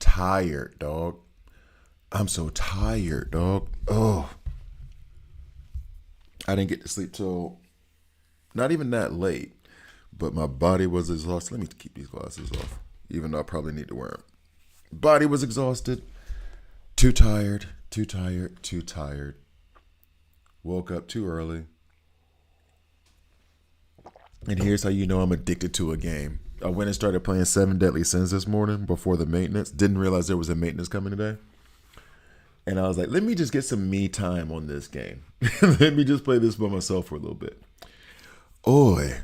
tired, dog. I'm so tired, dog. Oh, I didn't get to sleep till not even that late, but my body was exhausted. Let me keep these glasses off, even though I probably need to wear them. Body was exhausted. Too tired, too tired, too tired. Woke up too early. And here's how you know I'm addicted to a game. I went and started playing Seven Deadly Sins this morning before the maintenance. Didn't realize there was a maintenance coming today. And I was like, let me just get some me time on this game. Let me just play this by myself for a little bit. Oi.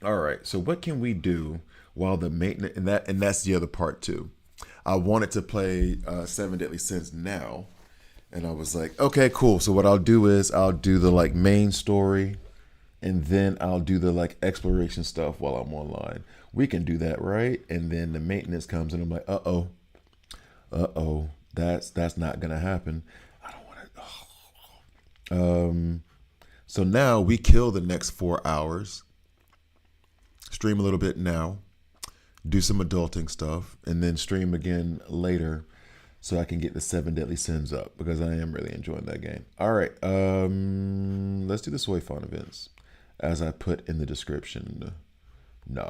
All right. So what can we do while the maintenance, and that's the other part too. I wanted to play Seven Deadly Sins now. And I was like, okay, cool. So what I'll do is I'll do the like main story, and then I'll do the like exploration stuff while I'm online. We can do that, right? And then the maintenance comes and I'm like, that's not gonna happen. I don't want to. So now we kill the next 4 hours, stream a little bit now, do some adulting stuff, and then stream again later, so I can get the Seven Deadly Sins up because I am really enjoying that game. All right, let's do the Soy Fawn events as I put in the description. No,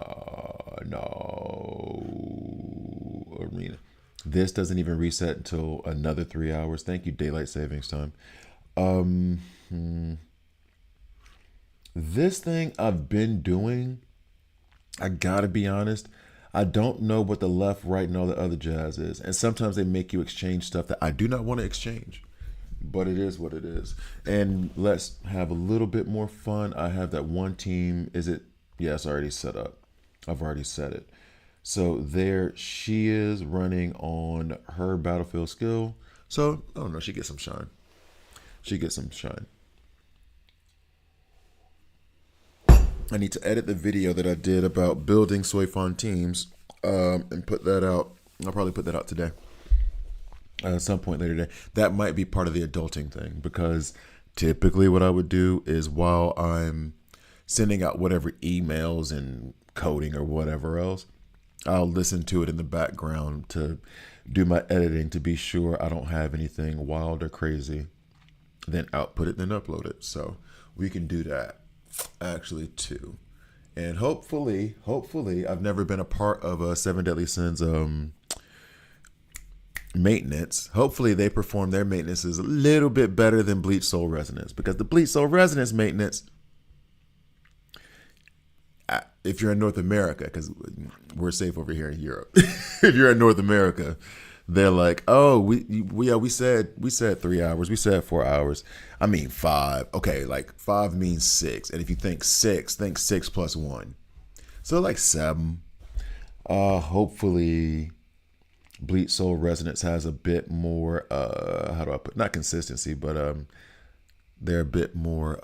arena. This doesn't even reset until another 3 hours. Thank you, daylight savings time. This thing I've been doing, I gotta be honest, I don't know what the left, right, and all the other jazz is. And sometimes they make you exchange stuff that I do not want to exchange. But it is what it is. And let's have a little bit more fun. I have that one team. Is it? Yeah, it's already set up. I've already set it. So there she is running on her battlefield skill. So, I don't know, she gets some shine. She gets some shine. I need to edit the video that I did about building Soy Fawn teams and put that out. I'll probably put that out today. At some point later today. That might be part of the adulting thing, because typically what I would do is while I'm sending out whatever emails and coding or whatever else, I'll listen to it in the background to do my editing to be sure I don't have anything wild or crazy, then output it, then upload it. So we can do that actually too. And hopefully, I've never been a part of a Seven Deadly Sins maintenance. Hopefully they perform their maintenances a little bit better than Bleach Soul Resonance, because the Bleach Soul Resonance maintenance, if you're in North America, because we're safe over here in Europe, if you're in North America, they're like, oh, we said 3 hours, we said 4 hours. I mean 5. Okay, like 5 means 6, and if you think 6, think 6 plus 1, so like 7. Hopefully Bleach Soul Resonance has a bit more how do I put, not consistency, but they're a bit more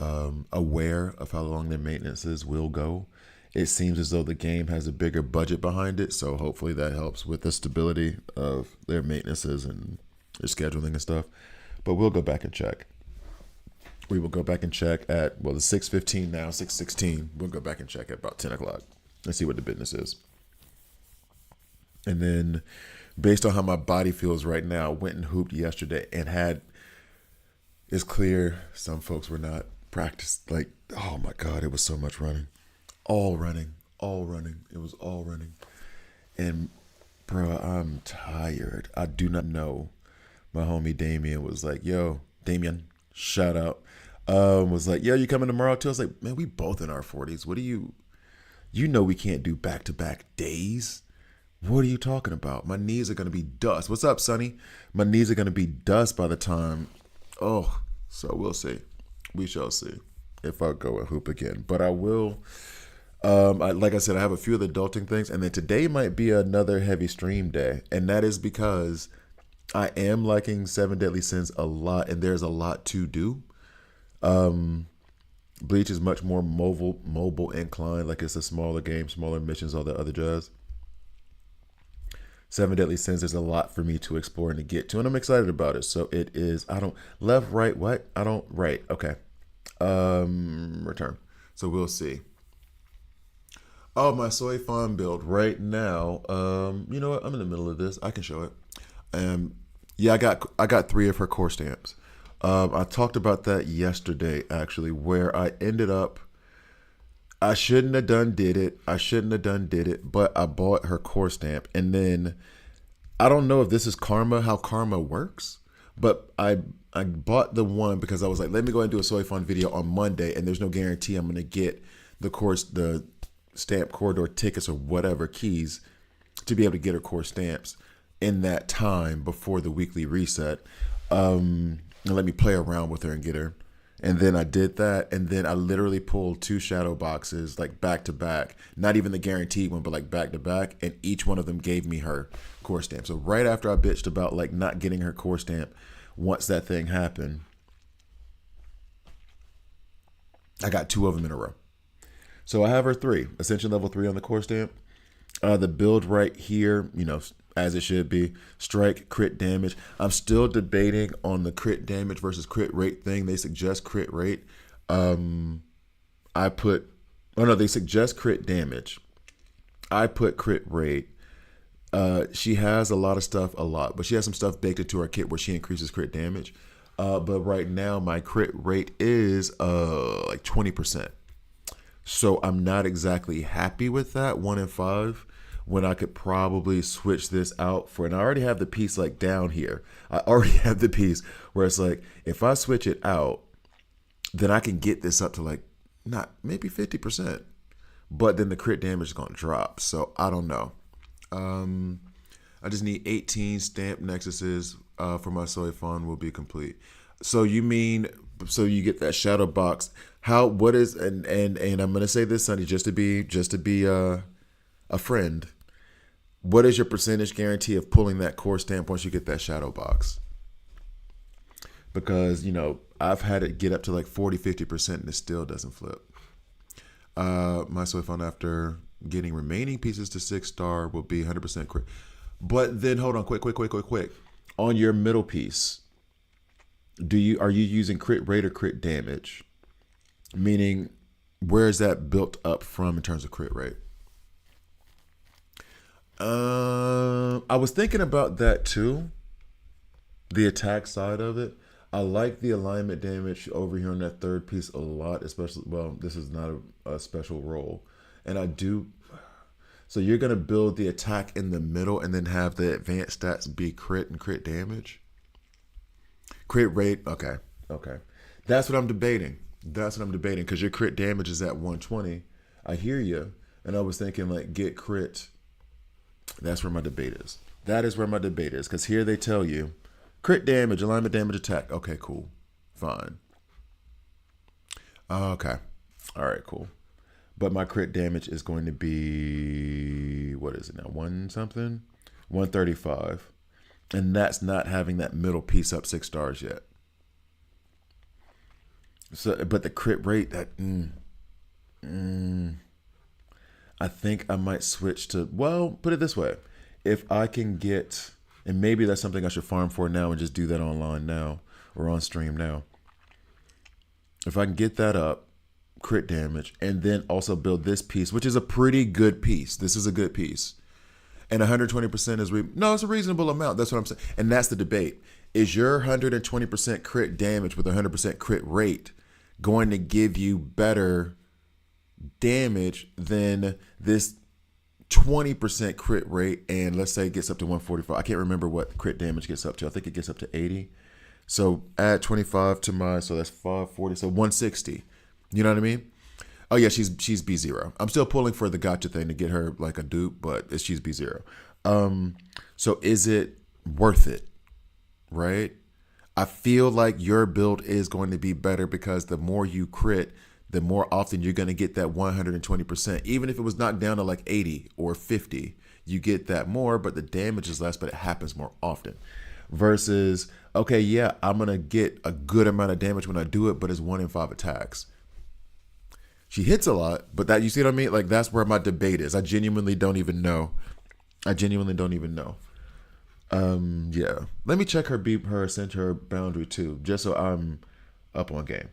aware of how long their maintenances will go. It seems as though the game has a bigger budget behind it, so hopefully that helps with the stability of their maintenances and their scheduling and stuff. But we'll go back and check. We will go back and check at, well, it's 6:15 now, 6:16. We'll go back and check at about 10 o'clock and see what the business is. And then based on how my body feels right now, went and hooped yesterday and had, it's clear some folks were not practiced. Like, oh my God, it was so much running. All running. It was all running. And bro, I'm tired. I do not know. My homie Damien was like, yo, Damien, shout out. Was like, yo, you coming tomorrow too? I was like, man, we both in our 40s. What do you know we can't do back-to-back days? What are you talking about? My knees are going to be dust. What's up, Sonny? My knees are going to be dust by the time. Oh, so we'll see. We shall see if I go and hoop again. But I will. Like I said, I have a few of the adulting things. And then today might be another heavy stream day. And that is because I am liking Seven Deadly Sins a lot. And there's a lot to do. Bleach is much more mobile inclined. Like it's a smaller game, smaller missions, all the other jazz. Seven Deadly Sins, there's a lot for me to explore and to get to, and I'm excited about it. So it is, left, right, what? Right, okay. Return. So we'll see. Oh, my soy fun build right now. You know what? I'm in the middle of this. I can show it. Um, yeah, I got three of her core stamps. I talked about that yesterday, actually, where I ended up. I shouldn't have done did it. I shouldn't have done did it, but I bought her core stamp, and then I don't know if this is karma, how karma works, but I bought the one because I was like, let me go ahead and do a soy fun video on Monday, and there's no guarantee I'm gonna get the stamp corridor tickets or whatever keys to be able to get her core stamps in that time before the weekly reset. And let me play around with her and get her. And then I did that, and then I literally pulled two shadow boxes like back to back, not even the guaranteed one, but like back to back, and each one of them gave me her core stamp. So right after I bitched about like not getting her core stamp, once that thing happened, I got two of them in a row. So I have her three, Ascension level 3 on the core stamp. The build right here, as it should be, strike, crit damage. I'm still debating on the crit damage versus crit rate thing. They suggest crit rate. I put, oh no, they suggest crit damage. I put crit rate. She has a lot of stuff, but she has some stuff baked into her kit where she increases crit damage. But right now my crit rate is like 20%. So I'm not exactly happy with that 1 in 5 when I could probably switch this out for, and I already have the piece like down here. I already have the piece where it's like, if I switch it out, then I can get this up to like, not maybe 50%, but then the crit damage is going to drop. So I don't know. I just need 18 stamp nexuses for my soy fawn will be complete. So you mean, so you get that shadow box. What is, and I'm going to say this, Sonny, just to be a friend. What is your percentage guarantee of pulling that core stamp once you get that shadow box? Because, I've had it get up to like 40-50% and it still doesn't flip. My soy fawn after getting remaining pieces to 6-star will be 100% crit. But then hold on, quick. On your middle piece, are you using crit rate or crit damage? Meaning, where is that built up from in terms of crit rate? I was thinking about that too. The attack side of it. I like the alignment damage over here on that third piece a lot, especially, well, this is not a special roll. And I do, so you're going to build the attack in the middle and then have the advanced stats be crit and crit damage? Crit rate, okay. That's what I'm debating. Because your crit damage is at 120. I hear you. And I was thinking like get crit. That's where my debate is. That is where my debate is. Because here they tell you crit damage, alignment damage, attack. Okay, cool. Fine. Okay. All right, cool. But my crit damage is going to be, what is it now? 135. And that's not having that middle piece up 6 stars yet. So, but the crit rate, I think I might switch to, well, put it this way. If I can get, and maybe that's something I should farm for now and just do that online now or on stream now. If I can get that up, crit damage, and then also build this piece, which is a pretty good piece. This is a good piece. And 120% is, no, it's a reasonable amount. That's what I'm saying. And that's the debate. Is your 120% crit damage with 100% crit rate going to give you better damage than this 20% crit rate? And let's say it gets up to 145. I can't remember what crit damage gets up to. I think it gets up to 80. So add 25 to mine. So that's 540. So 160. You know what I mean? Oh yeah, she's B0. I'm still pulling for the gotcha thing to get her like a dupe, but she's B0. So is it worth it? Right? I feel like your build is going to be better because the more you crit, the more often you're going to get that 120%. Even if it was knocked down to like 80 or 50, you get that more, but the damage is less, but it happens more often. Versus, okay, yeah, I'm going to get a good amount of damage when I do it, but it's 1 in 5 attacks. She hits a lot, but that, you see what I mean? Like, that's where my debate is. I genuinely don't even know. Yeah. Let me check her center boundary too, just so I'm up on game.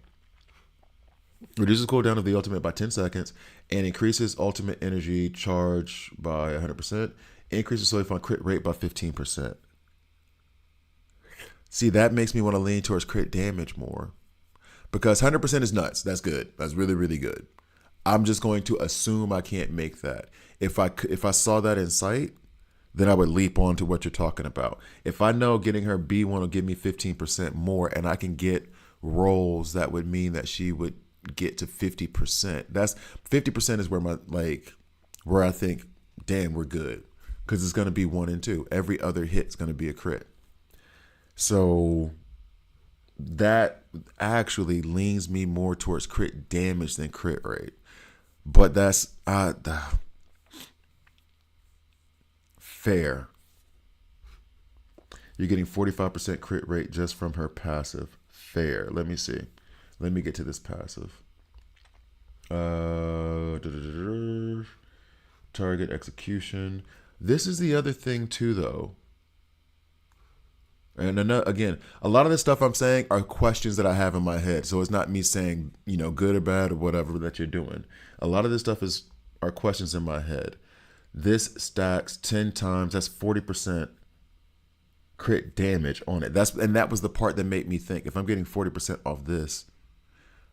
Reduces cooldown of the ultimate by 10 seconds and increases ultimate energy charge by 100%. Increases Soy Fun crit rate by 15%. See, that makes me want to lean towards crit damage more. Because 100% is nuts. That's good. That's really, really good. I'm just going to assume I can't make that. If I saw that in sight, then I would leap on to what you're talking about. If I know getting her B1 will give me 15% more and I can get rolls that would mean that she would get to 50%. That's 50% is where I think, damn, we're good. Because it's going to be 1 and 2. Every other hit's going to be a crit. So that actually leans me more towards crit damage than crit rate. But that's fair. You're getting 45% crit rate just from her passive. Fair. Let me see. Let me get to this passive. Target execution. This is the other thing too, though. And again, a lot of the stuff I'm saying are questions that I have in my head. So it's not me saying, good or bad or whatever that you're doing. A lot of this stuff are questions in my head. This stacks 10 times. That's 40% crit damage on it. And that was the part that made me think, if I'm getting 40% off this,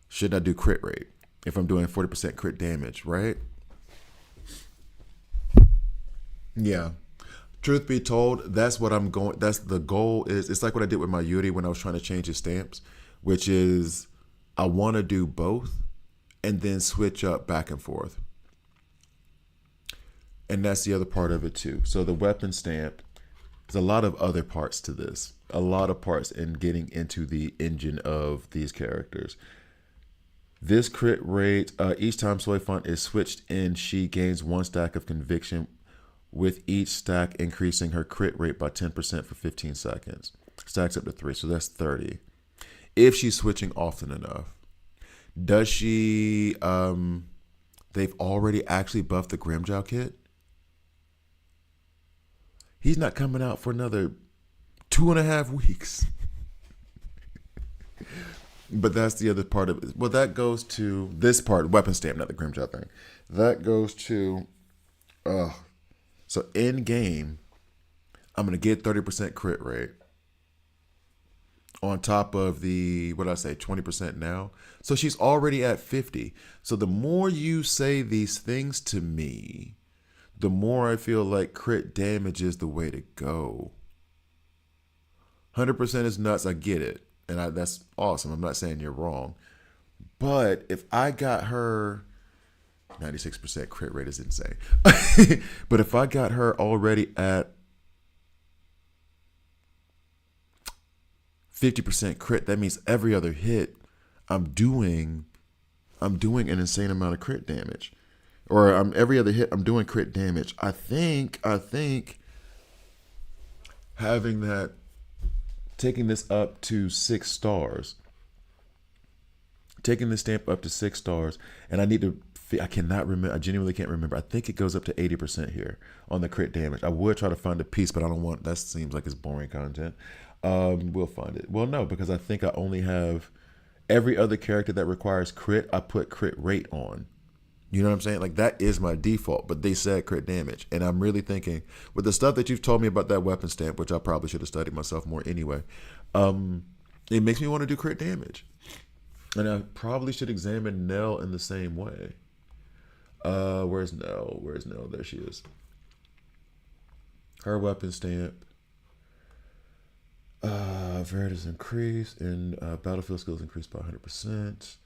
should I do crit rate? If I'm doing 40% crit damage, right? Yeah. Truth be told, that's what I'm going. That's the goal. It's like what I did with my Yuri when I was trying to change his stamps, which is I want to do both and then switch up back and forth. And that's the other part of it too. So the weapon stamp, there's a lot of other parts to this. A lot of parts in getting into the engine of these characters. This crit rate, each time Soy Font is switched in, she gains 1 stack of conviction, with each stack increasing her crit rate by 10% for 15 seconds. Stacks up to 3, so that's 30. If she's switching often enough. Does she, they've already actually buffed the Grimjow kit? He's not coming out for another 2.5 weeks. But that's the other part of it. Well, that goes to this part, weapon stamp, not the Grimjow thing. That goes to, so in game, I'm going to get 30% crit rate on top of the, 20% now. So she's already at 50. So the more you say these things to me, the more I feel like crit damage is the way to go. 100% is nuts. I get it. And that's awesome. I'm not saying you're wrong. But if I got her, 96% crit rate is insane. But if I got her already at 50% crit, that means every other hit I'm doing an insane amount of crit damage. Or every other hit I'm doing crit damage. I think having that, taking this up to 6 stars, taking this stamp up to 6 stars, and I cannot remember. I genuinely can't remember. I think it goes up to 80% here on the crit damage. I would try to find a piece, but I don't want. That seems like it's boring content. We'll find it. Well, no, because I think I only have every other character that requires crit. I put crit rate on. You know what I'm saying? Like that is my default, but they said crit damage, and I'm really thinking with the stuff that you've told me about that weapon stamp, which I probably should have studied myself more anyway. It makes me want to do crit damage, and I probably should examine Nell in the same way. Where's Nell? There she is. Her weapon stamp. Veritas increase and battlefield skills increased by 100%.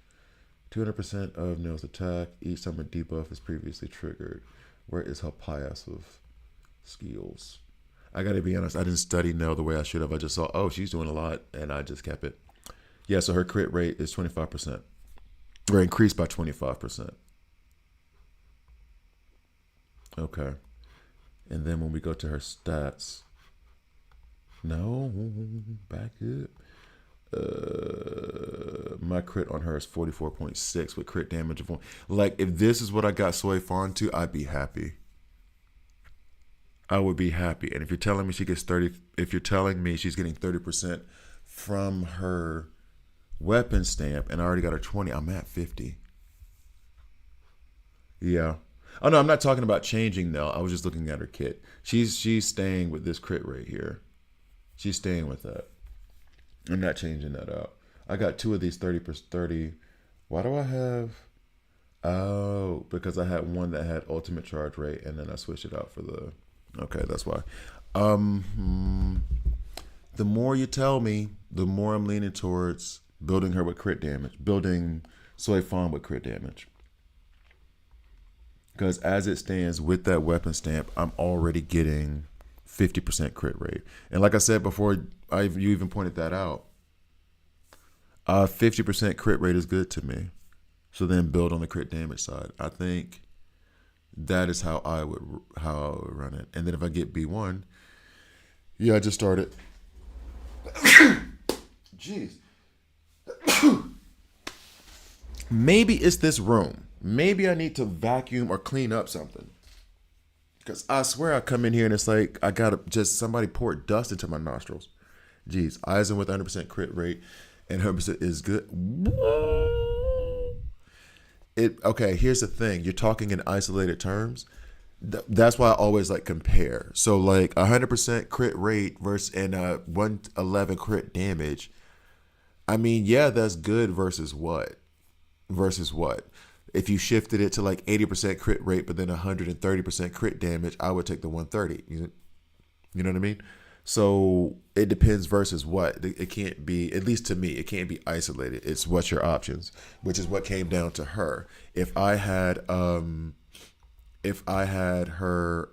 200% of Nell's attack each time a debuff is previously triggered. Where is her passive skills? I gotta be honest, I didn't study Nell the way I should have. I just saw, she's doing a lot, and I just kept it. Yeah, so her crit rate is 25%. Or increased by 25%. Okay. And then when we go to her stats, no, back up. My crit on her is 44.6 with crit damage of 1. Like, if this is what I got Soy Fawn to, I'd be happy. I would be happy. And if you're telling me she gets 30, if you're telling me she's getting 30% from her weapon stamp, and I already got her 20. I'm at 50. Yeah. Oh no, I'm not talking about changing though. I was just looking at her kit. She's staying with this crit rate here. She's staying with that. I'm not changing that out. I got two of these 30 per 30. Why do I have? Oh, because I had one that had ultimate charge rate, and then I switched it out for the. Okay, that's why. The more you tell me, the more I'm leaning towards building her with crit damage, building Soy Fawn with crit damage. Because as it stands with that weapon stamp, I'm already getting 50% crit rate. And like I said before, you even pointed that out. 50% crit rate is good to me. So then build on the crit damage side. I think that is how I would run it. And then if I get B1, yeah, I just started. Jeez. Maybe it's this room. Maybe I need to vacuum or clean up something. Because I swear I come in here and it's like I got to just somebody poured dust into my nostrils. Jeez. Eisen with 100% crit rate and 100% is good. Okay, here's the thing. You're talking in isolated terms. That's why I always like compare. So like 100% crit rate versus and 111 crit damage. I mean, yeah, that's good versus what? Versus what? If you shifted it to like 80% crit rate, but then 130% crit damage, I would take the 130. You know what I mean? So it depends versus what. It can't be, at least to me, it can't be isolated. It's what's your options, which is what came down to her. If I had her,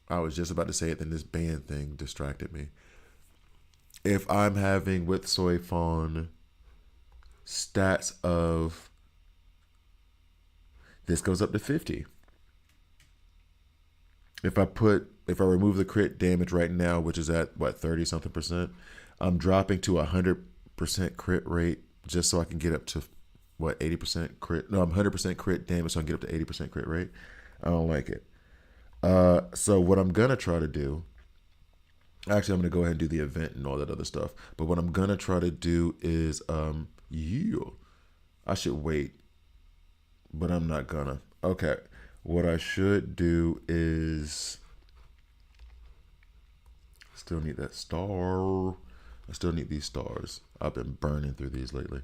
I was just about to say it, then this band thing distracted me. If I'm having with Soy Fawn stats of, this goes up to 50. If I remove the crit damage right now, which is at what, 30 something percent, I'm dropping to 100% crit rate just so I can get up to what, 80% crit. No, I'm 100% crit damage so I can get up to 80% crit rate. I don't like it. So what I'm gonna try to do, actually I'm gonna go ahead and do the event and all that other stuff. But what I'm gonna try to do is I should wait, but I'm not gonna. Okay. What I should do is still need that star. I still need these stars. I've been burning through these lately.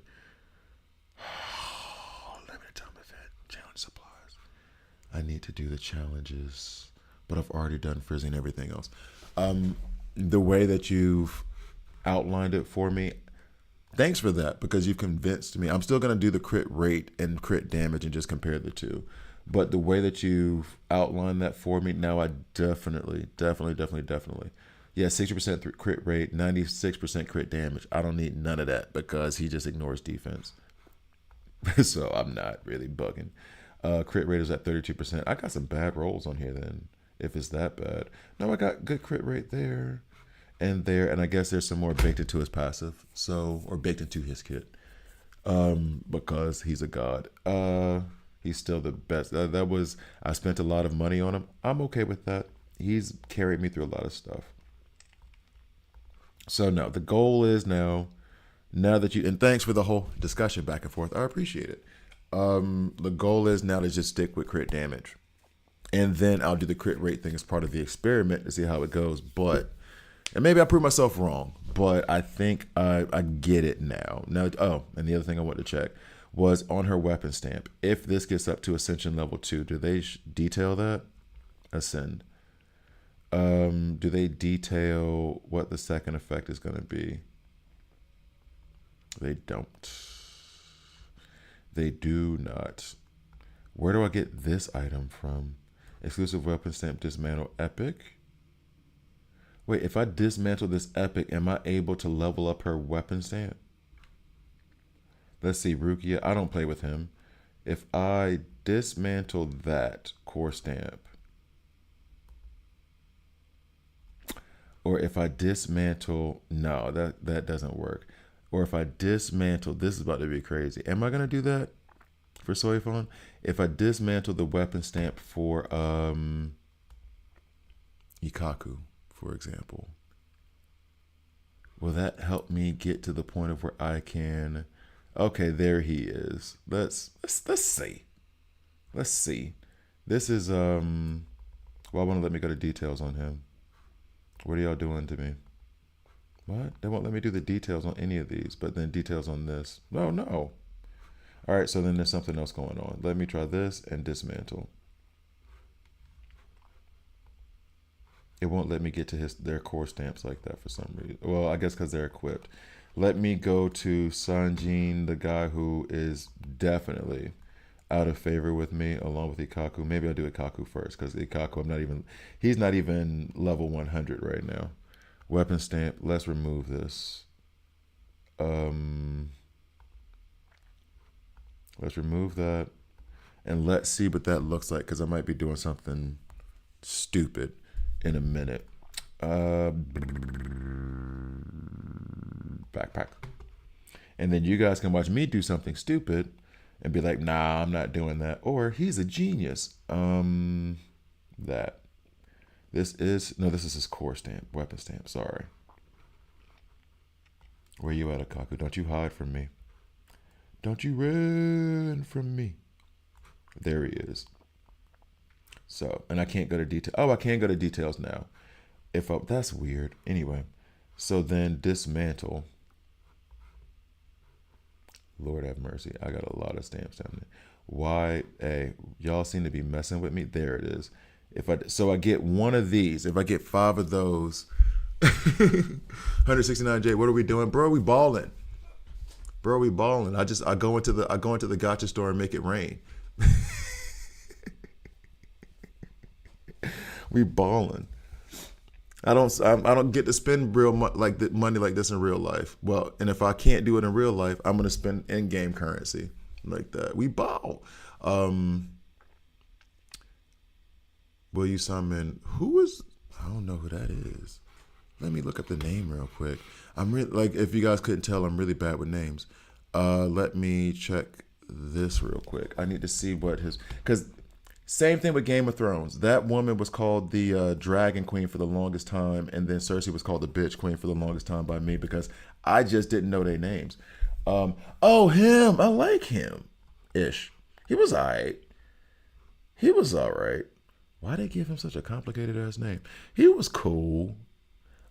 Limited time event, challenge supplies. I need to do the challenges, but I've already done Frizzy and everything else. The way that you've outlined it for me, thanks for that, because you've convinced me. I'm still going to do the crit rate and crit damage and just compare the two. But the way that you've outlined that for me, now I definitely. Yeah, 60% crit rate, 96% crit damage. I don't need none of that because he just ignores defense. So I'm not really bugging. Crit rate is at 32%. I got some bad rolls on here then, if it's that bad. No, I got good crit rate there and there. And I guess there's some more baked into his passive. Or baked into his kit. Because he's a god. He's still the best. I spent a lot of money on him. I'm okay with that. He's carried me through a lot of stuff. So no, the goal is now that and thanks for the whole discussion back and forth. I appreciate it. The goal is now to just stick with crit damage. And then I'll do the crit rate thing as part of the experiment to see how it goes. And maybe I prove myself wrong, but I think I get it now. And the other thing I want to check was on her weapon stamp. If this gets up to Ascension level 2, do they detail that? Ascend. Do they detail what the second effect is going to be? They don't. They do not. Where do I get this item from? Exclusive weapon stamp dismantle epic. Wait, if I dismantle this epic, am I able to level up her weapon stamp? Let's see, Rukia. I don't play with him. If I dismantle that core stamp, or if I dismantle, no, that doesn't work. Or if I dismantle, this is about to be crazy. Am I gonna do that for Soy Fawn? If I dismantle the weapon stamp for Ikaku, for example. Will that help me get to the point of where I can? Okay, there he is. Let's see. Let's see. This is Well, I want to let me go to details on him. What are y'all doing to me? What? They won't let me do the details on any of these, but then details on this. No, no. All right, so then there's something else going on. Let me try this and dismantle. It won't let me get to their core stamps like that for some reason. Well, I guess because they're equipped. Let me go to Sanjin, the guy who is definitely out of favor with me, along with Ikaku. Maybe I'll do Ikaku first, because Ikaku, he's not even level 100 right now. Weapon stamp, let's remove this. Let's remove that. And let's see what that looks like, because I might be doing something stupid in a minute. Backpack. And then you guys can watch me do something stupid and be like, nah, I'm not doing that. Or he's a genius. This is his core stamp, weapon stamp, sorry. Where you at, Akaku? Don't you hide from me. Don't you run from me. There he is. So, and I can't go to detail. Oh, I can go to details now. That's weird. Anyway, so then dismantle. Lord have mercy. I got a lot of stamps down there. Why? Hey, y'all seem to be messing with me. There it is. So I get one of these. If I get 5 of those, 169J. What are we doing, bro? We balling. Bro, we balling. I go into the gotcha store and make it rain. We balling. I don't get to spend money like this in real life. Well, and if I can't do it in real life, I'm gonna spend in-game currency like that. We ball. Will you summon? I don't know who that is. Let me look up the name real quick. I'm really if you guys couldn't tell, I'm really bad with names. Let me check this real quick. I need to see because same thing with Game of Thrones. That woman was called the Dragon Queen for the longest time, and then Cersei was called the Bitch Queen for the longest time by me because I just didn't know their names. Him. I like him. Ish. He was alright. Why they give him such a complicated ass name? He was cool.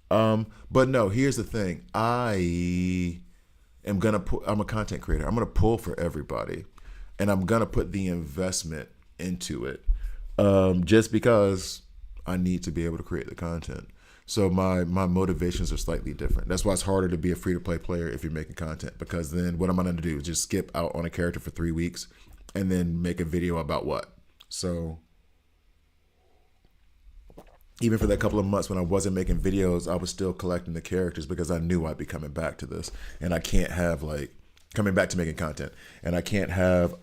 But no, here's the thing. I'm a content creator. I'm gonna pull for everybody, and I'm gonna put the investment into it, just because I need to be able to create the content. So my motivations are slightly different. That's why it's harder to be a free-to-play player if you're making content, because then what am I going to do? Just skip out on a character for 3 weeks and then make a video about what? So even for that couple of months when I wasn't making videos, I was still collecting the characters because I knew I'd be coming back to this, and I can't have coming back to making content, and I can't have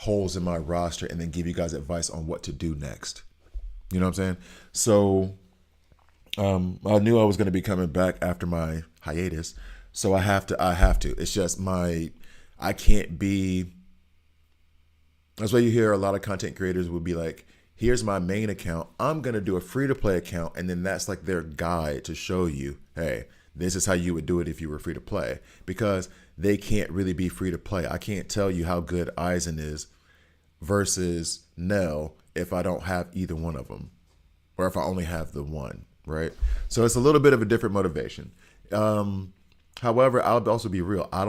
holes in my roster and then give you guys advice on what to do next. You know what I'm saying? So I knew I was going to be coming back after my hiatus, so I have to. It's just I can't be. That's why you hear a lot of content creators would be like, here's my main account. I'm going to do a free-to-play account, and then that's like their guide to show you, hey, this is how you would do it if you were free to play, because they can't really be free to play. I can't tell you how good Aizen is versus Nell if I don't have either one of them, or if I only have the one, right? So it's a little bit of a different motivation. However, I'll also be real. I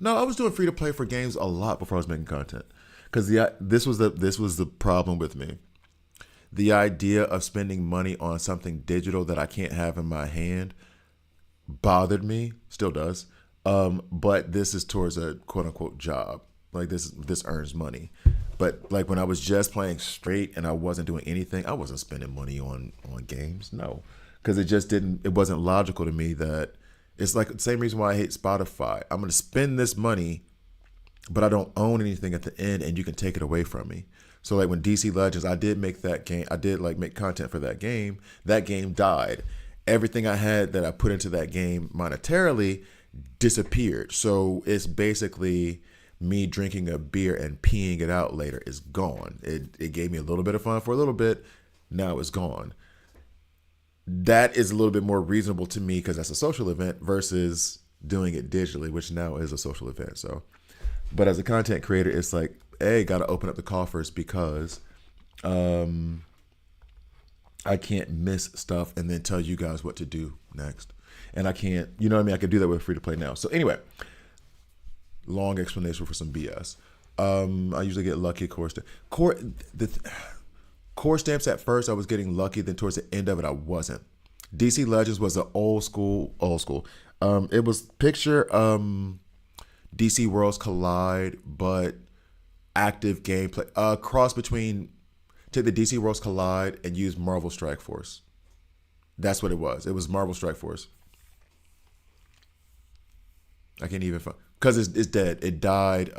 was doing free to play for games a lot before I was making content, because this was the problem with me. The idea of spending money on something digital that I can't have in my hand bothered me, still does. But this is towards a quote unquote job. Like this earns money. But like when I was just playing straight and I wasn't doing anything, I wasn't spending money on games. No, because it wasn't logical to me. That it's like the same reason why I hate Spotify. I'm going to spend this money, but I don't own anything at the end, and you can take it away from me. So like when DC Legends, I did make that game. I did make content for that game. That game died. Everything I had that I put into that game monetarily disappeared. So it's basically me drinking a beer and peeing it out later. Is gone. It gave me a little bit of fun for a little bit. Now it's gone. that is a little bit more reasonable to me because that's a social event versus doing it digitally, which now is a social event. So, but as a content creator, it's like, hey, got to open up the coffers because I can't miss stuff and then tell you guys what to do next. And I can't, you know what I mean? I can do that with free to play now. So anyway, long explanation for some BS. I usually get lucky core stamps. Core stamps at first I was getting lucky, then towards the end of it I wasn't. DC Legends was an old school. It was picture DC Worlds Collide, but active gameplay. Cross between take the DC Worlds Collide and use Marvel Strike Force. That's what it was. It was Marvel Strike Force. I can't even find because it's dead. It died.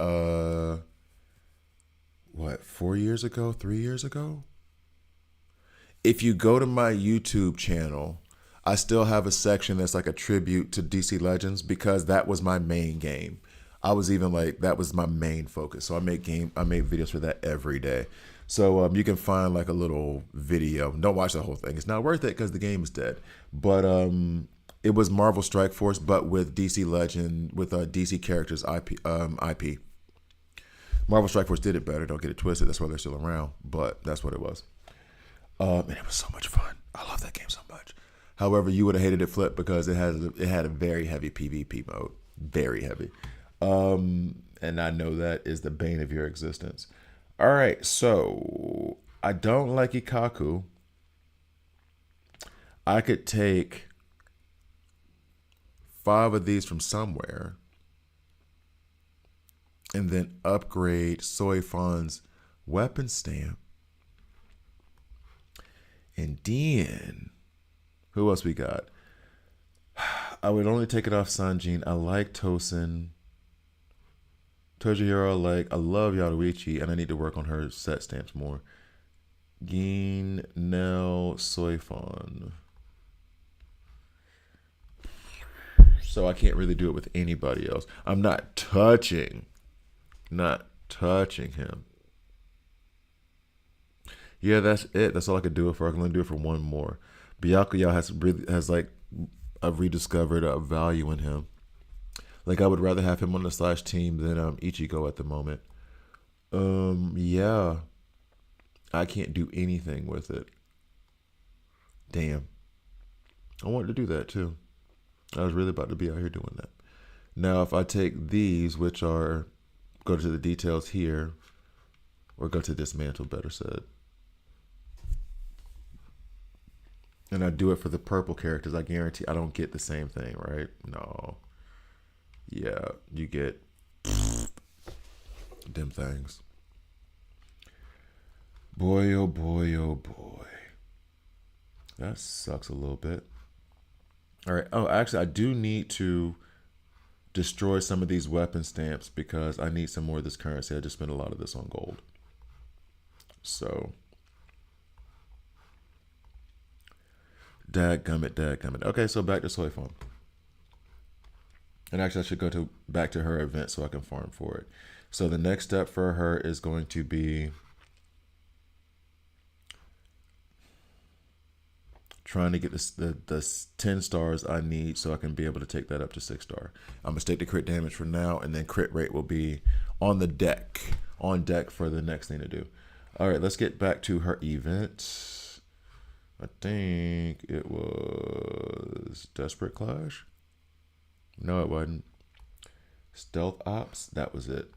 What 4 years ago? 3 years ago? If you go to my YouTube channel, I still have a section that's like a tribute to DC Legends because that was my main game. I was even like that was my main focus. So I make videos for that every day. So you can find like a little video. Don't watch the whole thing. It's not worth it because the game is dead. But it was Marvel Strike Force, but with DC Legend with DC characters IP. Marvel Strike Force did it better. Don't get it twisted. That's why they're still around. But that's what it was. And it was so much fun. I love that game so much. However, you would have hated it flip because it had a very heavy PvP mode, very heavy. And I know that is the bane of your existence. All right, so I don't like Ikaku. I could take 5 of these from somewhere and then upgrade Soifan's weapon stamp. And then, who else we got? I would only take it off Sanjin. I like Tosin. Tojihiro, I love Yaruichi, and I need to work on her set stamps more. Gin, Nell, Soifan. So I can't really do it with anybody else. I'm not touching him. Yeah, that's it. That's all I could do it for. I can only do it for one more. Byakuya has like I've rediscovered a value in him. Like I would rather have him on the Slash team than Ichigo at the moment. Yeah. I can't do anything with it. Damn. I wanted to do that too. I was really about to be out here doing that. Now if I take these, which are go to the details here, or go to dismantle, better said. And I do it for the purple characters, I guarantee I don't get the same thing, right? No. Yeah, you get them things. Boy, oh boy, oh boy. That sucks a little bit. All right. Oh, actually, I do need to destroy some of these weapon stamps because I need some more of this currency. I just spent a lot of this on gold. So, dadgummit. Okay, so back to Soifon. And actually, I should go back to her event so I can farm for it. So the next step for her is going to be trying to get the 10 stars I need so I can be able to take that up to 6 star. I'm gonna stick to crit damage for now, and then crit rate will be on deck for the next thing to do. All right, let's get back to her event. I think it was Desperate Clash. No, it wasn't. Stealth Ops, that was it.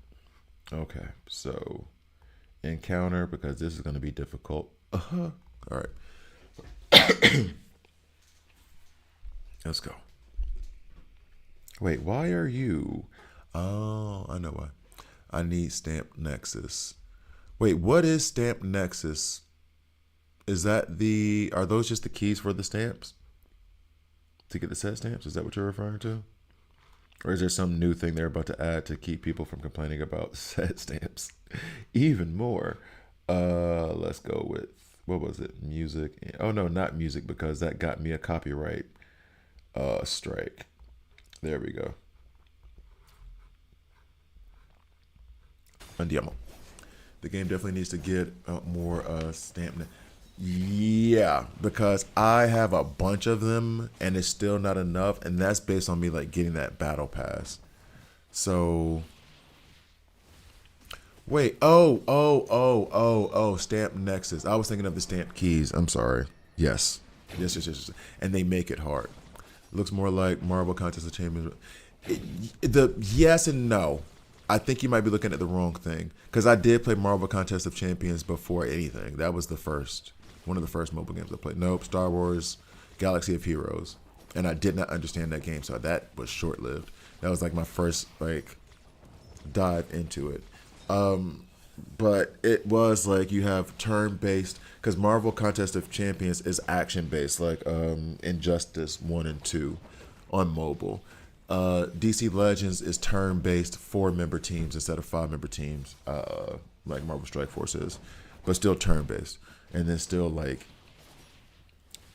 Okay, so encounter, because this is going to be difficult. All right. Let's go. Wait, why are you? Oh, I know why. I need Stamp Nexus. Wait, what is Stamp Nexus? Is that are those just the keys for the stamps? To get the set stamps? Is that what you're referring to? Or is there some new thing they're about to add to keep people from complaining about set stamps even more? Let's go with, what was it? Music. Oh no, not music, because that got me a copyright strike. There we go. Andiamo. The game definitely needs to get more stamp. Yeah, because I have a bunch of them and it's still not enough, and that's based on me like getting that battle pass. So wait, Stamp Nexus. I was thinking of the Stamp Keys. I'm sorry. Yes. Yes. And they make it hard. It looks more like Marvel Contest of Champions. The yes and no. I think you might be looking at the wrong thing because I did play Marvel Contest of Champions before anything. That was the first, one of the first mobile games I played. Nope, Star Wars Galaxy of Heroes, and I did not understand that game, so that was short lived. That was like my first like dive into it. But it was like you have turn based because Marvel Contest of Champions is action based, like Injustice 1 and 2 on mobile. DC Legends is turn based 4 member teams instead of 5 member teams, like Marvel Strike Force is, but still turn based. And then still like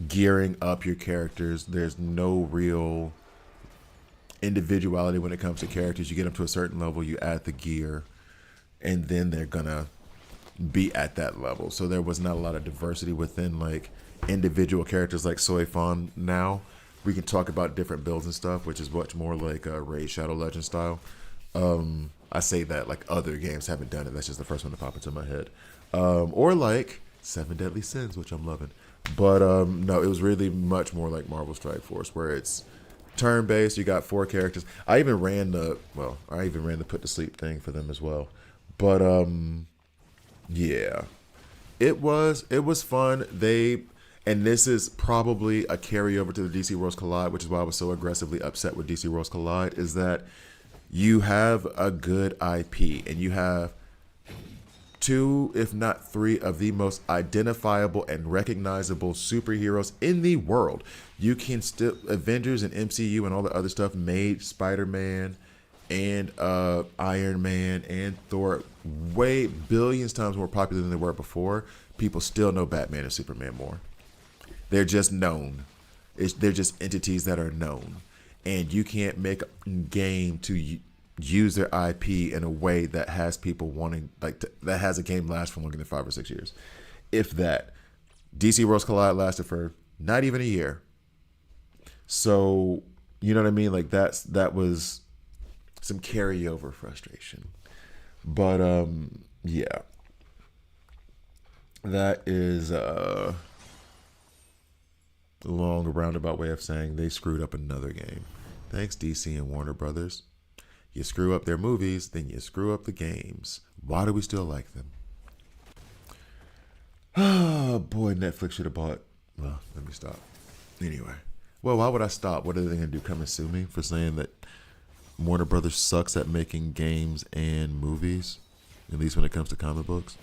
gearing up your characters. There's no real individuality when it comes to characters. You get up to a certain level, you add the gear, and then they're gonna be at that level. So there was not a lot of diversity within like individual characters like Soy Fawn. Now we can talk about different builds and stuff, which is much more like a Raid Shadow Legend style. I say that like other games haven't done it. That's just the first one to pop into my head. Or like Seven Deadly Sins, which I'm loving. But no, it was really much more like Marvel Strike Force, where it's turn based. You got 4 characters. I even ran the put to sleep thing for them as well. But yeah, it was fun. And this is probably a carryover to the DC Worlds Collide, which is why I was so aggressively upset with DC Worlds Collide, is that you have a good IP and you have 2, if not 3, of the most identifiable and recognizable superheroes in the world. You can still, Avengers and MCU and all the other stuff made Spider-Man and Iron Man and Thor way billions times more popular than they were before. People still know Batman and Superman more. They're just known. They're just entities that are known. And you can't make a game to use their IP in a way that has people wanting, that has a game last for longer than 5 or 6 years. If that. DC Worlds Collide lasted for not even a year. So, you know what I mean? Like that was some carryover frustration. But yeah. That is a long roundabout way of saying they screwed up another game. Thanks, DC and Warner Brothers. You screw up their movies, then you screw up the games. Why do we still like them? Oh boy, Netflix should have bought. Well, let me stop. Anyway, well, why would I stop? What are they gonna do? Come and sue me for saying that Warner Brothers sucks at making games and movies, at least when it comes to comic books?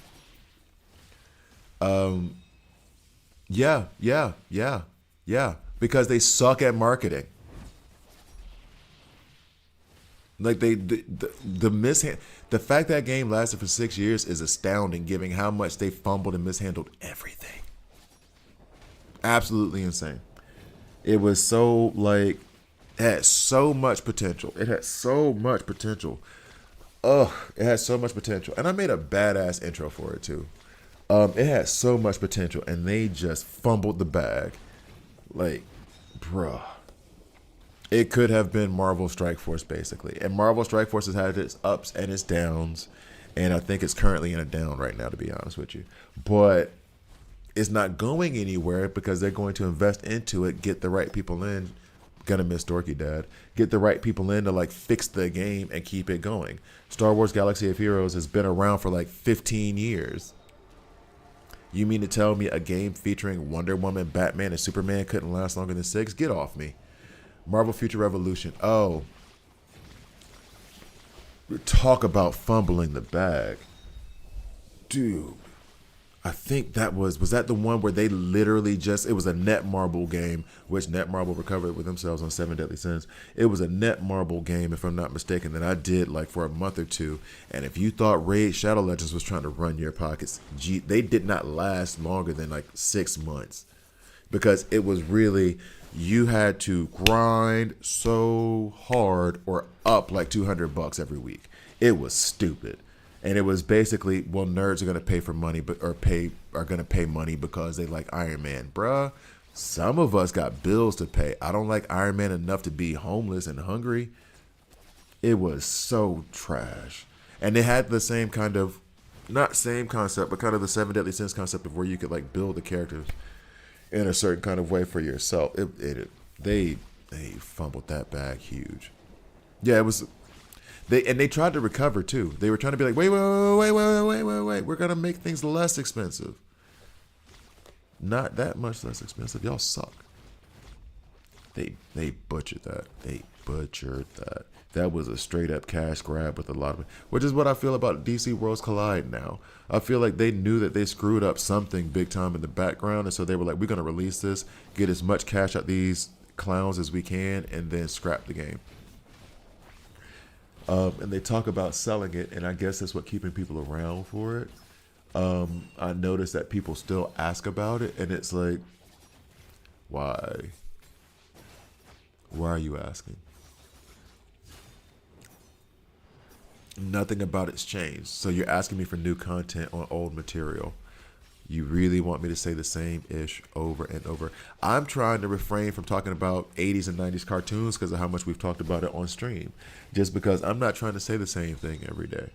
Yeah. Because they suck at marketing. Like the fact that game lasted for 6 years is astounding, given how much they fumbled and mishandled everything. Absolutely insane. It was so like it had so much potential. It had so much potential. Ugh, it had so much potential, and I made a badass intro for it too. It had so much potential, and they just fumbled the bag. Like, bruh. It could have been Marvel Strike Force, basically. And Marvel Strike Force has had its ups and its downs. And I think it's currently in a down right now, to be honest with you. But it's not going anywhere because they're going to invest into it, get the right people in. Gonna miss Dorky Dad. Get the right people in to, like, fix the game and keep it going. Star Wars Galaxy of Heroes has been around for, like, 15 years. You mean to tell me a game featuring Wonder Woman, Batman, and Superman couldn't last longer than 6? Get off me. Marvel Future Revolution. Oh. Talk about fumbling the bag. Dude. I think that was that the one where they literally just, it was a Netmarble game, which Netmarble recovered with themselves on 7 Deadly Sins. It was a Netmarble game, if I'm not mistaken, that I did like for a month or two. And if you thought Raid Shadow Legends was trying to run your pockets, they did not last longer than like 6 months. Because it was really, you had to grind so hard or up like $200 every week. It was stupid. And it was basically, well, nerds are gonna pay for money, but or pay are gonna pay money because they like Iron Man, bruh. Some of us got bills to pay. I don't like Iron Man enough to be homeless and hungry. It was so trash, and they had the same kind of, not same concept, but kind of the Seven Deadly Sins concept of where you could like build the characters in a certain kind of way for yourself. They fumbled that bag huge. Yeah, it was. They tried to recover too. They were trying to be like, wait. We're gonna make things less expensive. Not that much less expensive. Y'all suck. They butchered that. They butchered that. That was a straight up cash grab with a lot of it, which is what I feel about DC Worlds Collide now. I feel like they knew that they screwed up something big time in the background, and so they were like, we're gonna release this, get as much cash out these clowns as we can, and then scrap the game. And they talk about selling it, and I guess that's what keeping people around for it. I noticed that people still ask about it, and it's like, why? Why are you asking? Nothing about it's changed. So you're asking me for new content on old material. You really want me to say the same ish over and over. I'm trying to refrain from talking about 80s and 90s cartoons because of how much we've talked about it on stream. Just because I'm not trying to say the same thing every day.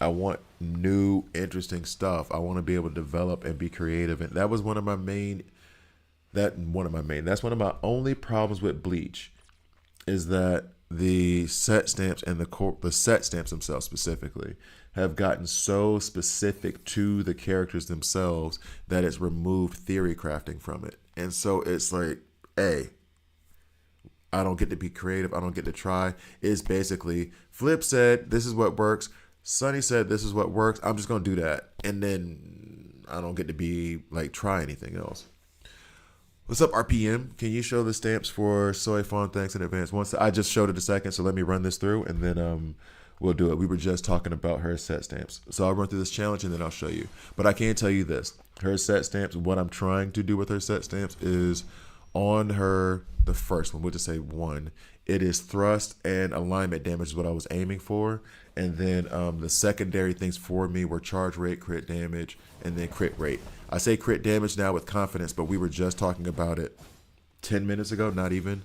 I want new, interesting stuff. I want to be able to develop and be creative. And that was one of my main, that's one of my only problems with Bleach is that the set stamps and the set stamps themselves specifically have gotten so specific to the characters themselves that it's removed theory crafting from it. And so it's like, hey, I don't get to be creative. I don't get to try. It's basically Flip said, this is what works. Sonny said, this is what works. I'm just going to do that. And then I don't get to be like, try anything else. What's up, RPM? Can you show the stamps for Soy Fawn? Thanks in advance. Once I just showed it a second, so let me run this through, and then we'll do it. We were just talking about her set stamps, so I'll run through this challenge and then I'll show you. But I can tell you this: her set stamps. What I'm trying to do with her set stamps is on her, the first one. We'll just say one. It is thrust and alignment damage is what I was aiming for, and then the secondary things for me were charge rate, crit damage, and then crit rate. I say crit damage now with confidence, but we were just talking about it 10 minutes ago, not even,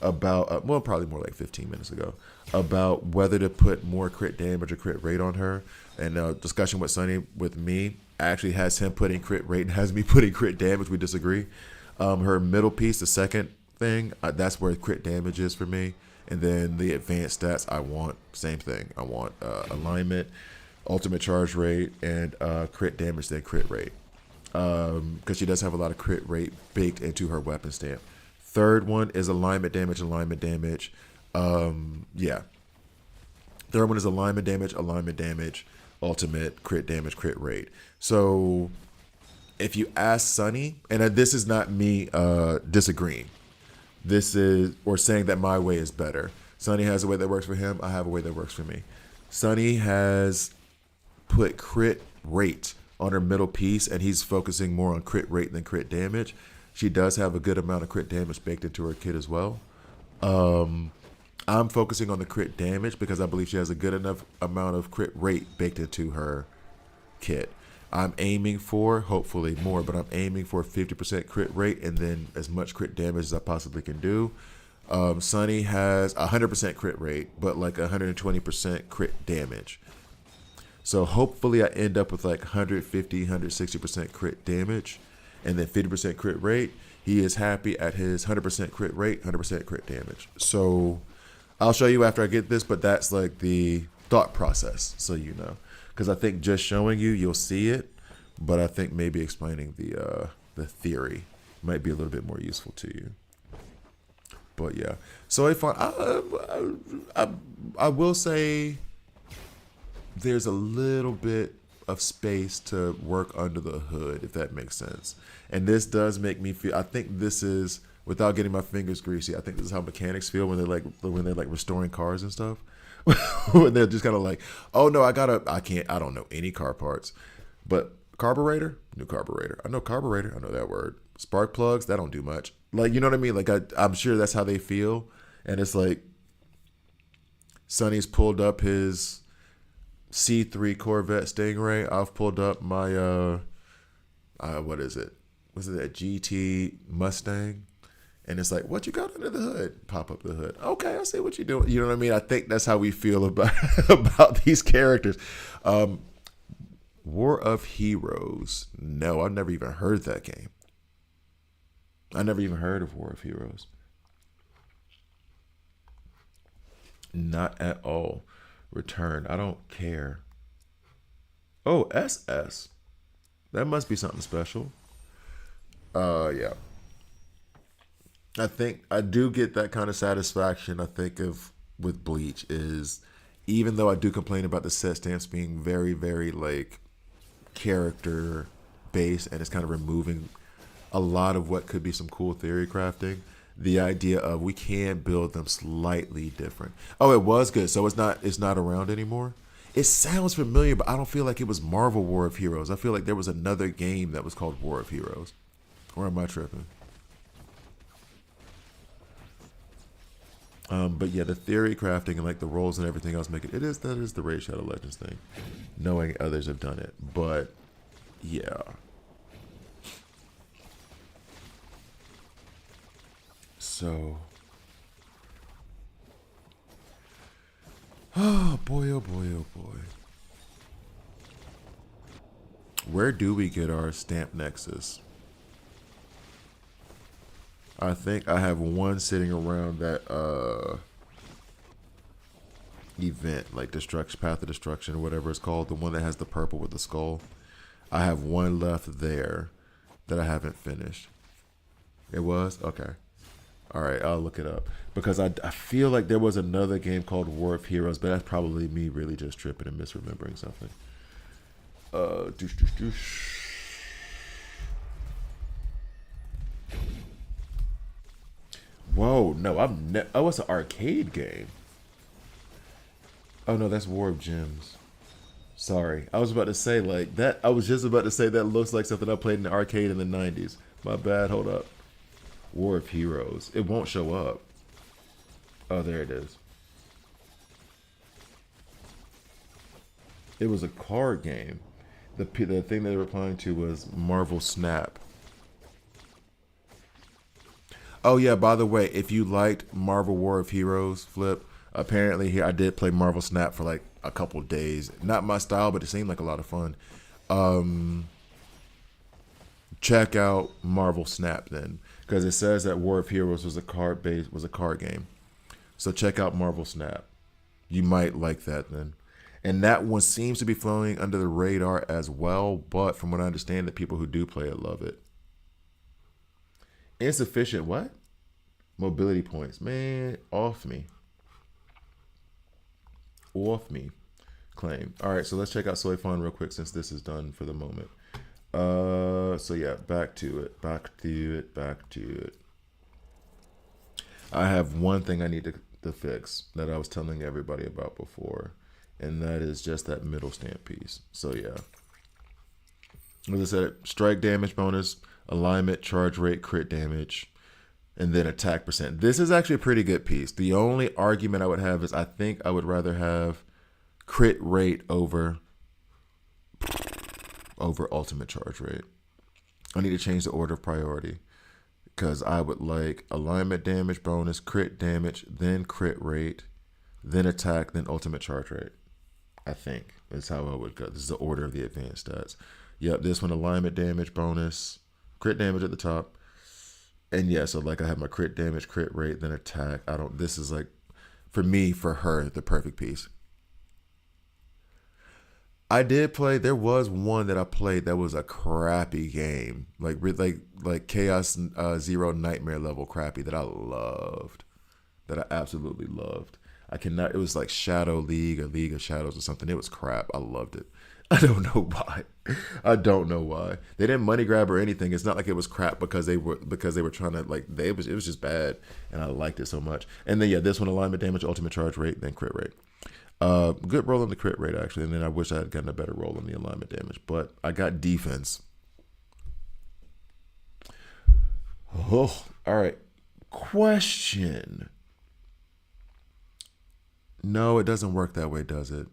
about, well, probably more like 15 minutes ago, about whether to put more crit damage or crit rate on her. And discussion with Sonny, with me, actually has him putting crit rate and has me putting crit damage. We disagree. Her middle piece, the second thing, that's where crit damage is for me. And then the advanced stats, I want, same thing. I want alignment, ultimate charge rate, and crit damage, then crit rate. Because she does have a lot of crit rate baked into her weapon stamp. Third one is alignment damage. Yeah. Third one is alignment damage, ultimate, crit damage, crit rate. So if you ask Sonny, and this is not me disagreeing. This is, or saying that my way is better. Sonny has a way that works for him. I have a way that works for me. Sonny has put crit rate on her middle piece, and he's focusing more on crit rate than crit damage. She does have a good amount of crit damage baked into her kit as well. I'm focusing on the crit damage because I believe she has a good enough amount of crit rate baked into her kit. I'm aiming for, hopefully more, but I'm aiming for 50% crit rate and then as much crit damage as I possibly can do. Sonny has 100% crit rate, but like 120% crit damage. So hopefully I end up with like 150, 160% crit damage and then 50% crit rate. He is happy at his 100% crit rate, 100% crit damage. So I'll show you after I get this, but that's like the thought process, so you know. Because I think just showing you, you'll see it, but I think maybe explaining the theory might be a little bit more useful to you. But yeah, so if I will say there's a little bit of space to work under the hood, if that makes sense. And this does make me feel, I think this is, without getting my fingers greasy, I think this is how mechanics feel when they're like restoring cars and stuff. When they're just kind of like, oh no, I don't know any car parts. But carburetor, new carburetor. I know carburetor, I know that word. Spark plugs, that don't do much. Like, you know what I mean? Like I'm sure that's how they feel. And it's like Sonny's pulled up his C3 Corvette Stingray. I've pulled up my what is it? Was it a GT Mustang? And it's like, what you got under the hood? Pop up the hood. Okay, I see what you're doing. You know what I mean? I think that's how we feel about about these characters. War of Heroes. No, I've never even heard that game. I never even heard of War of Heroes. Not at all. Return. I don't care. Oh, SS. That must be something special. Yeah. I think I do get that kind of satisfaction. I think of with Bleach is, even though I do complain about the set stamps being very, very like character based, and it's kind of removing a lot of what could be some cool theory crafting. The idea of we can build them slightly different. Oh, it was good. So it's not around anymore. It sounds familiar, but I don't feel like it was Marvel War of Heroes. I feel like there was another game that was called War of Heroes. Or am I tripping? But yeah, the theory crafting and like the roles and everything else make it. That is the Raid Shadow Legends thing. Knowing others have done it, but yeah. So, oh boy, oh boy, oh boy. Where do we get our stamp nexus? I think I have one sitting around that event, like Destruction, Path of Destruction, or whatever it's called, the one that has the purple with the skull. I have one left there that I haven't finished. It was? Okay. All right, I'll look it up. Because I feel like there was another game called War of Heroes, but that's probably me really just tripping and misremembering something. Doosh, doosh, doosh. Whoa, no, oh, it's an arcade game. Oh no, that's War of Gems. Sorry, I was about to say like that. I was just about to say that looks like something I played in the arcade in the '90s. My bad. Hold up. War of Heroes. It won't show up. Oh, there it is. It was a card game. The thing they were replying to was Marvel Snap. Oh yeah, by the way, if you liked Marvel War of Heroes, Flip, apparently here I did play Marvel Snap for like a couple of days. Not my style, but it seemed like a lot of fun. Check out Marvel Snap then, because it says that War of Heroes was a card game. So check out Marvel Snap. You might like that then. And that one seems to be flowing under the radar as well, but from what I understand, the people who do play it love it. Insufficient what? Mobility points. Man, off me. Off me. Claim. All right, so let's check out Soy Fun real quick since this is done for the moment. So yeah, back to it. I have one thing I need to fix that I was telling everybody about before, and that is just that middle stamp piece. So yeah. As I said, strike damage bonus, alignment, charge rate, crit damage, and then attack percent. This is actually a pretty good piece. The only argument I would have is I think I would rather have crit rate over ultimate charge rate. I need to change the order of priority because I would like alignment damage bonus, crit damage, then crit rate, then attack, then ultimate charge rate. I think is how I would go. This is the order of the advanced stats. Yep, this one alignment damage bonus, crit damage at the top. And yeah, so like I have my crit damage, crit rate, then attack. This is like, for me, for her, the perfect piece. I did play, there was one that I played that was a crappy game. Like Chaos Zero Nightmare level crappy that I loved. That I absolutely loved. It was like Shadow League or League of Shadows or something. It was crap. I loved it. I don't know why. They didn't money grab or anything. It's not like it was crap because they were trying to like it was just bad, and I liked it so much. And then yeah, this one alignment damage, ultimate charge rate, then crit rate. Good roll on the crit rate actually, and then I wish I had gotten a better roll on the alignment damage, but I got defense. Oh, all right. Question. No, it doesn't work that way, does it?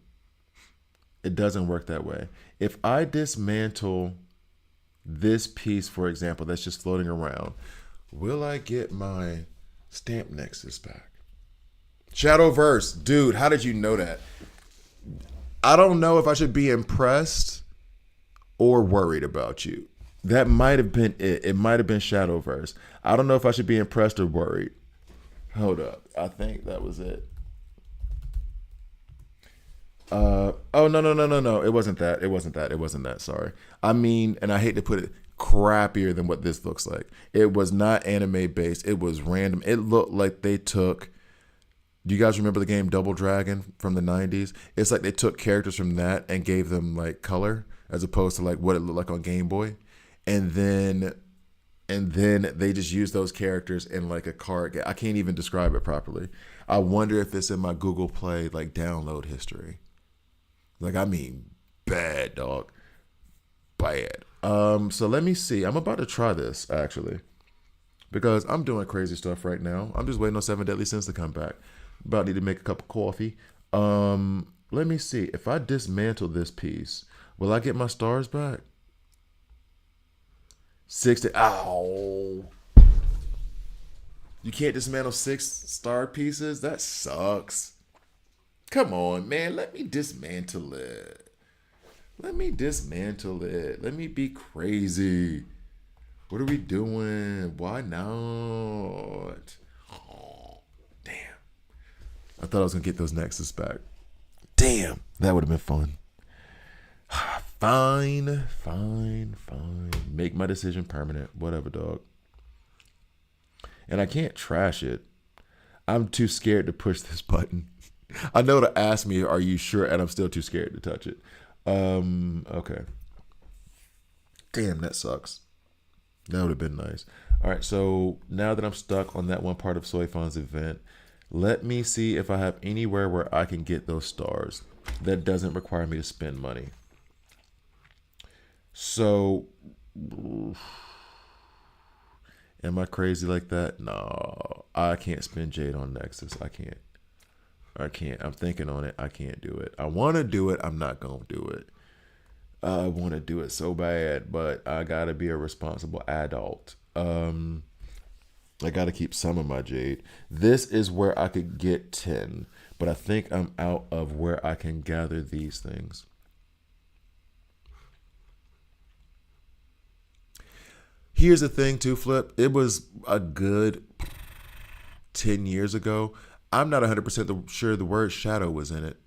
It doesn't work that way. If I dismantle this piece, for example, that's just floating around, will I get my stamp nexus back? Shadowverse, dude, how did you know that? I don't know if I should be impressed or worried about you. That might have been it. It might have been Shadowverse. I don't know if I should be impressed or worried. Hold up. I think that was it. Oh no. It wasn't that. It wasn't that. It wasn't that. Sorry. I mean, and I hate to put it crappier than what this looks like. It was not anime based. It was random. It looked like they took. Do you guys remember the game Double Dragon from the 90s? It's like they took characters from that and gave them like color as opposed to like what it looked like on Game Boy. And then they just used those characters in like a card game. I can't even describe it properly. I wonder if it's in my Google Play like download history. Like, I mean, bad, dog. Bad. So let me see. I'm about to try this actually, because I'm doing crazy stuff right now. I'm just waiting on Seven Deadly Sins to come back. About need to make a cup of coffee. Let me see. If I dismantle this piece, will I get my stars back? 60. Ow. You can't dismantle 6 star pieces? That sucks. Come on, man. Let me dismantle it. Let me dismantle it. Let me be crazy. What are we doing? Why not? Oh, damn. I thought I was going to get those Nexus back. Damn. That would have been fun. Fine. Make my decision permanent. Whatever, dog. And I can't trash it. I'm too scared to push this button. I know to ask me, are you sure? And I'm still too scared to touch it. Okay. Damn, that sucks. That would have been nice. All right, so now that I'm stuck on that one part of Soifan's event, let me see if I have anywhere where I can get those stars that doesn't require me to spend money. So, am I crazy like that? No, I can't spend Jade on Nexus. I can't. I'm thinking on it. I can't do it. I want to do it. I'm not going to do it. I want to do it so bad, but I got to be a responsible adult. I got to keep some of my Jade. This is where I could get 10, but I think I'm out of where I can gather these things. Here's the thing too, Flip. It was a good 10 years ago. I'm not 100% sure the word shadow was in it.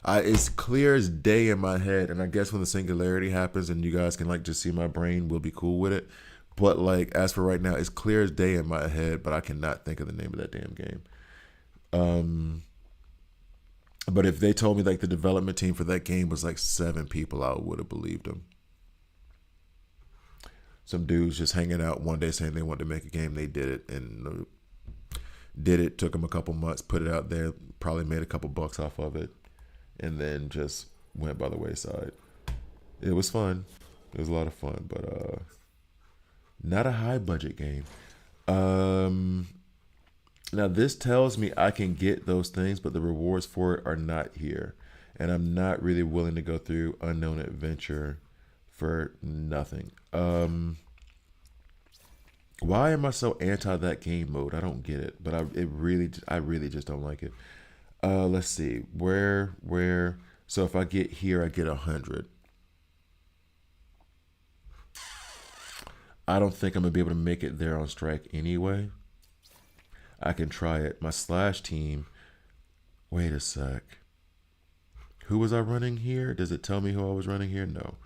It's clear as day in my head, and I guess when the singularity happens and you guys can like just see my brain, we'll be cool with it. But like as for right now, it's clear as day in my head, but I cannot think of the name of that damn game. But if they told me like the development team for that game was like 7 people, I would have believed them. Some dudes just hanging out one day saying they wanted to make a game. They did it and took them a couple months, put it out there, probably made a couple bucks off of it, and then just went by the wayside. It was fun. It was a lot of fun, but not a high budget game. Now this tells me I can get those things, but the rewards for it are not here. And I'm not really willing to go through Unknown Adventure for nothing. Why am I so anti that game mode? I don't get it, but I really just don't like it. Let's see where. So if I get here, I get 100. I don't think I'm gonna be able to make it there on strike anyway. I can try it. My slash team. Wait a sec. Who was I running here? Does it tell me who I was running here? No.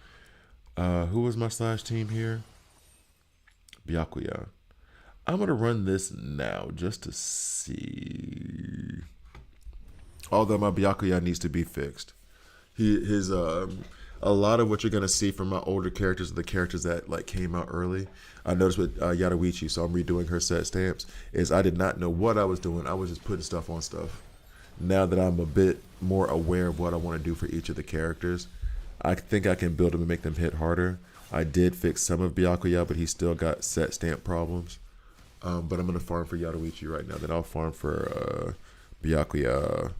Who was my slash team here? Byakuya. I'm going to run this now just to see. Although my Byakuya needs to be fixed. A lot of what you're going to see from my older characters are the characters that like came out early. I noticed with Yadawichi, so I'm redoing her set stamps, is I did not know what I was doing. I was just putting stuff on stuff. Now that I'm a bit more aware of what I want to do for each of the characters, I think I can build them and make them hit harder. I did fix some of Byakuya, but he's still got set stamp problems. But I'm going to farm for Yadawichi right now. Then I'll farm for Byakuya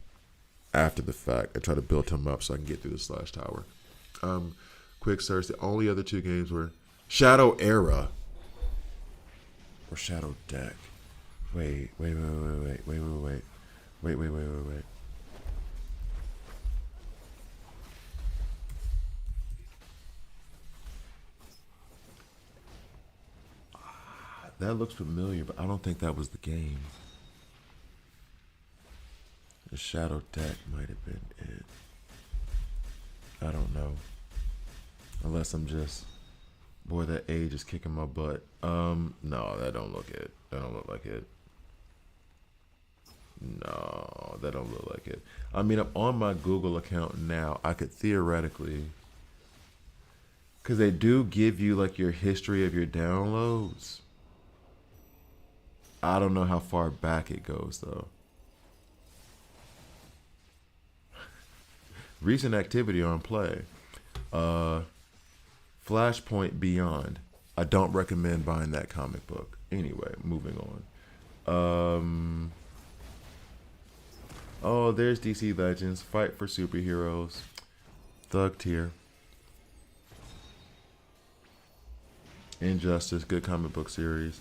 after the fact and try to build him up so I can get through the Slash Tower. Um, Quick search. The only other two games were Shadow Era or Shadow Deck. Wait. That looks familiar, but I don't think that was the game. The Shadow Deck might have been it. I don't know. Unless I'm just, boy, that age is kicking my butt. No, that don't look it. That don't look like it. No, that don't look like it. I mean, I'm on my Google account now. I could theoretically, because they do give you like your history of your downloads. I don't know how far back it goes though. Recent activity on play. Flashpoint Beyond. I don't recommend buying that comic book. Anyway, moving on. Oh, there's DC Legends. Fight for Superheroes. Thug Tier. Injustice. Good comic book series.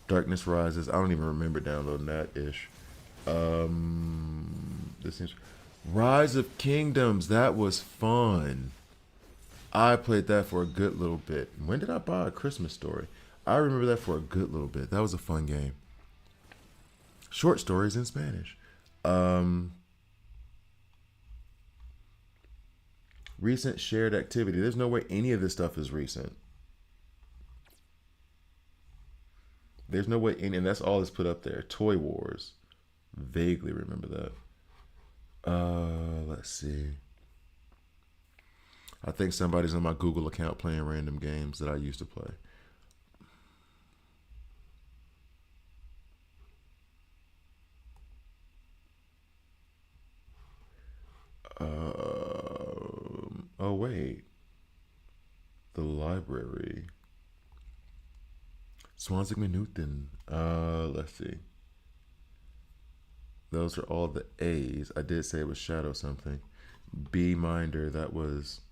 Darkness Rises. I don't even remember downloading that ish. This seems Rise of Kingdoms. That was fun. I played that for a good little bit. When did I buy A Christmas Story? I remember that for a good little bit. That was a fun game. Short stories in Spanish. Recent shared activity. There's no way any of this stuff is recent. There's no way any, and that's all that's put up there. Toy Wars. Vaguely remember that. Let's see. I think somebody's on my Google account playing random games that I used to play. Oh wait, the library. Swansea Newton. Let's see. Those are all the A's. I did say it was Shadow something. B Minder. That was.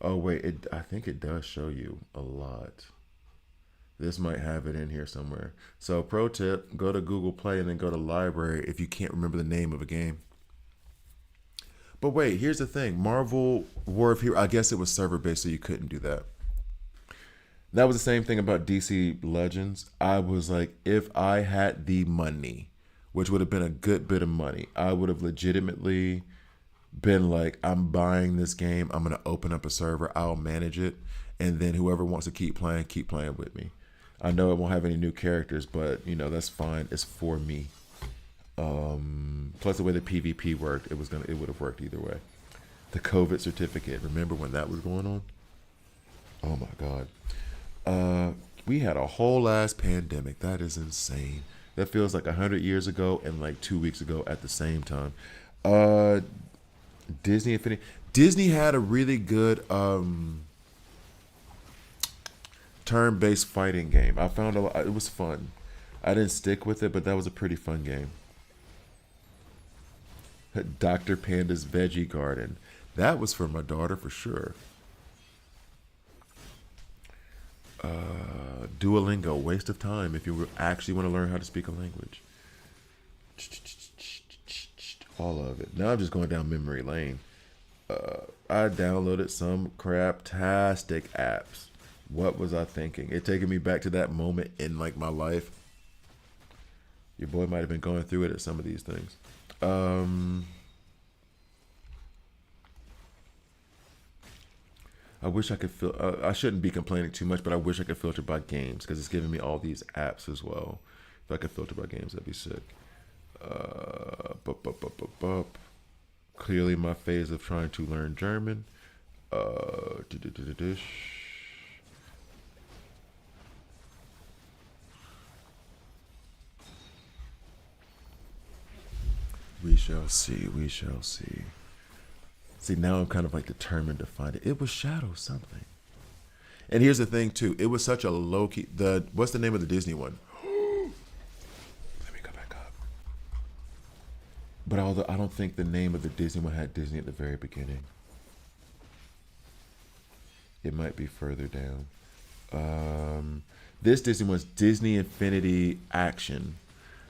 Oh wait, I think it does show you a lot. This might have it in here somewhere. So pro tip, go to Google Play and then go to library if you can't remember the name of a game. But wait, here's the thing. Marvel War of Heroes, I guess it was server based, so you couldn't do that. That was the same thing about DC Legends. I was like, if I had the money, which would have been a good bit of money, I would have legitimately been like, I'm buying this game. I'm going to open up a server. I'll manage it. And then whoever wants to keep playing with me. I know it won't have any new characters, but you know, that's fine. It's for me. Plus the way the PvP worked, it would have worked either way. The COVID certificate. Remember when that was going on? Oh my God. We had a whole ass pandemic. That is insane. That feels like 100 years ago and like 2 weeks ago at the same time. Disney Infinity. Disney had a really good turn-based fighting game. I found it was fun. I didn't stick with it, but that was a pretty fun game. Dr. Panda's Veggie Garden. That was for my daughter for sure. Duolingo, waste of time if you actually want to learn how to speak a language. All of it. Now I'm just going down memory lane. I downloaded some craptastic apps. What was I thinking? It taking me back to that moment in like my life. Your boy might have been going through it at some of these things. I wish I could I shouldn't be complaining too much, but I wish I could filter by games because it's giving me all these apps as well. If I could filter by games, that'd be sick. Clearly my phase of trying to learn German. We shall see. We shall see. See, now I'm kind of like determined to find it. It was Shadow something. And here's the thing too. It was such a low key. What's the name of the Disney one? Let me But although I don't think the name of the Disney one had Disney at the very beginning. It might be further down. Um, this Disney was Disney Infinity Action.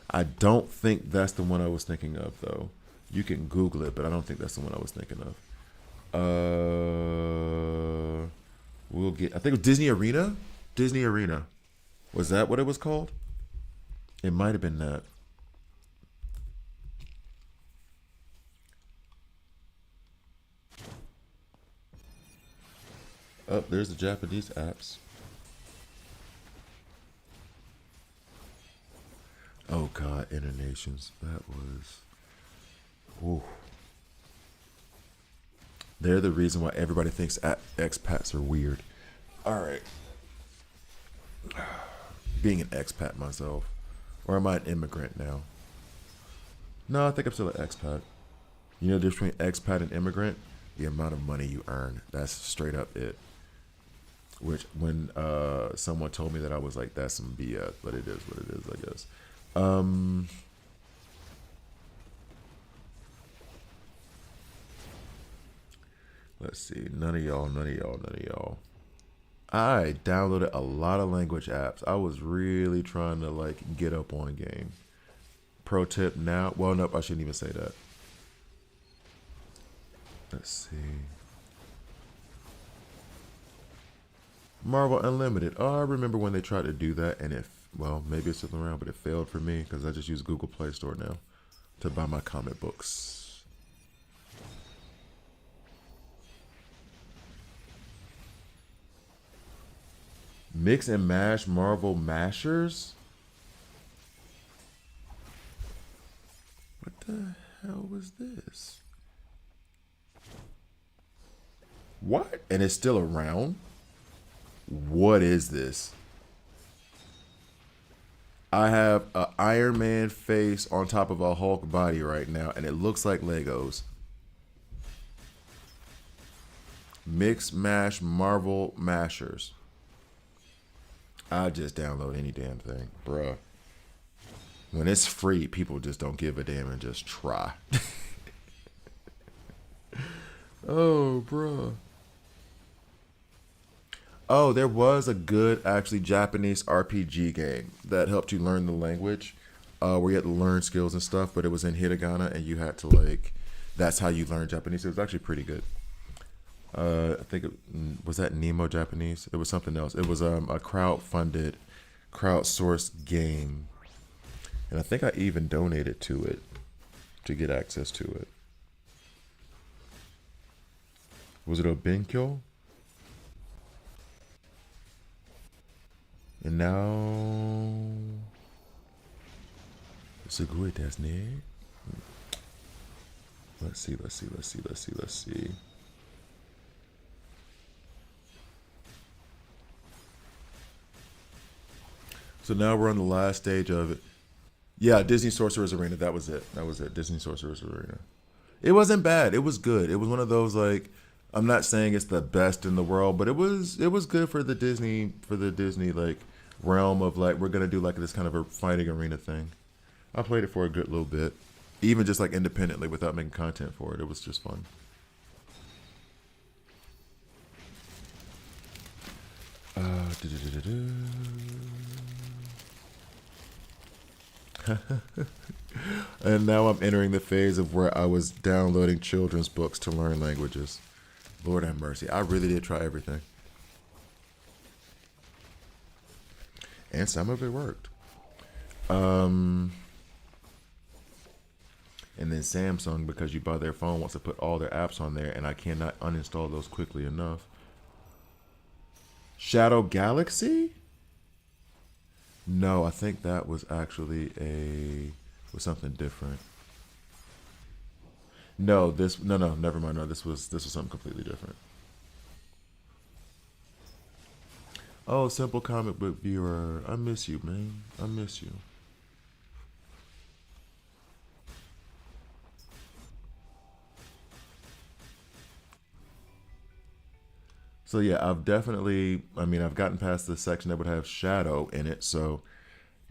I don't think that's the one I was thinking of, though. You can Google it, but I don't think that's the one I was thinking of. We'll get. I think it was Disney Arena. Disney Arena. Was that what it was called? It might have been that. Oh, there's the Japanese apps. Oh God, Internations. That was. Ooh. They're the reason why everybody thinks expats are weird. All right. Being an expat myself. Or am I an immigrant now? No, I think I'm still an expat. You know the difference between expat and immigrant? The amount of money you earn. That's straight up it. Which, when someone told me that, I was like, that's some BS. But it is what it is, I guess. Let's see. None of y'all, none of y'all, none of y'all. I downloaded a lot of language apps. I was really trying to like get up on game. Pro tip now. Well, nope, I shouldn't even say that. Let's see. Marvel Unlimited. Oh, I remember when they tried to do that, and well, maybe it's still around, but it failed for me because I just use Google Play Store now to buy my comic books. Mix and mash Marvel Mashers? What the hell was this? What? And it's still around? What is this? I have an Iron Man face on top of a Hulk body right now, and it looks like Legos. Mix Mash Marvel Mashers. I just download any damn thing, bruh. When it's free, people just don't give a damn and just try. Oh, bruh. Oh, there was a good, actually, Japanese RPG game that helped you learn the language, where you had to learn skills and stuff, but it was in hiragana, and you had to, like, that's how you learn Japanese. It was actually pretty good. I think it was that Nemo Japanese. It was something else. It was a crowdfunded, crowdsourced game, and I think I even donated to it to get access to it. Was it Obenkyo? And now, it's a good, doesn't it? Let's see. So now we're on the last stage of it. Yeah, Disney Sorcerer's Arena. That was it. Disney Sorcerer's Arena. It wasn't bad. It was good. It was one of those, like, I'm not saying it's the best in the world, but it was good for the Disney like realm of like we're gonna do like this kind of a fighting arena thing. I played it for a good little bit, even just like independently without making content for it. It was just fun. And now I'm entering the phase of where I was downloading children's books to learn languages. Lord have mercy. I really did try everything. And some of it worked. And then Samsung, because you buy their phone, wants to put all their apps on there, and I cannot uninstall those quickly enough. Shadow Galaxy? No, I think that was actually was something different. No, never mind. No, this was something completely different. Oh, simple comic book viewer. I miss you, man. I miss you. So yeah, I've gotten past the section that would have Shadow in it. So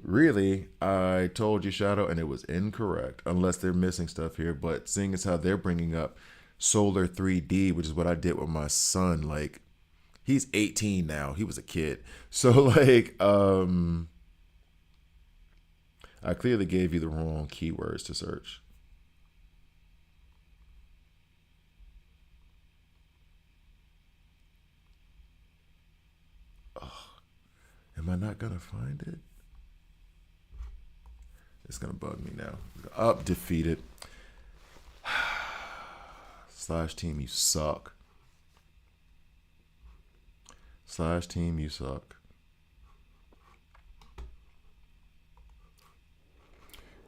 Really, I told you Shadow, and it was incorrect. Unless they're missing stuff here. But seeing as how they're bringing up Solar 3D, which is what I did with my son, like he's 18 now. He was a kid, so like I clearly gave you the wrong keywords to search. Am I not gonna find it? It's gonna bug me now. Up, defeated. Slash team, you suck. Slash team, you suck.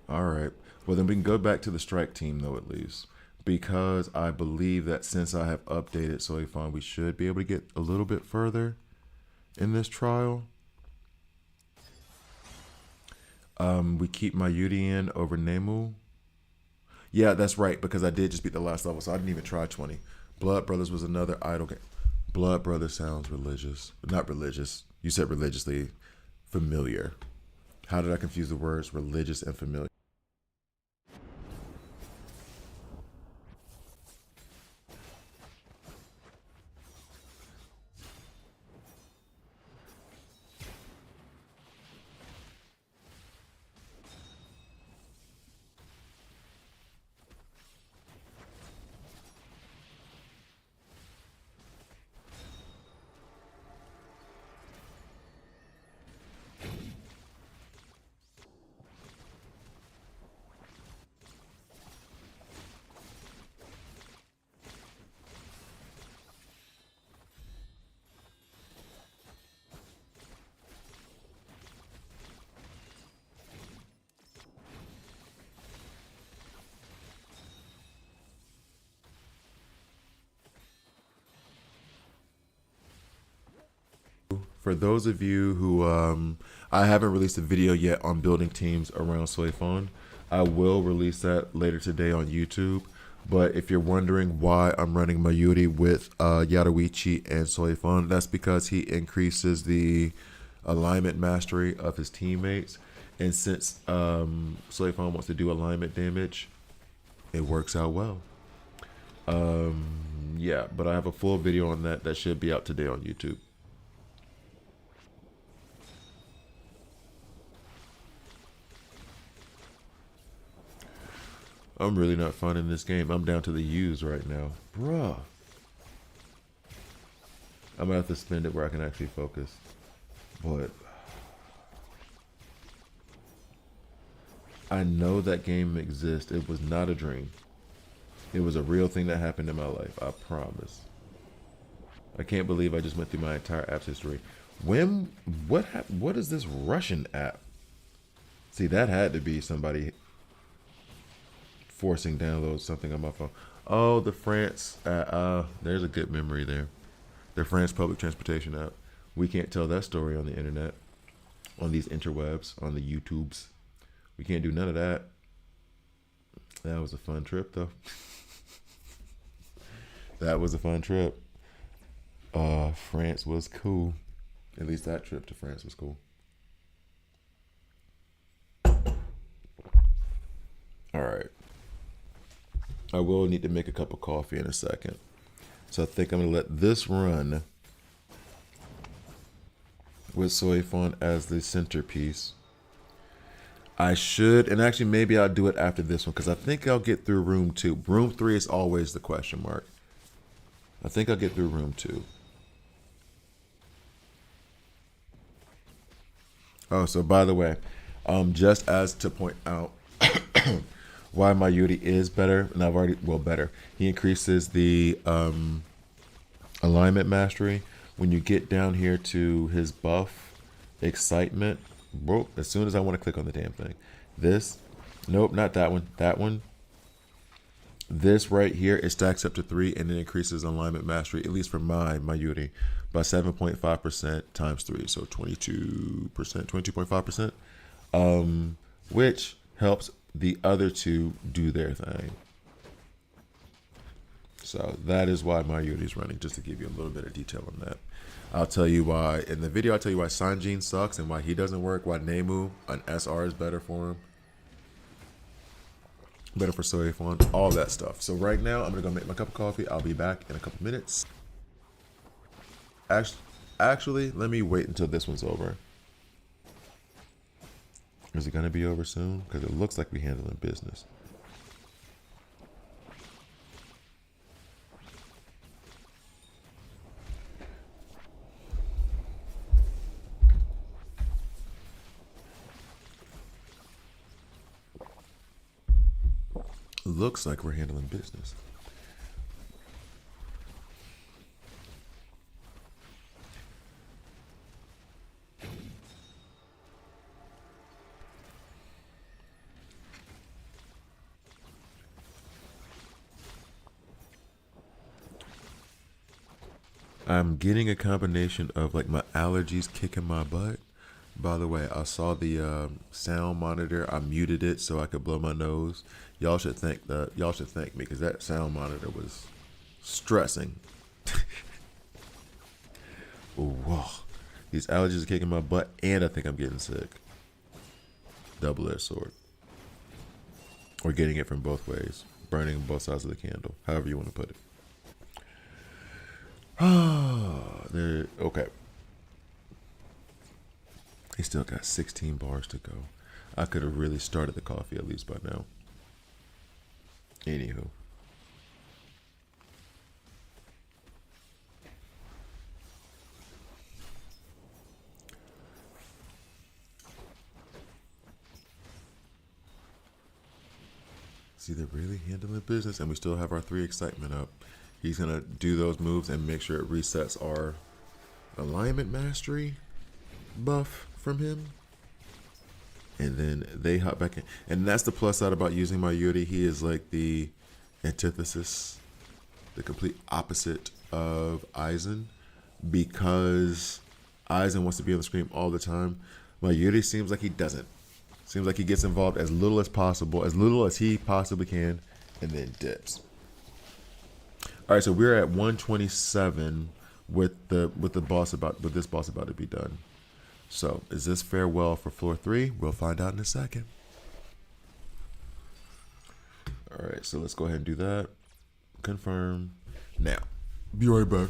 All right. Well, then we can go back to the strike team, though, at least. Because I believe that since I have updated Soifan, we should be able to get a little bit further in this trial. We keep Mayuri in over Nemu. Yeah, that's right, because I did just beat the last level, so I didn't even try 20. Blood Brothers was another idle game. Blood Brothers sounds religious. Not religious. You said religiously. Familiar. How did I confuse the words religious and familiar? For those of you who I haven't released a video yet on building teams around Soifon. I will release that later today on YouTube. But if you're wondering why I'm running Mayuri with Yaruichi and Soifon, that's because he increases the alignment mastery of his teammates. And since Soifon wants to do alignment damage, it works out well. Yeah, but I have a full video on that that should be out today on YouTube. I'm really not finding this game. I'm down to the U's right now. Bruh. I'm gonna have to spend it where I can actually focus. But I know that game exists. It was not a dream. It was a real thing that happened in my life. I promise. I can't believe I just went through my entire app's history. What is this Russian app? See, that had to be somebody forcing download something on my phone. Oh, the France. There's a good memory there. The France public transportation app. We can't tell that story on the internet, on these interwebs, on the YouTubes. We can't do none of that. That was a fun trip, though. That was a fun trip. France was cool. At least that trip to France was cool. All right. I will need to make a cup of coffee in a second. So I think I'm going to let this run with Soifon as the centerpiece. I should, and actually maybe I'll do it after this one because I think I'll get through room 2. Room 3 is always the question mark. I think I'll get through room 2. Oh, so by the way, just as to point out why Mayuri is better, and I've already, well, better. He increases the alignment mastery. When you get down here to his buff, excitement, bro, as soon as I want to click on the damn thing. This, nope, not that one, that one. This right here, it stacks up to 3 and it increases alignment mastery, at least for my Mayuri, by 7.5% times 3, so 22%, 22.5%, which helps the other two do their thing. So that is why my Yuri's running, just to give you a little bit of detail on that. I'll tell you why in the video. I'll tell you why Sanjin sucks and why he doesn't work. Why Nemu an SR is better for him, better for Soyafon, all that stuff. So right now I'm gonna go make my cup of coffee. I'll be back in a couple minutes. Actually, let me wait until this one's over. Is it gonna be over soon? Because it looks like we're handling business. Looks like we're handling business. I'm getting a combination of like my allergies kicking my butt. By the way, I saw the sound monitor. I muted it so I could blow my nose. Y'all should thank me because that sound monitor was stressing. Ooh, whoa. These allergies are kicking my butt, and I think I'm getting sick. Double-edged sword. Or getting it from both ways. Burning both sides of the candle. However you want to put it. There. Okay. He still got 16 bars to go. I could have really started the coffee at least by now. Anywho. See, they're really handling business, and we still have our 3 excitement up. He's going to do those moves and make sure it resets our alignment mastery buff from him. And then they hop back in. And that's the plus side about using my Yuri. He is like the antithesis, the complete opposite of Aizen. Because Aizen wants to be on the screen all the time. My Yuri seems like he doesn't. Seems like he gets involved as little as possible, as little as he possibly can, and then dips. All right, so we're at 127 with this boss about to be done. So is this farewell for floor 3? We'll find out in a second. All right, so let's go ahead and do that. Confirm. Now, be right back.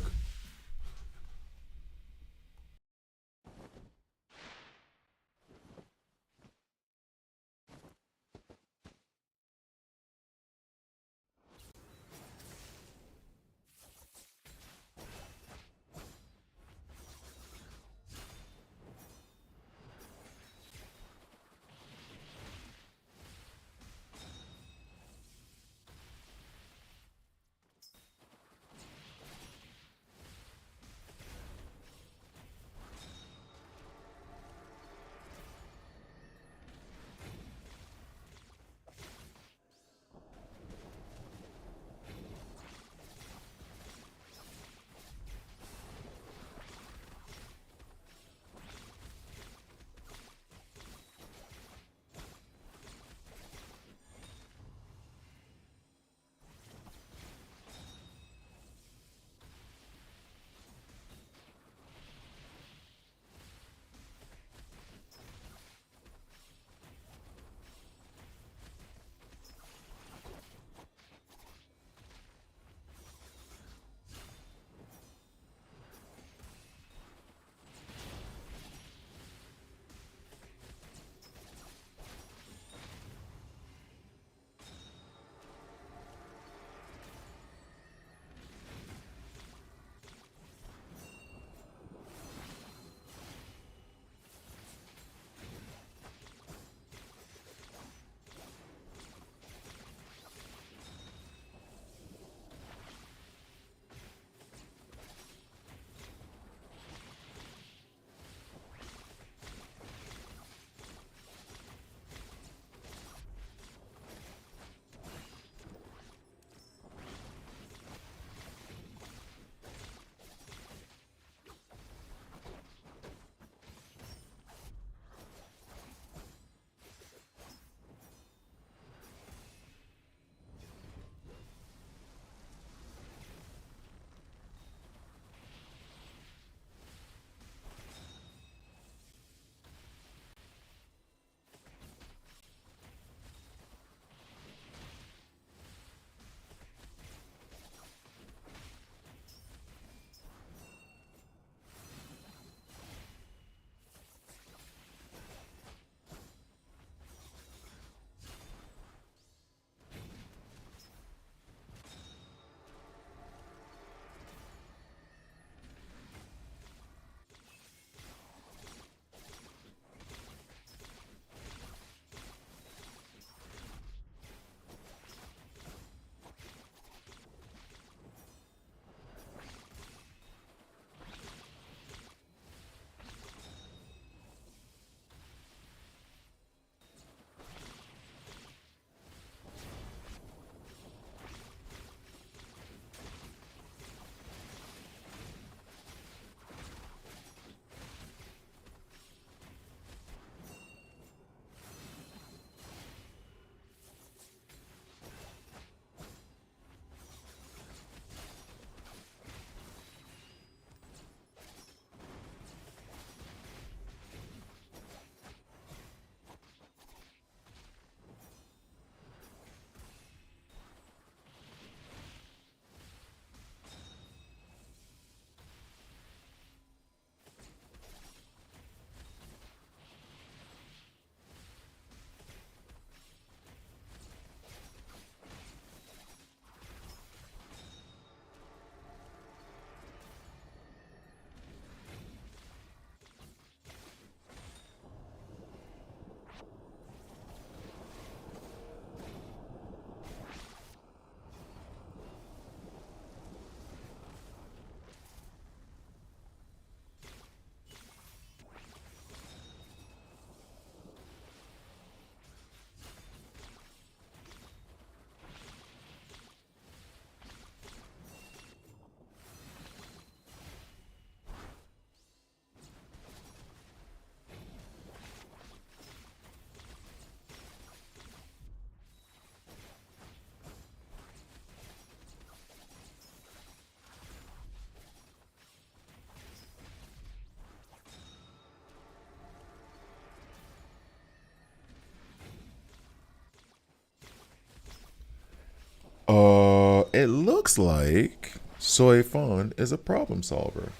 It looks like Soy Fun is a problem solver.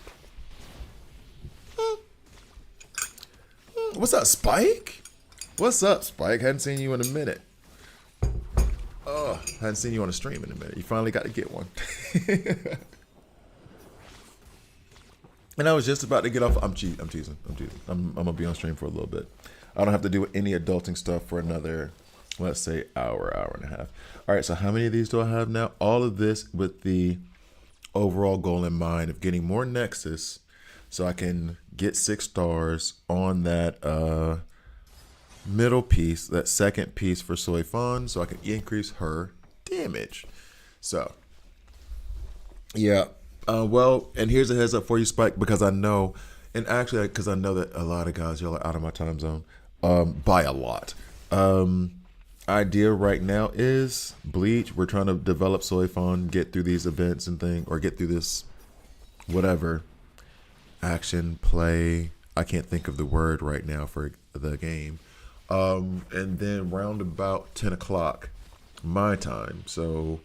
What's up, Spike? What's up, Spike? Hadn't seen you in a minute. Hadn't seen you on a stream in a minute. You finally got to get one. And I was just about to get off. I'm teasing. I'm gonna be on stream for a little bit. I don't have to do any adulting stuff for another, let's say, hour and a half. All right. So how many of these do I have now? All of this with the overall goal in mind of getting more Nexus, so I can get 6 stars on that middle piece, that second piece for Soy Fun, so I can increase her damage. So, yeah. Well, and here's a heads up for you, Spike, because I know, and actually, because I know that a lot of guys, y'all are out of my time zone, by a lot. Idea right now is Bleach. We're trying to develop Soy Fun, get through these events and thing, or get through this, whatever, action, play. I can't think of the word right now for the game. And then round about 10 o'clock my time. So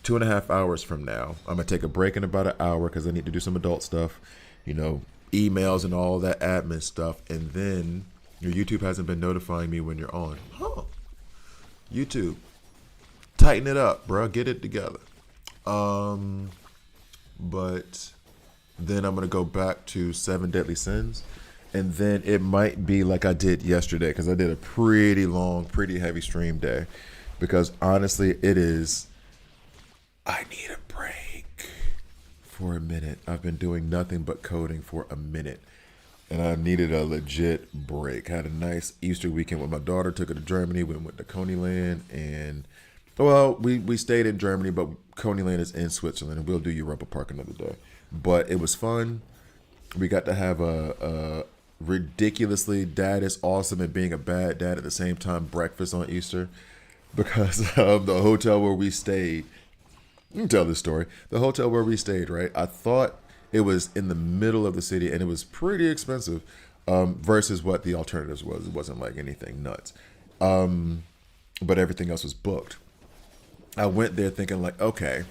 2.5 hours from now, I'm going to take a break in about an hour because I need to do some adult stuff, emails and all that admin stuff. And then your YouTube hasn't been notifying me when you're on. Huh. YouTube, tighten it up, bro. Get it together. But then I'm going to go back to 7 Deadly Sins. And then it might be like I did yesterday, because I did a pretty long, pretty heavy stream day. Because honestly, I need a break for a minute. I've been doing nothing but coding for a minute. And I needed a legit break. Had a nice Easter weekend with my daughter. Took her to Germany. We went to Coneyland. And, well, we stayed in Germany, but Coneyland is in Switzerland. And we'll do Europa Park another day. But it was fun. We got to have a ridiculously dad is awesome and being a bad dad at the same time breakfast on Easter, because of the hotel where we stayed. You can tell this story. The hotel where we stayed, right? I thought it was in the middle of the city and it was pretty expensive versus what the alternatives was. It wasn't like anything nuts. But everything else was booked. I went there thinking like, okay,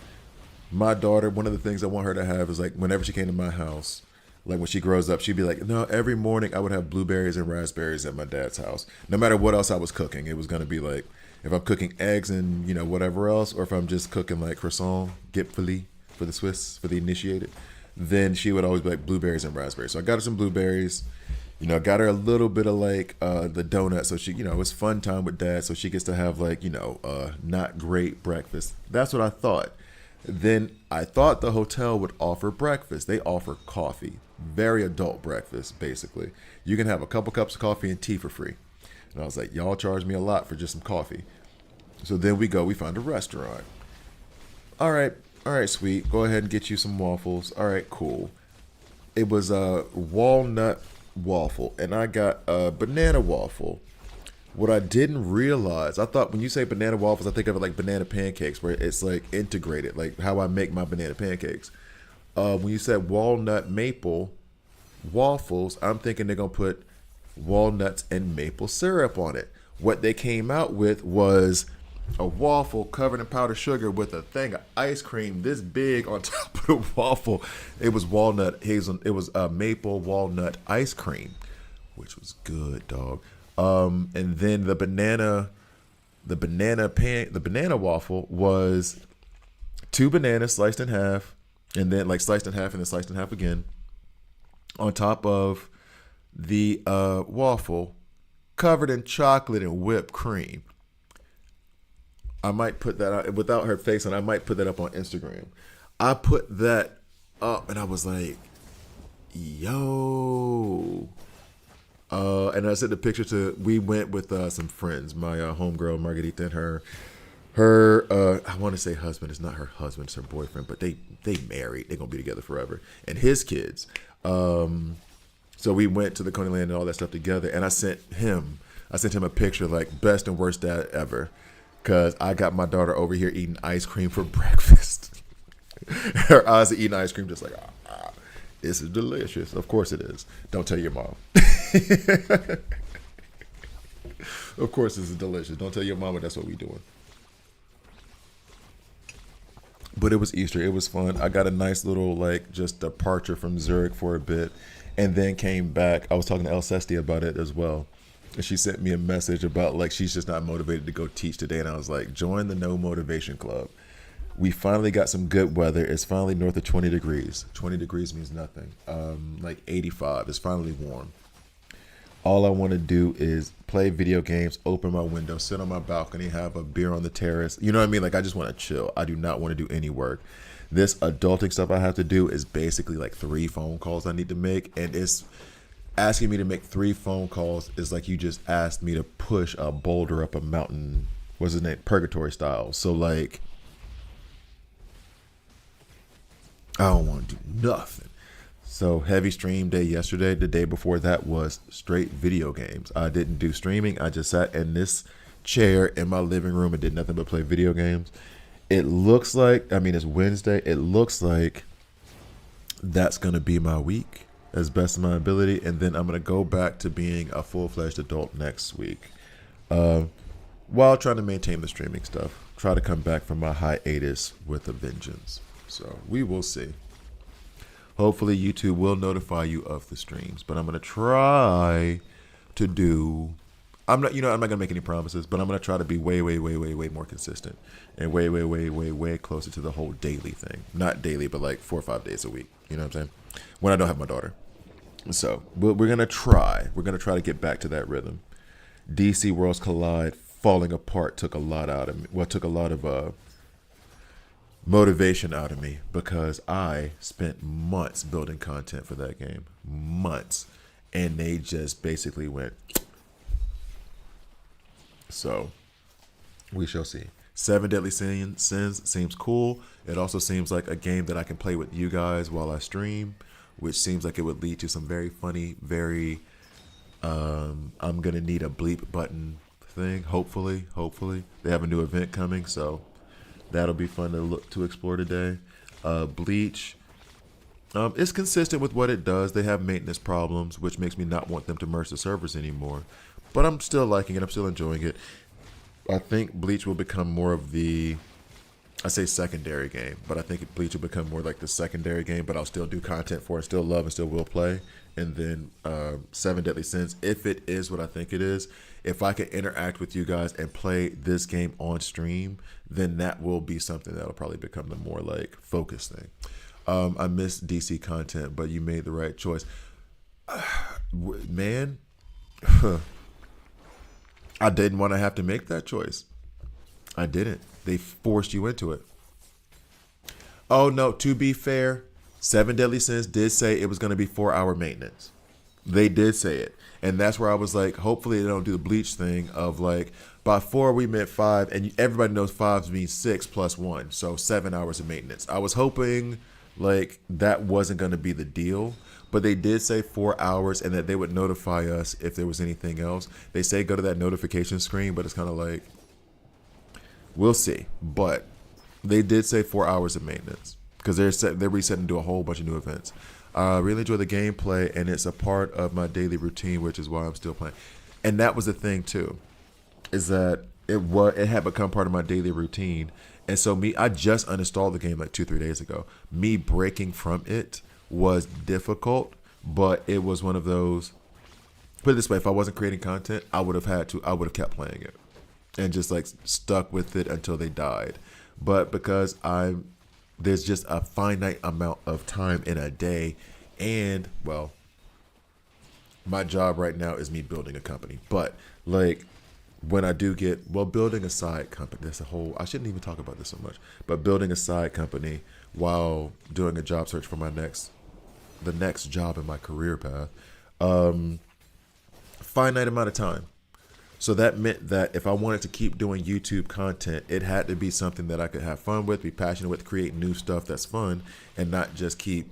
my daughter, one of the things I want her to have is like whenever she came to my house, like when she grows up, she'd be like, no, every morning I would have blueberries and raspberries at my dad's house. No matter what else I was cooking, it was going to be like, if I'm cooking eggs and, whatever else, or if I'm just cooking like croissant, Gipfeli for the Swiss, for the initiated, then she would always be like blueberries and raspberries. So I got her some blueberries, got her a little bit of like the donut. So she, it was fun time with dad. So she gets to have like, not great breakfast. That's what I thought. Then I thought the hotel would offer breakfast. They offer coffee. Very adult breakfast, basically. You can have a couple cups of coffee and tea for free. And I was like, y'all charge me a lot for just some coffee. So then we find a restaurant. All right, sweet. Go ahead and get you some waffles. All right, cool. It was a walnut waffle, and I got a banana waffle. What I didn't realize, I thought when you say banana waffles, I think of it like banana pancakes, where it's like integrated, like how I make my banana pancakes. When you said walnut maple waffles, I'm thinking they're going to put walnuts and maple syrup on it. What they came out with was a waffle covered in powdered sugar with a thing of ice cream this big on top of the waffle. It was maple walnut ice cream, which was good, dog. And then the banana waffle was 2 bananas sliced in half, and then like sliced in half and then sliced in half again, on top of the waffle, covered in chocolate and whipped cream. I might put that out without her face, and I might put that up on Instagram. I put that up, and I was like, yo. And I sent the picture we went with some friends, my homegirl Margarita and her I want to say husband. It's not her husband, it's her boyfriend, but they married. They're gonna be together forever, and his kids. So we went to the Coneyland and all that stuff together, and I sent him a picture like best and worst dad ever, because I got my daughter over here eating ice cream for breakfast. Her eyes are eating ice cream just like, this is delicious. Of course it is. Don't tell your mom. Of course this is delicious. Don't tell your mama that's what we doing. But it was Easter. It was fun. I got a nice little like just departure from Zurich for a bit, and then came back. I was talking to El Cesti about it as well, and she sent me a message about like she's just not motivated to go teach today, and I was like, join the no motivation club. We finally got some good weather. It's finally north of 20 degrees. 20 degrees means nothing. Like 85. It's finally warm. All I want to do is play video games, open my window, sit on my balcony, have a beer on the terrace. You know what I mean? Like, I just want to chill. I do not want to do any work. This adulting stuff I have to do is basically like 3 phone calls I need to make. And it's asking me to make 3 phone calls is like you just asked me to push a boulder up a mountain. What's his name? Purgatory style. So, like, I don't want to do nothing. So heavy stream day yesterday. The day before that was straight video games. I didn't do streaming. I just sat in this chair in my living room and did nothing but play video games. It looks like, I mean, it's Wednesday. It looks like that's going to be my week as best of my ability. And then I'm going to go back to being a full-fledged adult next week. While trying to maintain the streaming stuff. Try to come back from my hiatus with a vengeance. So we will see. Hopefully YouTube will notify you of the streams, but I'm going to try to do, I'm not going to make any promises, but I'm going to try to be way more consistent and way closer to the whole daily thing. Not daily, but like 4 or 5 days a week. You know what I'm saying? When I don't have my daughter. So we're going to try. We're going to try to get back to that rhythm. DC Worlds Collide falling apart took a lot out of me. Well, took a lot of motivation out of me because I spent months building content for that game. Months. And they just basically went. So we shall see. 7 Deadly Sins seems cool. It also seems like a game that I can play with you guys while I stream, which seems like it would lead to some very funny, very I'm gonna need a bleep button thing. Hopefully. They have a new event coming, so that'll be fun to explore today. Bleach. It's consistent with what it does. They have maintenance problems, which makes me not want them to merge the servers anymore. But I'm still liking it. I'm still enjoying it. I think Bleach will become more of the, I say secondary game, but I think Bleach will become more like the secondary game, but I'll still do content for it, still love and still will play. And then 7 Deadly Sins, if it is what I think it is, if I can interact with you guys and play this game on stream, then that will be something that'll probably become the more like focused thing. I miss DC content, but you made the right choice. Man, I didn't want to have to make that choice. I didn't. They forced you into it. Oh, no, to be fair, 7 Deadly Sins did say it was going to be 4-hour maintenance. They did say it. And that's where I was like, hopefully they don't do the Bleach thing of like, by 4 we meant 5, and everybody knows 5 means 6 plus 1, so 7 hours of maintenance. I was hoping like that wasn't going to be the deal, but they did say 4 hours and that they would notify us if there was anything else. They say go to that notification screen, but it's kind of like, we'll see. But they did say 4 hours of maintenance because they're resetting to do a whole bunch of new events. I really enjoy the gameplay, and it's a part of my daily routine, which is why I'm still playing. And that was the thing too, is that it had become part of my daily routine. And so I just uninstalled the game like 2-3 days ago. Me breaking from it was difficult, but it was one of those, put it this way, if I wasn't creating content, I would have kept playing it and just like stuck with it until they died. But because there's just a finite amount of time in a day, and well, my job right now is me building a company. But like when I do building a side company, that's I shouldn't even talk about this so much, but building a side company while doing a job search for the next job in my career path, finite amount of time. So that meant that if I wanted to keep doing YouTube content, it had to be something that I could have fun with, be passionate with, create new stuff that's fun, and not just keep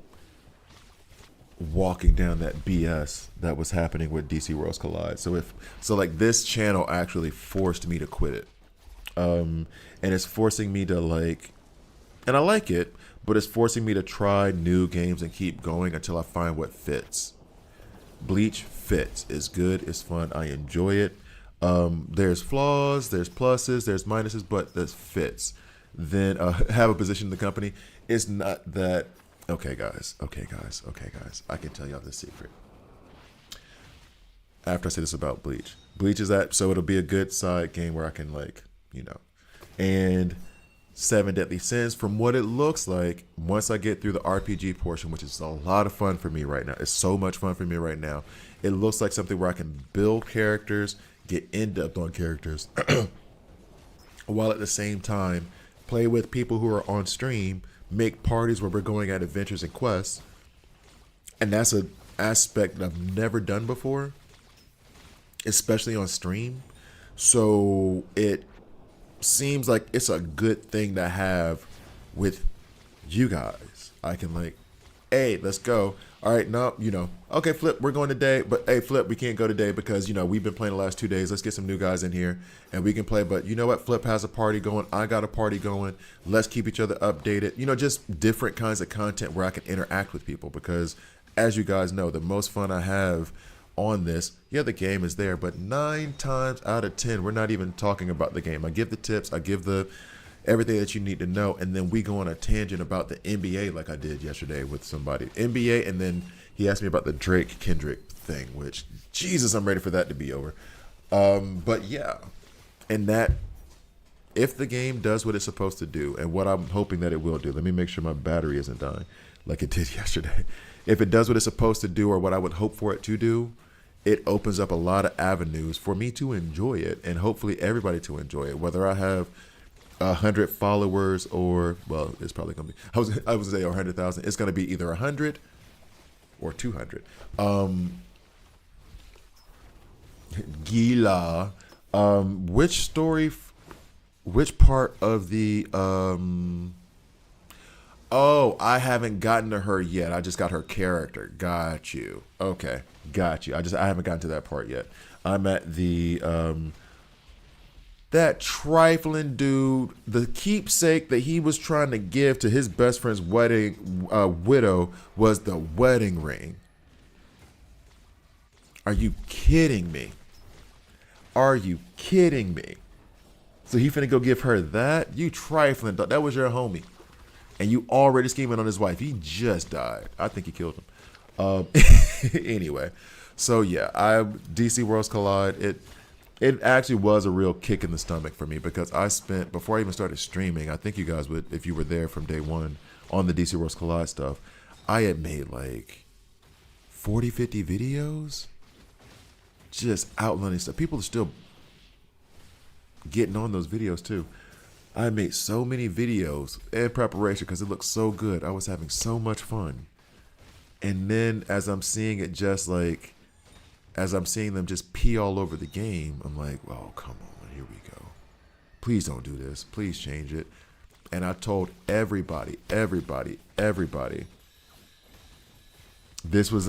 walking down that BS that was happening with DC Worlds Collide. So like this channel actually forced me to quit it. And it's forcing me to like, and I like it, but it's forcing me to try new games and keep going until I find what fits. Bleach fits. It's good. It's fun. I enjoy it. There's flaws, there's pluses, there's minuses, but this fits. then have a position in the company. It's not that. Okay, guys. I can tell y'all the secret. After I say this about Bleach, Bleach is that, so it'll be a good side game where I can like, and Seven Deadly Sins. From what it looks like, once I get through the RPG portion, which is a lot of fun for me right now, it's so much fun for me right now. It looks like something where I can build characters, get in depth on characters, while at the same time play with people who are on stream, make parties where we're going at adventures and quests, and that's an aspect that I've never done before, especially on stream. So it seems like it's a good thing to have with you guys. I can like, hey, let's go. All right, no, okay, Flip, we're going today, but hey, Flip, we can't go today because, we've been playing the last 2 days. Let's get some new guys in here and we can play. But you know what? Flip has a party going. I got a party going. Let's keep each other updated. Just different kinds of content where I can interact with people because, as you guys know, the most fun I have on this, the game is there, but 9 times out of 10, we're not even talking about the game. I give the tips, I give the everything that you need to know, and then we go on a tangent about the NBA like I did yesterday with somebody. NBA, and then he asked me about the Drake Kendrick thing, which, Jesus, I'm ready for that to be over. But yeah, and that, if the game does what it's supposed to do, and what I'm hoping that it will do, let me make sure my battery isn't dying like it did yesterday. If it does what it's supposed to do, or what I would hope for it to do, it opens up a lot of avenues for me to enjoy it, and hopefully everybody to enjoy it. Whether I have 100 followers or, well, it's probably gonna be, I would say 100,000. It's gonna be either 100 or 200. Gila, which story, which part of the Oh, I haven't gotten to her yet. I just got her character. Got you. Okay, got you. I haven't gotten to that part yet. I'm at the that trifling dude, the keepsake that he was trying to give to his best friend's wedding widow was the wedding ring. Are you kidding me? Are you kidding me? So he finna go give her that? You trifling dog. That was your homie. And you already scheming on his wife. He just died. I think he killed him. Anyway, so yeah, DC Worlds Collide. It actually was a real kick in the stomach for me because I spent, before I even started streaming, I think you guys would, if you were there from day one on the DC Worlds Collide stuff, I had made like 40, 50 videos just outlining stuff. People are still getting on those videos too. I made so many videos in preparation because it looked so good. I was having so much fun. And then as I'm seeing it just like, as I'm seeing them just pee all over the game, I'm like, oh, come on, here we go. Please don't do this. Please change it. And I told everybody, this was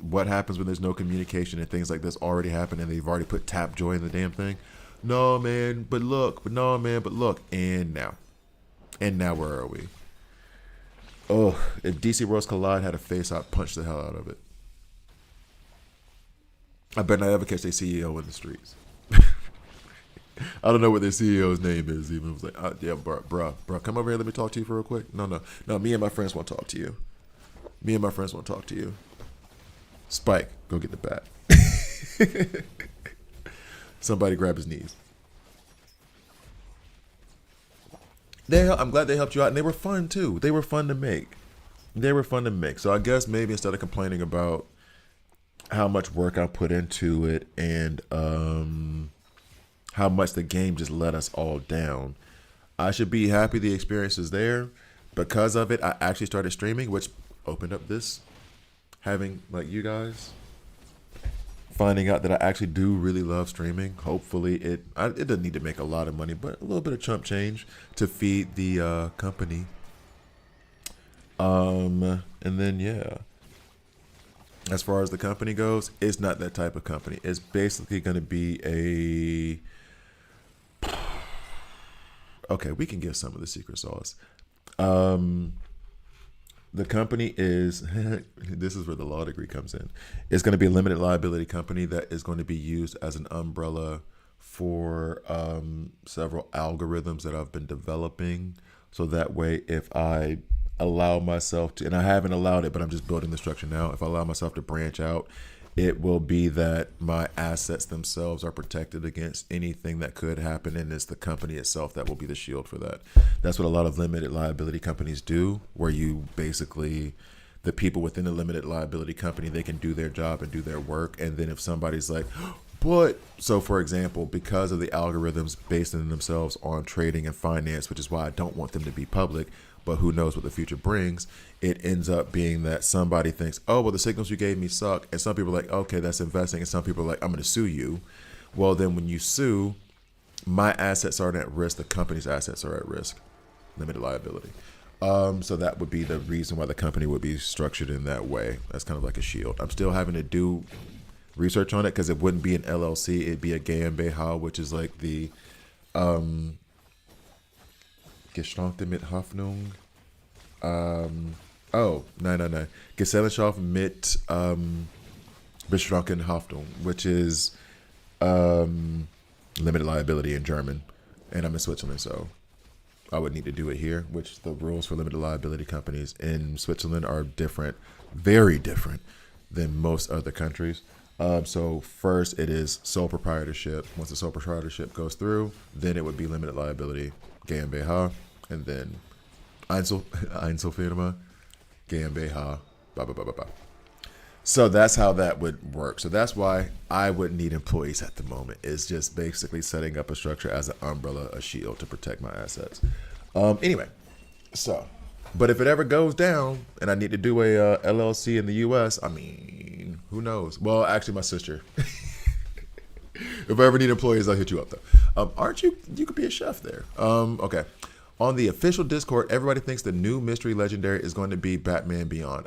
what happens when there's no communication and things like this already happen and they've already put tap joy in the damn thing. No, man, but look. And now where are we? Oh, if DC Worlds Collide had a face, I'd punch the hell out of it. I better not ever catch their CEO in the streets. I don't know what their CEO's name is even. I was like, yeah, bro, come over here, let me talk to you for real quick. No, me and my friends want to talk to you. Spike, go get the bat. Somebody grab his knees. I'm glad they helped you out, and they were fun too. They were fun to make. So I guess maybe instead of complaining about how much work I put into it and how much the game just let us all down, I should be happy the experience is there. Because of it, I actually started streaming, which opened up this, having like you guys, finding out that I actually do really love streaming. Hopefully it doesn't need to make a lot of money, but a little bit of chump change to feed the company. And then yeah, as far as the company goes, it's not that type of company. It's basically going to be okay, we can give some of the secret sauce. The company is, this is where the law degree comes in. It's going to be a limited liability company that is going to be used as an umbrella for several algorithms that I've been developing. So that way, if I allow myself to, and I haven't allowed it, but I'm just building the structure now. If I allow myself to branch out, it will be that my assets themselves are protected against anything that could happen, and it's the company itself that will be the shield for that. That's what a lot of limited liability companies do, where you basically, the people within the limited liability company, they can do their job and do their work, and then if somebody's like, but, so for example, because of the algorithms based in themselves on trading and finance, which is why I don't want them to be public, but who knows what the future brings, it ends up being that somebody thinks, oh, well, the signals you gave me suck. And some people are like, okay, that's investing. And some people are like, I'm going to sue you. Well, then when you sue, my assets aren't at risk. The company's assets are at risk. Limited liability. So that would be the reason why the company would be structured in that way. That's kind of like a shield. I'm still having to do research on it because it wouldn't be an LLC. It'd be a GmbH, which is like the Geschlankte mit Hoffnung. Nein. Gesellschaft mit beschränkten Haftung, which is limited liability in German. And I'm in Switzerland, so I would need to do it here, which the rules for limited liability companies in Switzerland are different, very different than most other countries. So first it is sole proprietorship. Once the sole proprietorship goes through, then it would be limited liability, GmbH, and then Einzelfirma, GmbH, blah, blah, blah, blah, blah. So that's how that would work. So that's why I wouldn't need employees at the moment. It's just basically setting up a structure as an umbrella, a shield to protect my assets. Anyway, so, but if it ever goes down and I need to do a LLC in the U.S., I mean, who knows? Well, actually, my sister. If I ever need employees, I'll hit you up though. Aren't you? You could be a chef there. Okay. On the official Discord, everybody thinks the new mystery legendary is going to be Batman Beyond.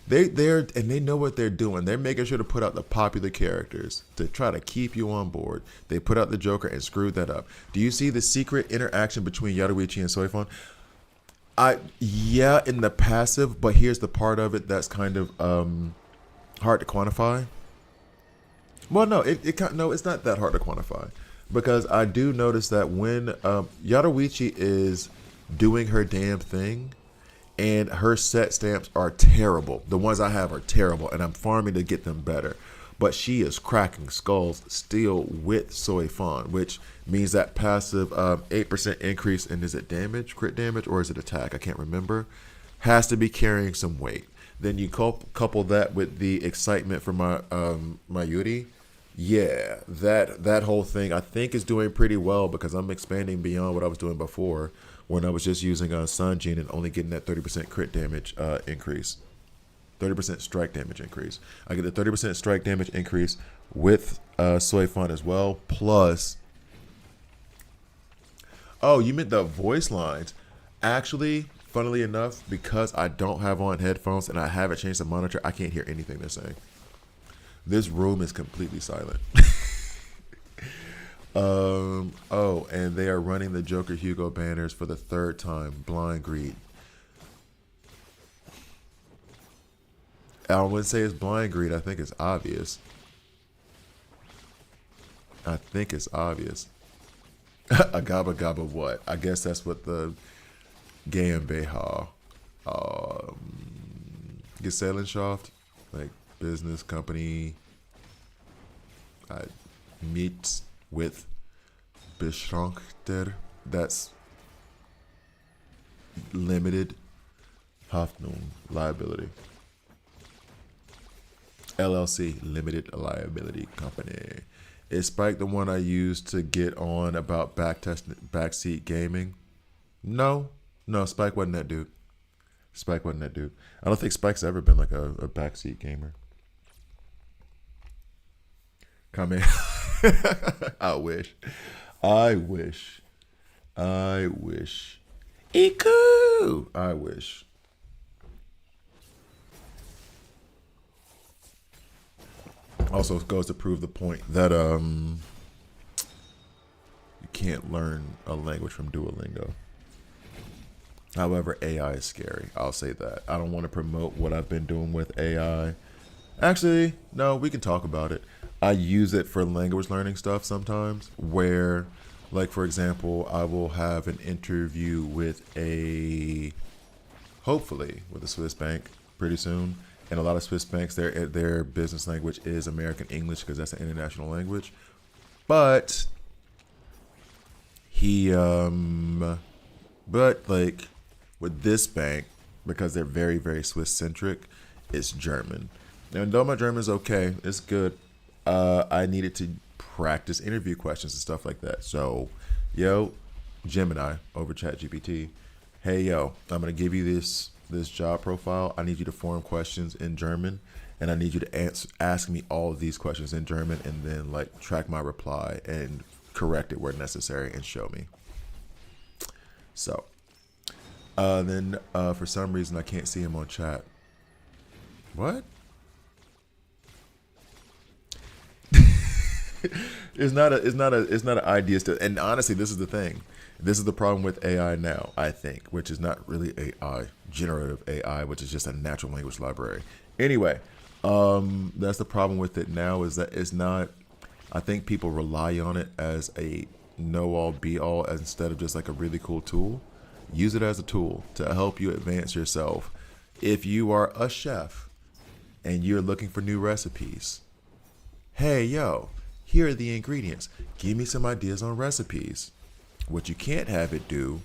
They know what they're doing. They're making sure to put out the popular characters to try to keep you on board. They put out the Joker and screwed that up. Do you see the secret interaction between Yaruichi and Soifon? Yeah, in the passive, but here's the part of it that's kind of hard to quantify. Well, no, it's not that hard to quantify, because I do notice that when Yaruichi is doing her damn thing, and her set stamps are terrible. The ones I have are terrible, and I'm farming to get them better. But she is cracking skulls still with Soifon, which means that passive 8% increase in, is it damage, crit damage, or is it attack? I can't remember. Has to be carrying some weight. Then you couple that with the excitement for my Yuri. Yeah, that whole thing I think is doing pretty well, because I'm expanding beyond what I was doing before, when I was just using Sanjin and only getting that 30% crit damage increase. 30% strike damage increase. I get the 30% strike damage increase with Soifon as well. Plus, oh, you meant the voice lines. Actually, funnily enough, because I don't have on headphones and I haven't changed the monitor, I can't hear anything they're saying. This room is completely silent. And they are running the Joker Hugo banners for the third time. Blind greed. I wouldn't say it's blind greed. I think it's obvious. Agaba gaba what? I guess that's what the GmbH, Gesellschaft, like business company, meets with beschränkter, that's limited Hoffnung liability. LLC, limited liability company. Is Spike the one I used to get on about backseat gaming? No, Spike wasn't that dude. I don't think Spike's ever been like a backseat gamer. Comment. I wish. Iku. I wish. Also goes to prove the point that you can't learn a language from Duolingo. However, AI is scary. I'll say that. I don't want to promote what I've been doing with AI, Actually, no, we can talk about it. I use it for language learning stuff sometimes, where, like, for example, I will have an interview with hopefully, with a Swiss bank pretty soon. And a lot of Swiss banks, their business language is American English because that's an international language. But he, but like with this bank, because they're very, very Swiss centric, it's German. And though my German is okay, it's good. I needed to practice interview questions and stuff like that. So, yo, Gemini over ChatGPT. Hey, yo, I'm gonna give you this job profile. I need you to form questions in German, and I need you to ask me all of these questions in German, and then like track my reply and correct it where necessary and show me. So, then for some reason I can't see him on chat. What? It's not an idea still. And honestly, this is the thing. This is the problem with AI now, I think, which is not really AI, generative AI, which is just a natural language library. Anyway, that's the problem with it now is that it's not. I think people rely on it as a know all be all instead of just like a really cool tool. Use it as a tool to help you advance yourself. If you are a chef and you're looking for new recipes, hey, yo, here are the ingredients. Give me some ideas on recipes. What you can't have it do,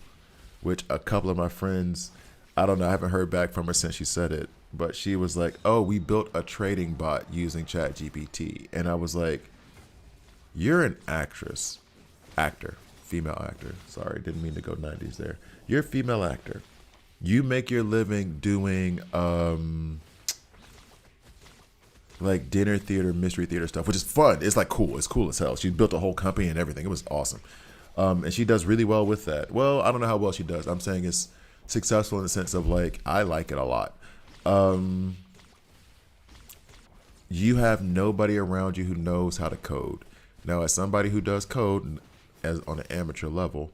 which a couple of my friends, I don't know, I haven't heard back from her since she said it, but she was like, oh, we built a trading bot using ChatGPT. And I was like, you're an actor, female actor. Sorry, didn't mean to go 90s there. You're a female actor. You make your living doing like dinner theater, mystery theater stuff, which is fun. It's like cool. It's cool as hell. She built a whole company and everything. It was awesome. And she does really well with that. Well, I don't know how well she does. I'm saying it's successful in the sense of like, I like it a lot. You have nobody around you who knows how to code. Now, as somebody who does code as on an amateur level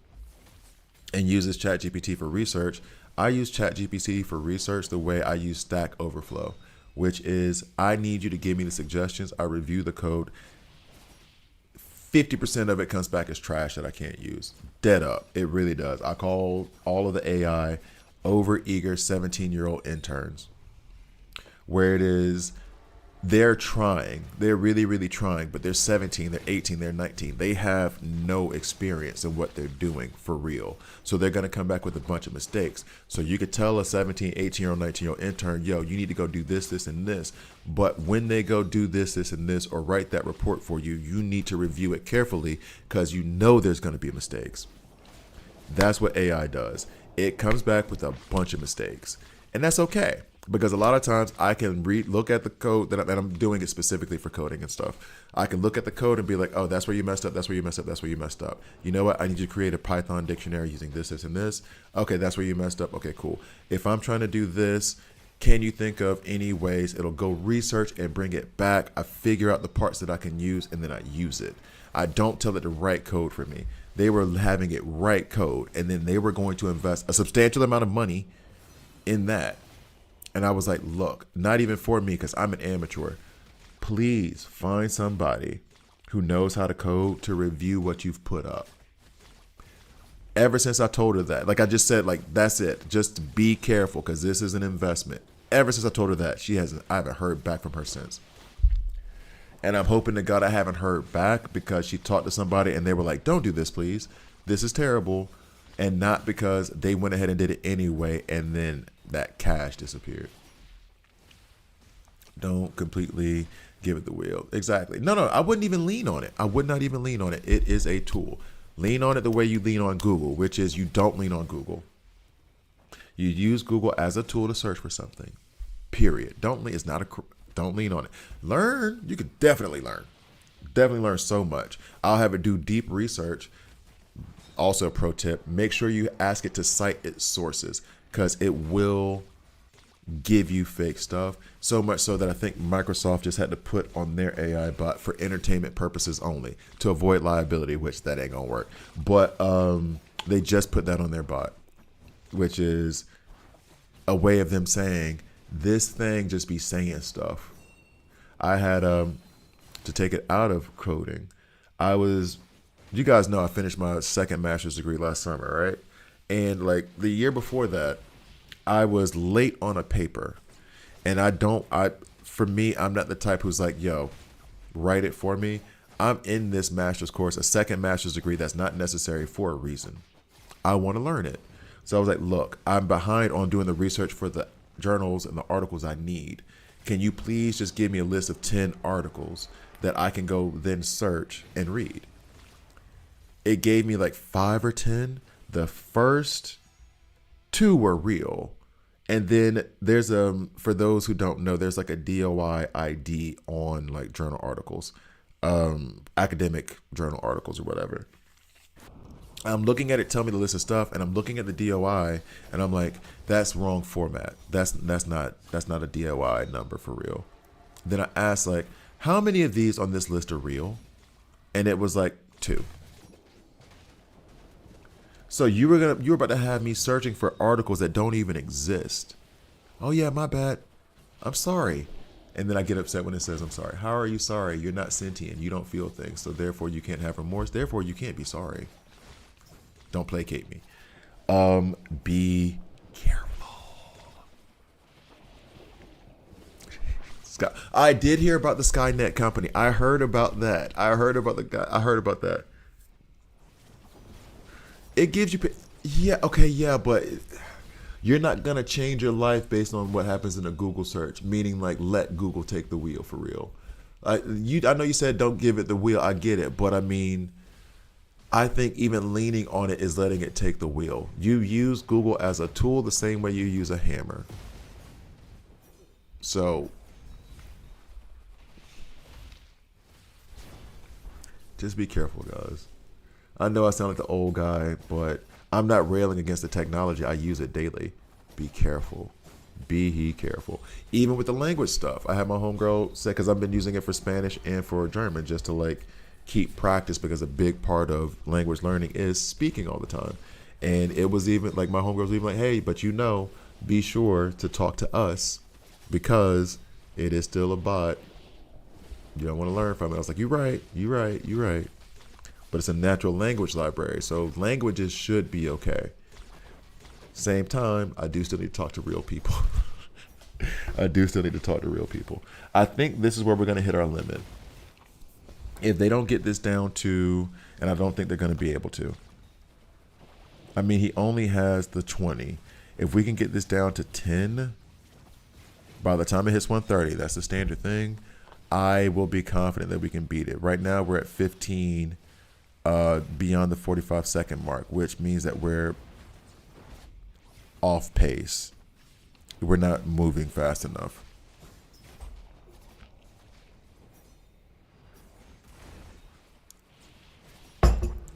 and uses ChatGPT for research, I use ChatGPT for research the way I use Stack Overflow, which is I need you to give me the suggestions. I review the code. 50% of it comes back as trash that I can't use. Dead up. It really does. I call all of the AI over eager 17-year-old interns, where it is they're trying. They're really, really trying, but they're 17, they're 18, they're 19. They have no experience in what they're doing for real. So they're going to come back with a bunch of mistakes. So you could tell a 17, 18-year-old, 19-year-old intern, yo, you need to go do this, this, and this. But when they go do this, this, and this, or write that report for you, you need to review it carefully because you know there's going to be mistakes. That's what AI does. It comes back with a bunch of mistakes. And that's okay. Because a lot of times I can look at the code that I'm doing it specifically for coding and stuff. I can look at the code and be like, oh, that's where you messed up. That's where you messed up. That's where you messed up. You know what? I need you to create a Python dictionary using this, this, and this. Okay, that's where you messed up. Okay, cool. If I'm trying to do this, can you think of any ways? It'll go research and bring it back. I figure out the parts that I can use and then I use it. I don't tell it to write code for me. They were having it write code and then they were going to invest a substantial amount of money in that. And I was like, look, not even for me because I'm an amateur. Please find somebody who knows how to code to review what you've put up. Ever since I told her that, like I just said, like, that's it. Just be careful because this is an investment. Ever since I told her that, I haven't heard back from her since. And I'm hoping to God I haven't heard back because she talked to somebody and they were like, don't do this, please. This is terrible. And not because they went ahead and did it anyway and then that cash disappeared. Don't completely give it the wheel. Exactly. No, I wouldn't even lean on it. I would not even lean on it. It is a tool. Lean on it the way you lean on Google, which is you don't lean on Google. You use Google as a tool to search for something. Period. Don't lean on it. Learn. You could definitely learn. Definitely learn so much. I'll have it do deep research. Also, a pro tip, make sure you ask it to cite its sources because it will give you fake stuff. So much so that I think Microsoft just had to put on their AI bot for entertainment purposes only to avoid liability, which that ain't gonna work. But they just put that on their bot, which is a way of them saying this thing just be saying stuff. I had to take it out of coding. I was, you guys know I finished my second master's degree last summer, right? And like the year before that, I was late on a paper, and for me, I'm not the type who's like, yo, write it for me. I'm in this master's course, a second master's degree that's not necessary for a reason. I want to learn it. So I was like, look, I'm behind on doing the research for the journals and the articles I need. Can you please just give me a list of 10 articles that I can go then search and read? It gave me like 5 or 10. The first 2 were real. And then there's for those who don't know, there's like a DOI ID on like journal articles, academic journal articles or whatever. I'm looking at it, tell me the list of stuff, and I'm looking at the DOI, and I'm like, that's wrong format. That's not a DOI number for real. Then I asked like, how many of these on this list are real? And it was like 2. So you were about to have me searching for articles that don't even exist. Oh yeah, my bad. I'm sorry. And then I get upset when it says I'm sorry. How are you sorry? You're not sentient. You don't feel things. So therefore you can't have remorse. Therefore you can't be sorry. Don't placate me. Be careful. I did hear about the Skynet company. I heard about that. I heard about that. It gives you, yeah, okay, yeah, but you're not gonna change your life based on what happens in a Google search. Meaning, like, let Google take the wheel for real. I know you said don't give it the wheel. I get it, but I mean, I think even leaning on it is letting it take the wheel. You use Google as a tool the same way you use a hammer. So just be careful, guys. I know I sound like the old guy, but I'm not railing against the technology. I use it daily. Be careful. Be careful. Even with the language stuff. I had my homegirl say, because I've been using it for Spanish and for German just to like keep practice, because a big part of language learning is speaking all the time. And it was even like my homegirl was even like, hey, but be sure to talk to us because it is still a bot. You don't want to learn from it. I was like, you're right. But it's a natural language library, so languages should be okay. Same time, I do still need to talk to real people. I think this is where we're going to hit our limit. If they don't get this down to, and I don't think they're going to be able to. I mean, he only has the 20. If we can get this down to 10, by the time it hits 130, that's the standard thing, I will be confident that we can beat it. Right now, we're at 15. Beyond the 45-second mark, which means that we're off pace. We're not moving fast enough.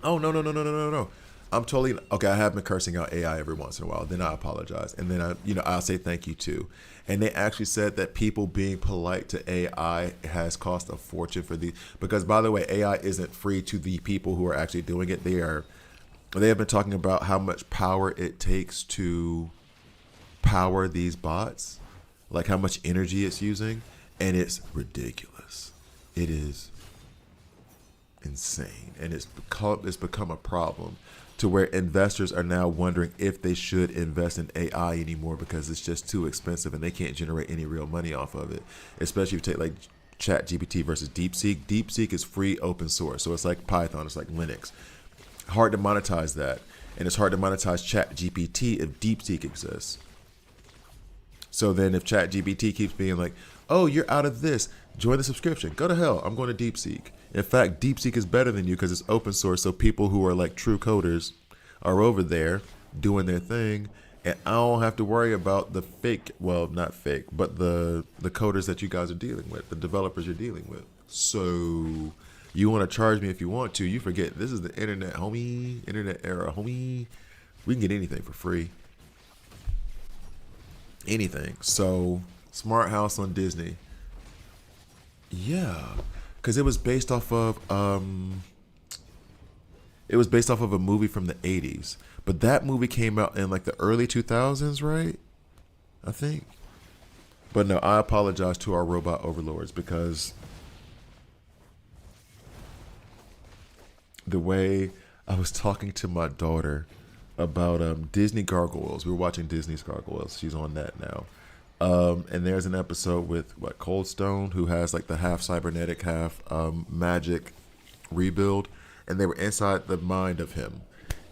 Oh, no. I'm totally okay. I have been cursing out AI every once in a while. Then I apologize, and then I'll say thank you too. And they actually said that people being polite to AI has cost a fortune for these. Because by the way, AI isn't free to the people who are actually doing it. They have been talking about how much power it takes to power these bots, like how much energy it's using, and it's ridiculous. It is insane, and it's become a problem to where investors are now wondering if they should invest in AI anymore because it's just too expensive and they can't generate any real money off of it. Especially if you take like ChatGPT versus DeepSeek. DeepSeek is free, open source, so it's like Python, it's like Linux. Hard to monetize that, and it's hard to monetize ChatGPT if DeepSeek exists. So then if ChatGPT keeps being like, oh, you're out of this, join the subscription, go to hell, I'm going to DeepSeek. In fact, DeepSeek is better than you because it's open source, so people who are like true coders are over there doing their thing, and I don't have to worry about the fake, well, not fake, but the coders that you guys are dealing with, the developers you're dealing with. So you want to charge me if you want to. You forget, this is the internet, homie, internet era, homie. We can get anything for free. Anything. So, Smart House on Disney. Yeah. Because it was based off of a movie from the 80s. But that movie came out in like the early 2000s, right? I think. But no, I apologize to our robot overlords because the way I was talking to my daughter about Disney Gargoyles. We were watching Disney's Gargoyles. She's on that now. And there's an episode with Cold Stone, who has like the half cybernetic, half magic rebuild, and they were inside the mind of him.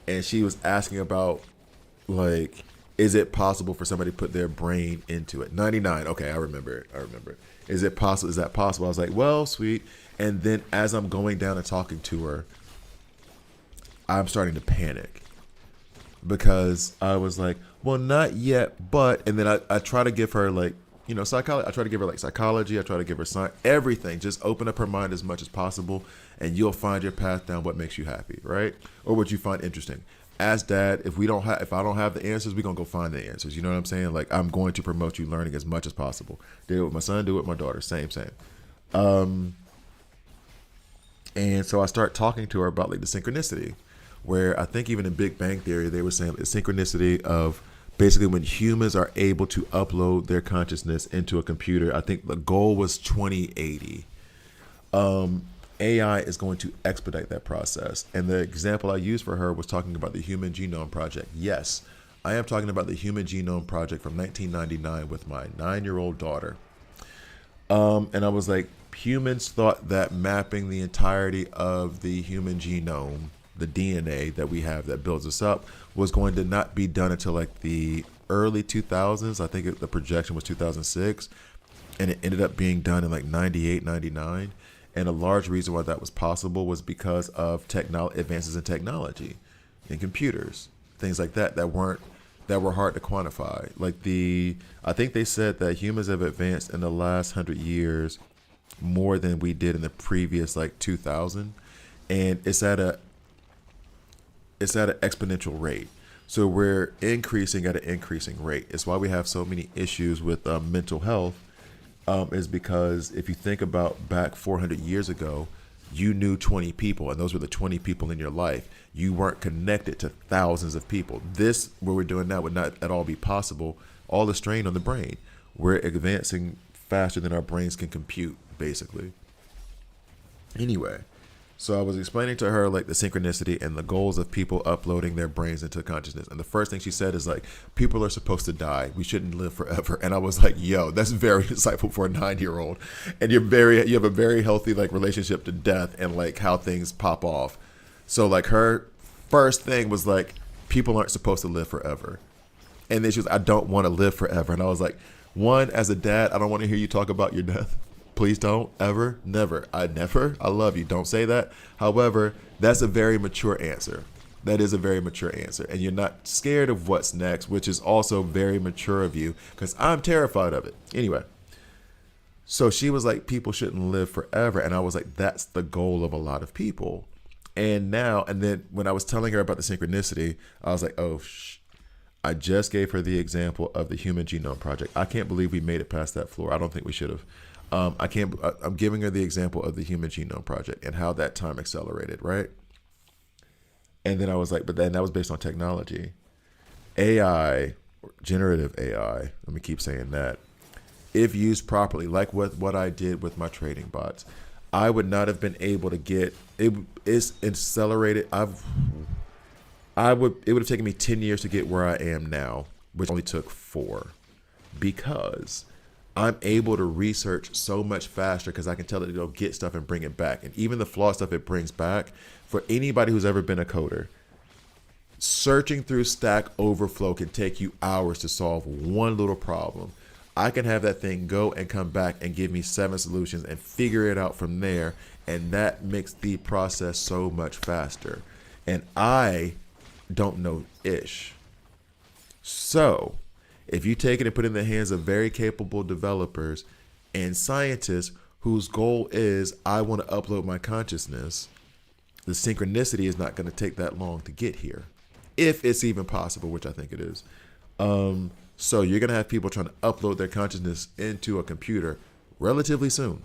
And she was asking about like, is it possible for somebody to put their brain into it? 99. Okay, I remember it. Is it possible? Is that possible? I was like, well, sweet. And then as I'm going down and talking to her, I'm starting to panic because I was like, well, not yet, but, and then I try to give her like, psychology. I try to give her like psychology. I try to give her science, everything. Just open up her mind as much as possible, and you'll find your path down what makes you happy, right? Or what you find interesting. As dad, if I don't have the answers, we're gonna go find the answers. You know what I'm saying? Like, I'm going to promote you learning as much as possible. Do it with my son, do it with my daughter. Same. And so I start talking to her about like the synchronicity, where I think even in Big Bang Theory, they were saying the synchronicity of basically when humans are able to upload their consciousness into a computer. I think the goal was 2080. AI is going to expedite that process. And the example I used for her was talking about the Human Genome Project. Yes, I am talking about the Human Genome Project from 1999 with my 9-year-old daughter. And I was like, humans thought that mapping the entirety of the human genome, the DNA that we have that builds us up, was going to not be done until like the early 2000s. I think the projection was 2006, and it ended up being done in like 98, 99. And a large reason why that was possible was because of advances in technology, in computers, things like that were hard to quantify. Like I think they said that humans have advanced in the last 100 years more than we did in the previous like 2000, and it's at an exponential rate. So we're increasing at an increasing rate. It's why we have so many issues with mental health. Is because if you think about back 400 years ago, you knew 20 people, and those were the 20 people in your life. You weren't connected to thousands of people. This, what we're doing now, would not at all be possible. All the strain on the brain. We're advancing faster than our brains can compute, basically. Anyway, so I was explaining to her like the synchronicity and the goals of people uploading their brains into consciousness. And the first thing she said is like, people are supposed to die. We shouldn't live forever. And I was like, yo, that's very insightful for a 9-year-old. And you have a very healthy like relationship to death and like how things pop off. So like her first thing was like, people aren't supposed to live forever. And then she was, I don't want to live forever. And I was like, one, as a dad, I don't want to hear you talk about your death. Please don't, ever, never. I love you. Don't say that. However, that's a very mature answer. That is a very mature answer. And you're not scared of what's next, which is also very mature of you, because I'm terrified of it. Anyway, so she was like, people shouldn't live forever. And I was like, that's the goal of a lot of people. And then when I was telling her about the synchronicity, I was like, I just gave her the example of the Human Genome Project. I can't believe we made it past that floor. I don't think we should have. I'm giving her the example of the Human Genome Project and how that time accelerated, right? And then I was like, but then that was based on technology. AI, generative AI, let me keep saying that, if used properly, like what I did with my trading bots, I would not have been able to get it. Is accelerated. It would have taken me 10 years to get where I am now, which only took 4, because I'm able to research so much faster because I can tell it to go get stuff and bring it back. And even the flawed stuff it brings back, for anybody who's ever been a coder, searching through Stack Overflow can take you hours to solve one little problem. I can have that thing go and come back and give me 7 solutions and figure it out from there. And that makes the process so much faster. And I don't know ish. So if you take it and put it in the hands of very capable developers and scientists whose goal is, I want to upload my consciousness, the synchronicity is not going to take that long to get here, if it's even possible, which I think it is. So you're going to have people trying to upload their consciousness into a computer relatively soon.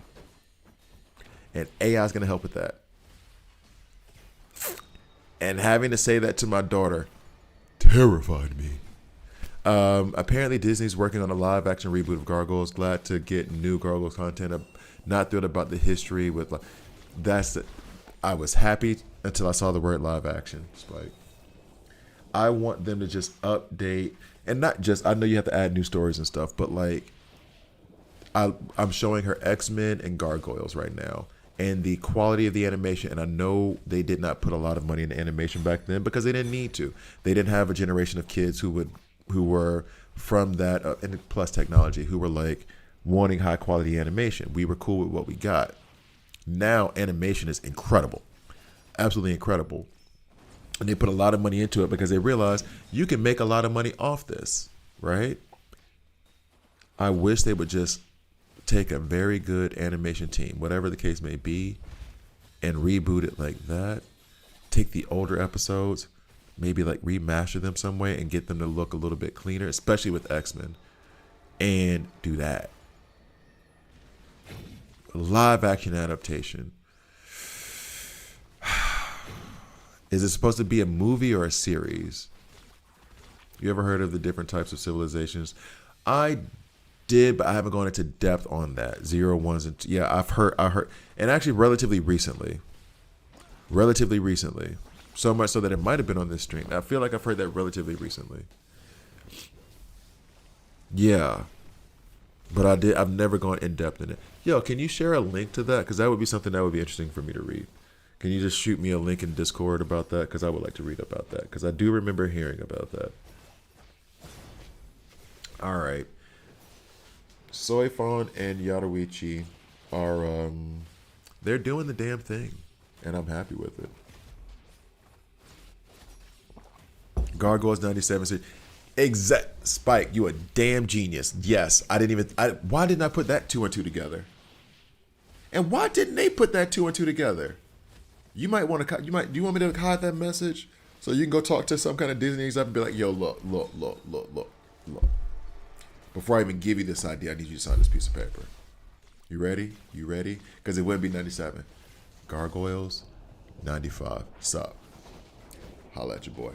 And AI is going to help with that. And having to say that to my daughter terrified me. Apparently, Disney's working on a live action reboot of Gargoyles. Glad to get new Gargoyles content. I'm not thrilled about the history with like that's. I was happy until I saw the word live action. It's like I want them to just update and not just. I know you have to add new stories and stuff, but like I'm showing her X-Men and Gargoyles right now, and the quality of the animation. And I know they did not put a lot of money into animation back then because they didn't need to. They didn't have a generation of kids who were from that and plus technology who were like wanting high quality animation. We were cool with what we got. Now animation is incredible, absolutely incredible, and they put a lot of money into it because they realized you can make a lot of money off this, right? I wish they would just take a very good animation team, whatever the case may be, and reboot it like that. Take the older episodes, maybe like remaster them some way and get them to look a little bit cleaner, especially with X-Men, and do that. Live action adaptation. Is it supposed to be a movie or a series? You ever heard of the different types of civilizations? I did, but I haven't gone into depth on that. 0, 1s, and yeah, I heard, and actually relatively recently. So much so that it might have been on this stream. I feel like I've heard that relatively recently. Yeah. But I've never gone in depth in it. Yo, can you share a link to that? Because that would be something that would be interesting for me to read. Can you just shoot me a link in Discord about that? Because I would like to read about that. Because I do remember hearing about that. All right. Soifon and Yaruichi are, they're doing the damn thing. And I'm happy with it. Gargoyles 97. Exact Spike, you a damn genius. Yes, why didn't I put that 2 and 2 together? And why didn't they put that 2 and 2 together? Do you want me to hide that message so you can go talk to some kind of Disney exec and be like, yo, look. Before I even give you this idea, I need you to sign this piece of paper. You ready? Because it wouldn't be 97. Gargoyles 95. Sup? Holla at your boy.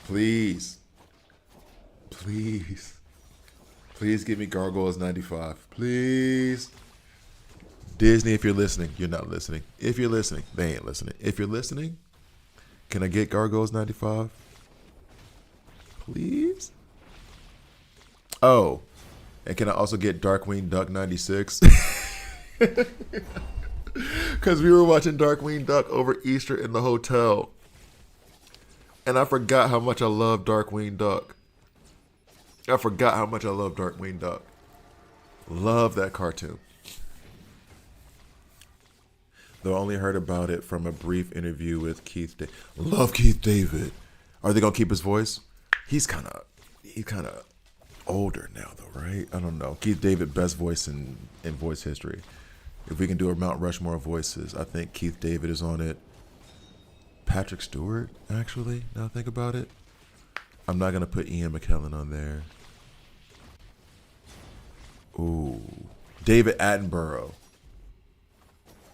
Please give me Gargoyles 95. Please. Disney, if you're listening, you're not listening. If you're listening, they ain't listening. If you're listening, can I get Gargoyles 95? Please? Oh, and can I also get Darkwing Duck 96? Because we were watching Darkwing Duck over Easter in the hotel. And I forgot how much I love Darkwing Duck. Love that cartoon. Though I only heard about it from a brief interview with Keith David. Love Keith David. Are they gonna keep his voice? He's kind of older now, though, right? I don't know. Keith David, best voice in voice history. If we can do a Mount Rushmore of voices, I think Keith David is on it. Patrick Stewart, actually, now I think about it. I'm not going to put Ian McKellen on there. Ooh. David Attenborough.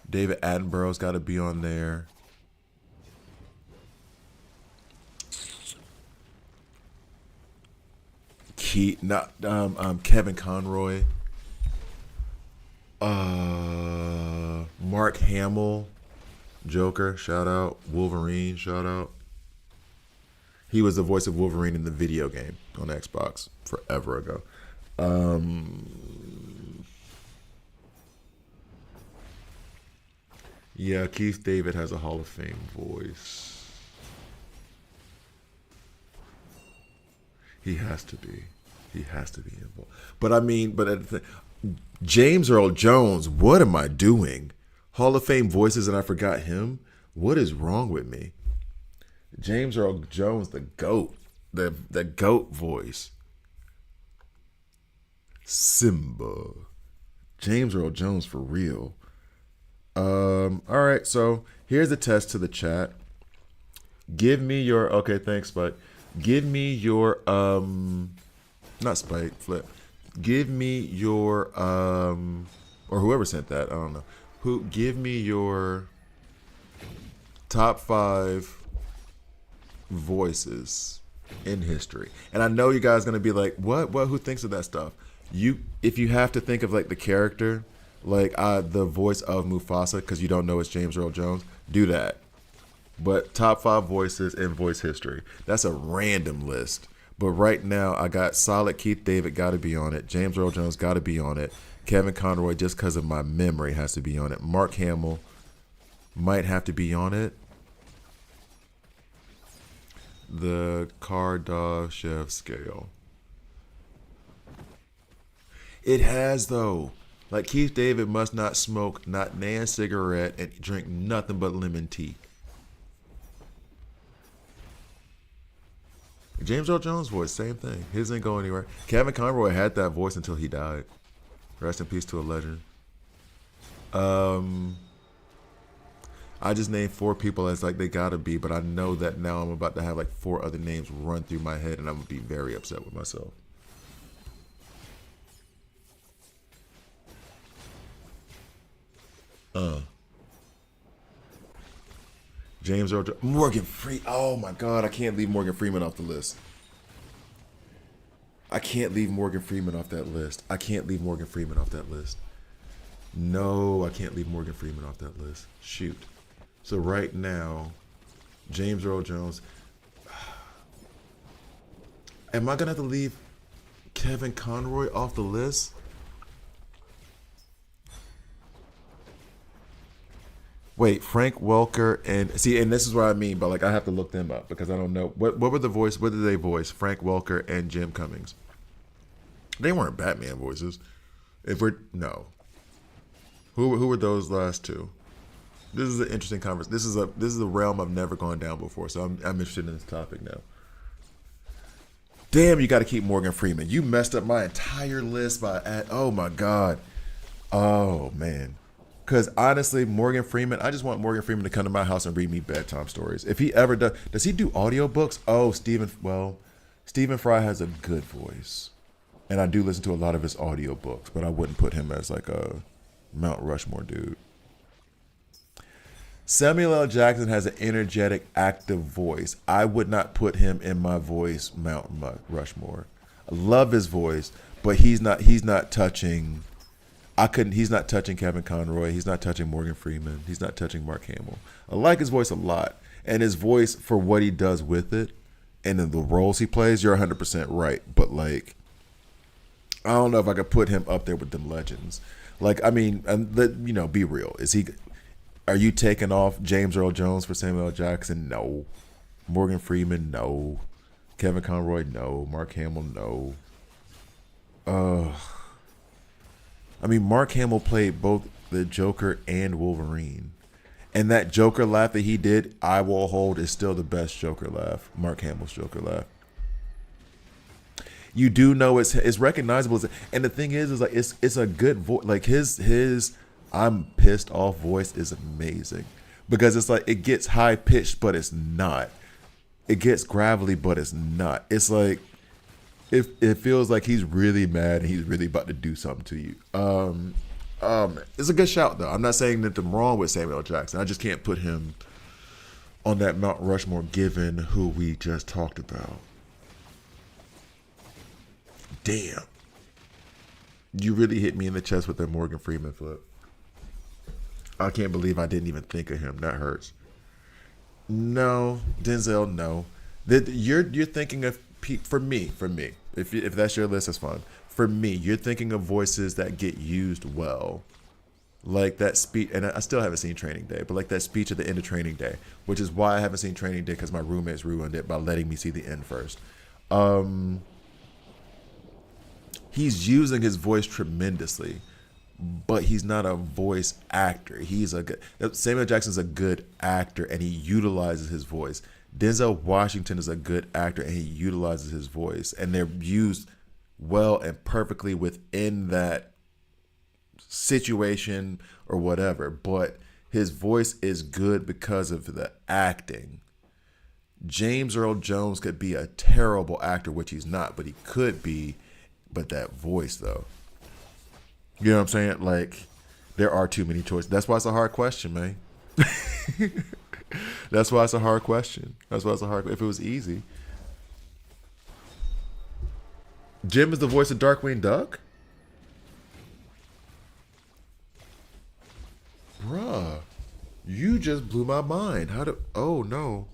David Attenborough's got to be on there. Kevin Conroy. Mark Hamill. Joker, shout out. Wolverine, shout out. He was the voice of Wolverine in the video game on Xbox forever ago. Yeah, Keith David has a Hall of Fame voice. He has to be. Involved. But James Earl Jones, what am I doing? Hall of Fame voices and I forgot him? What is wrong with me? James Earl Jones, the GOAT. The GOAT voice. Simba. James Earl Jones for real. All right, so here's a test to the chat. Give me your okay, thanks, Spike. Give me your not Spike, Flip. Give me your or whoever sent that, I don't know. Give me your top 5 voices in history. And I know you guys gonna be like, what? What? Who thinks of that stuff? If you have to think of like the character, like the voice of Mufasa, because you don't know it's James Earl Jones, do that. But top 5 voices in voice history. That's a random list. But right now, I got solid Keith David got to be on it. James Earl Jones got to be on it. Kevin Conroy, just because of my memory, has to be on it. Mark Hamill might have to be on it. The Kardashev scale. It has, though. Like, Keith David must not smoke not nan cigarette and drink nothing but lemon tea. James Earl Jones' voice, same thing. His didn't go anywhere. Kevin Conroy had that voice until he died. Rest in peace to a legend. I just named 4 people as like they gotta be, but I know that now I'm about to have like 4 other names run through my head, and I'm gonna be very upset with myself. James Earl Jones, Morgan Freeman. Oh my God, I can't leave Morgan Freeman off the list. I can't leave Morgan Freeman off that list. I can't leave Morgan Freeman off that list. No, I can't leave Morgan Freeman off that list. Shoot. So right now, James Earl Jones. Am I gonna have to leave Kevin Conroy off the list? Wait, Frank Welker and see, and this is what I mean, but like I have to look them up because I don't know what were the voice. What did they voice? Frank Welker and Jim Cummings. They weren't Batman voices. If we're no, who were those last two? This is an interesting conversation. This is a realm I've never gone down before, so I'm interested in this topic now. Damn, you got to keep Morgan Freeman. You messed up my entire list by oh my God, oh man. Because honestly, Morgan Freeman, I just want Morgan Freeman to come to my house and read me bedtime stories. If he ever does he do audiobooks? Oh, Stephen Fry has a good voice. And I do listen to a lot of his audiobooks, but I wouldn't put him as like a Mount Rushmore dude. Samuel L. Jackson has an energetic, active voice. I would not put him in my voice Mount Rushmore. I love his voice, but he's not touching. He's not touching Kevin Conroy. He's not touching Morgan Freeman. He's not touching Mark Hamill. I like his voice a lot. And his voice for what he does with it and in the roles he plays, you're 100% right. But like, I don't know if I could put him up there with them legends. Like, I mean, be real. Are you taking off James Earl Jones for Samuel L. Jackson? No. Morgan Freeman? No. Kevin Conroy? No. Mark Hamill? No. I mean, Mark Hamill played both the Joker and Wolverine. And that Joker laugh that he did, I will hold, is still the best Joker laugh. Mark Hamill's Joker laugh. You do know it's recognizable. And the thing is like it's a good voice. Like his I'm pissed off voice is amazing. Because it's like it gets high pitched, but it's not. It gets gravelly, but it's not. It's like it feels like he's really mad and he's really about to do something to you. It's a good shout though. I'm not saying that I'm wrong with Samuel L. Jackson. I just can't put him on that Mount Rushmore given who we just talked about. Damn. You really hit me in the chest with that Morgan Freeman flip. I can't believe I didn't even think of him. That hurts. No, Denzel, no. You're thinking of for me. If that's your list, that's fine. For me, you're thinking of voices that get used well, like that speech. And I still haven't seen Training Day, but like that speech at the end of Training Day, which is why I haven't seen Training Day because my roommates ruined it by letting me see the end first. He's using his voice tremendously, but he's not a voice actor. Samuel Jackson's a good actor, and he utilizes his voice. Denzel Washington is a good actor, and he utilizes his voice, and they're used well and perfectly within that situation or whatever. But his voice is good because of the acting. James Earl Jones could be a terrible actor, which he's not, but he could be. But that voice, though, you know what I'm saying? Like, there are too many choices. That's why it's a hard question, man. That's why it's a hard question. If it was easy, Jim is the voice of Darkwing Duck? Bruh. You just blew my mind. How do. Oh, no.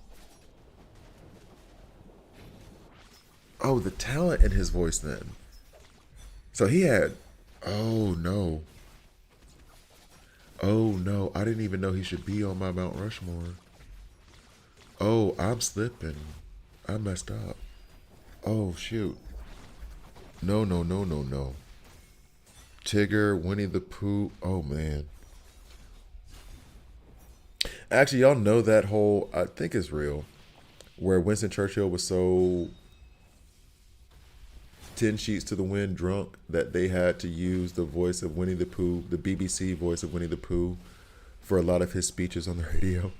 Oh, the talent in his voice then. So he had. Oh, no. Oh, no. I didn't even know he should be on my Mount Rushmore. Oh, I'm slipping. I messed up. Oh, shoot. No, no, no, no, no. Tigger, Winnie the Pooh. Oh, man. Actually, y'all know that whole, I think it's real, where Winston Churchill was so 10 sheets to the wind drunk that they had to use the voice of Winnie the Pooh, the BBC voice of Winnie the Pooh, for a lot of his speeches on the radio.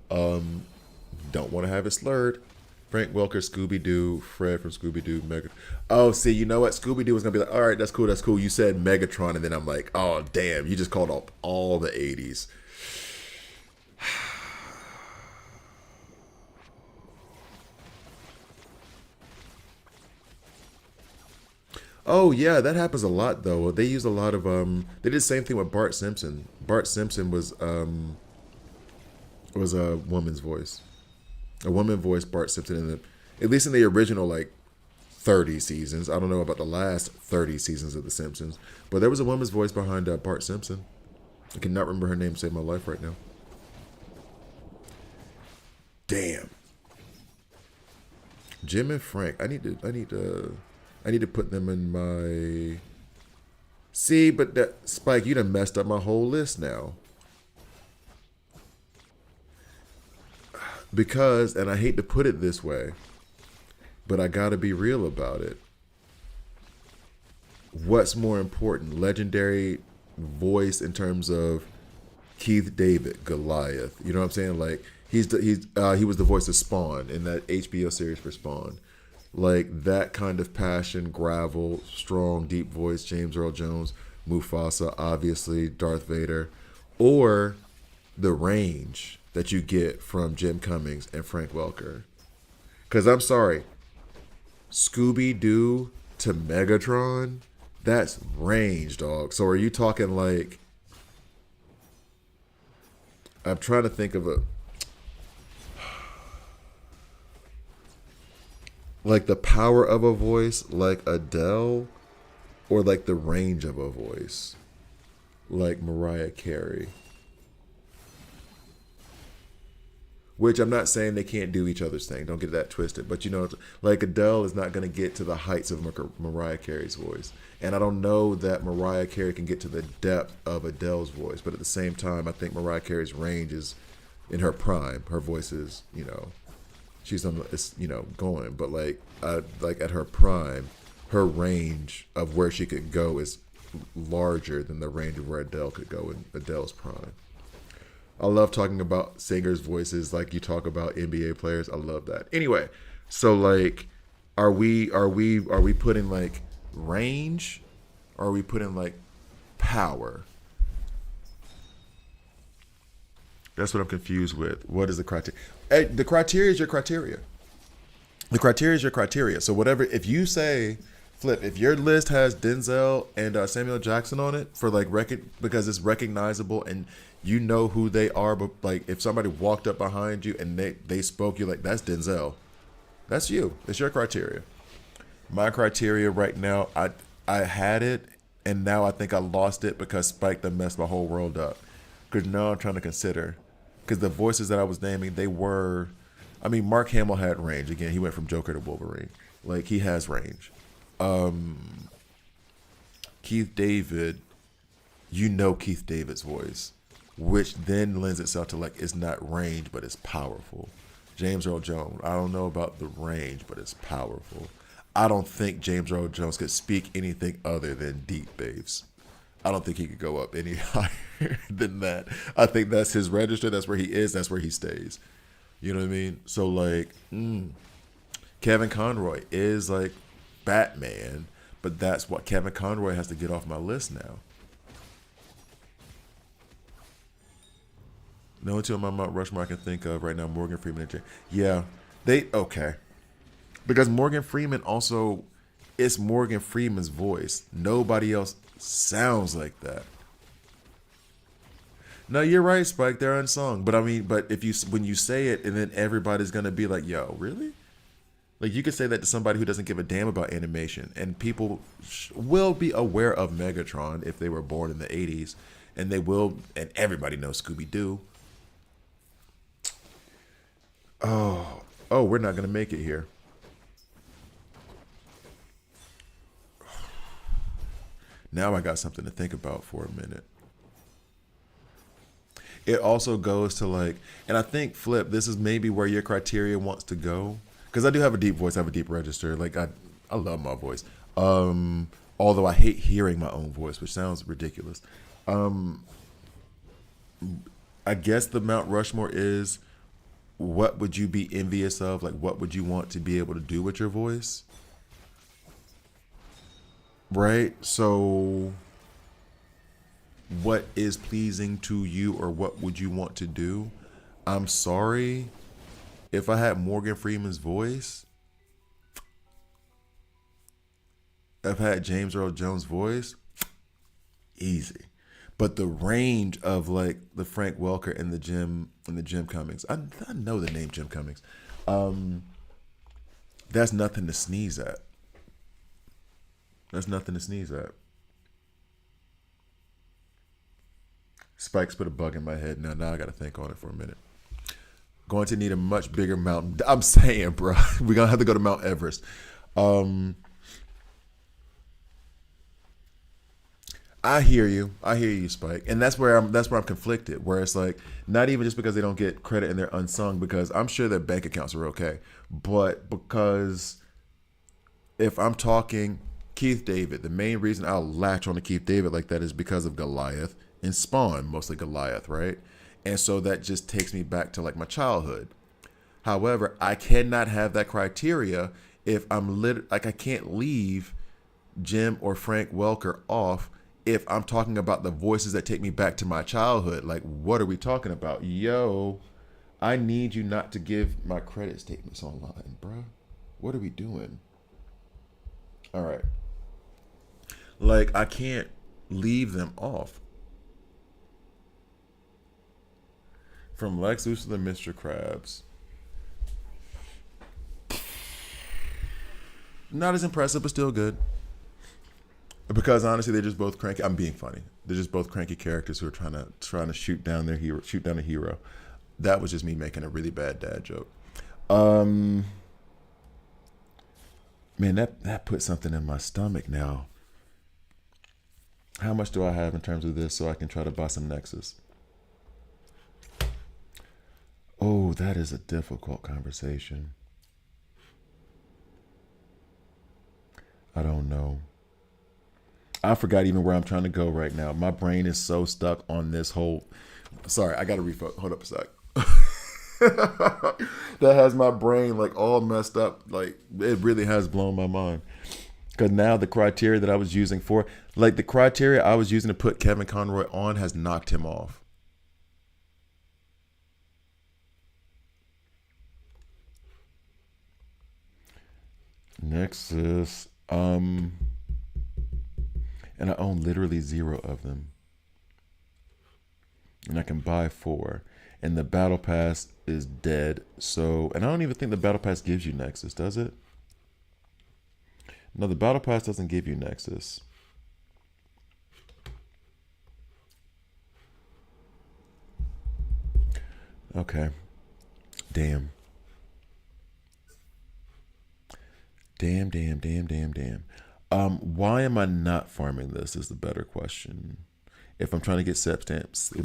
Don't want to have it slurred. Frank Welker, Scooby Doo, Fred from Scooby Doo, Mega. Oh, see, you know what? Scooby Doo was gonna be like, all right, that's cool, that's cool. You said Megatron, and then I'm like, oh damn, you just called up all the '80s. Oh yeah, that happens a lot though. They use a lot of They did the same thing with Bart Simpson. Bart Simpson was a woman's voice. A woman voiced Bart Simpson in the, at least in the original like 30 seasons. I don't know about the last 30 seasons of The Simpsons, but there was a woman's voice behind Bart Simpson. I cannot remember her name. Save my life right now. Damn. Jim and Frank. I need to put them in my. See, but that Spike, you done messed up my whole list now. Because, and I hate to put it this way, but I gotta be real about it. What's more important, legendary voice in terms of Keith David, Goliath? You know what I'm saying? Like he was the voice of Spawn in that HBO series for Spawn. Like that kind of passion, gravel, strong, deep voice. James Earl Jones, Mufasa, obviously Darth Vader, or the range that you get from Jim Cummings and Frank Welker. Because I'm sorry, Scooby Doo to Megatron, that's range, dog. So are you talking like? I'm trying to think of a. Like the power of a voice, like Adele, or like the range of a voice, like Mariah Carey. Which I'm not saying they can't do each other's thing. Don't get that twisted. But you know, like Adele is not going to get to the heights of Mariah Carey's voice. And I don't know that Mariah Carey can get to the depth of Adele's voice. But at the same time, I think Mariah Carey's range is in her prime. Her voice is, you know, she's on, it's, you know, going. But like at her prime, her range of where she could go is larger than the range of where Adele could go in Adele's prime. I love talking about singers' voices like you talk about NBA players. I love that. Anyway, so like, are we putting like range, or are we putting like power? That's what I'm confused with. What is the criteria? The criteria is your criteria. The criteria is your criteria. So whatever, if you say, Flip, if your list has Denzel and Samuel Jackson on it for like because it's recognizable and you know who they are, but like if somebody walked up behind you and they spoke, you're like, that's Denzel. That's you. It's your criteria. My criteria right now, I had it and now I think I lost it because Spike done messed my whole world up. Because now I'm trying to consider, because the voices that I was naming, they were, I mean, Mark Hamill had range. Again, he went from Joker to Wolverine. Like he has range. Keith David, you know Keith David's voice, which then lends itself to like, it's not range, but it's powerful. James Earl Jones, I don't know about the range, but it's powerful. I don't think James Earl Jones could speak anything other than deep bass. I don't think he could go up any higher than that. I think that's his register. That's where he is. That's where he stays. You know what I mean? So like, Kevin Conroy is like Batman, but that's what Kevin Conroy has to get off my list now. The only two on my Mount Rushmore I can think of right now, Morgan Freeman and Jay. Yeah, okay. Because Morgan Freeman also It's Morgan Freeman's voice. Nobody else sounds like that. No, you're right, Spike. They're unsung, but I mean, but if you when you say it, and then everybody's gonna be like, "Yo, really?" Like you could say that to somebody who doesn't give a damn about animation, and people will be aware of Megatron if they were born in the '80s, and they will, and everybody knows Scooby Doo. Oh, we're not gonna make it here. Now I got something to think about for a minute. It also goes to like, and I think Flip, this is maybe where your criteria wants to go, because I do have a deep voice, I have a deep register. Like I love my voice. Although I hate hearing my own voice, which sounds ridiculous. I guess the Mount Rushmore is, what would you be envious of? Like, what would you want to be able to do with your voice? Right? So, what is pleasing to you, or what would you want to do? I'm sorry. If I had Morgan Freeman's voice, if I had James Earl Jones' voice, easy. But the range of like the Frank Welker and the Jim Cummings, I know the name Jim Cummings. That's nothing to sneeze at. That's nothing to sneeze at. Spikes put a bug in my head. Now I got to think on it for a minute. Going to need a much bigger mountain. I'm saying, bro, we're gonna have to go to Mount Everest. I hear you. I hear you, Spike. And that's where I'm conflicted. Where it's like, not even just because they don't get credit and they're unsung, because I'm sure their bank accounts are okay, but because if I'm talking Keith David, the main reason I'll latch on to Keith David like that is because of Goliath and Spawn, mostly Goliath, right? And so that just takes me back to like my childhood. However, I cannot have that criteria if like I can't leave Jim or Frank Welker off if I'm talking about the voices that take me back to my childhood. Like, what are we talking about? Yo, I need you not to give my credit statements online, bruh. What are we doing? All right. Like, I can't leave them off. From Lex Luthor to Mr. Krabs. Not as impressive, but still good. Because honestly, they're just both cranky. I'm being funny. They're just both cranky characters who are trying to shoot down their hero, shoot down a hero. That was just me making a really bad dad joke. Man, that put something in my stomach now. How much do I have in terms of this so I can try to buy some Nexus? Oh, that is a difficult conversation. I don't know. I forgot even where I'm trying to go right now. My brain is so stuck on this whole. Sorry, I got to refocus. Hold up a sec. That has my brain like all messed up. Like, it really has blown my mind. Because now the criteria that I was using the criteria I was using to put Kevin Conroy on has knocked him off. Nexus. And I own literally 0 of them. And I can buy 4. And the Battle Pass is dead. So, and I don't even think the Battle Pass gives you Nexus, does it? No, the Battle Pass doesn't give you Nexus. Okay. Damn. Damn. Why am I not farming this is the better question. If I'm trying to get set stamps for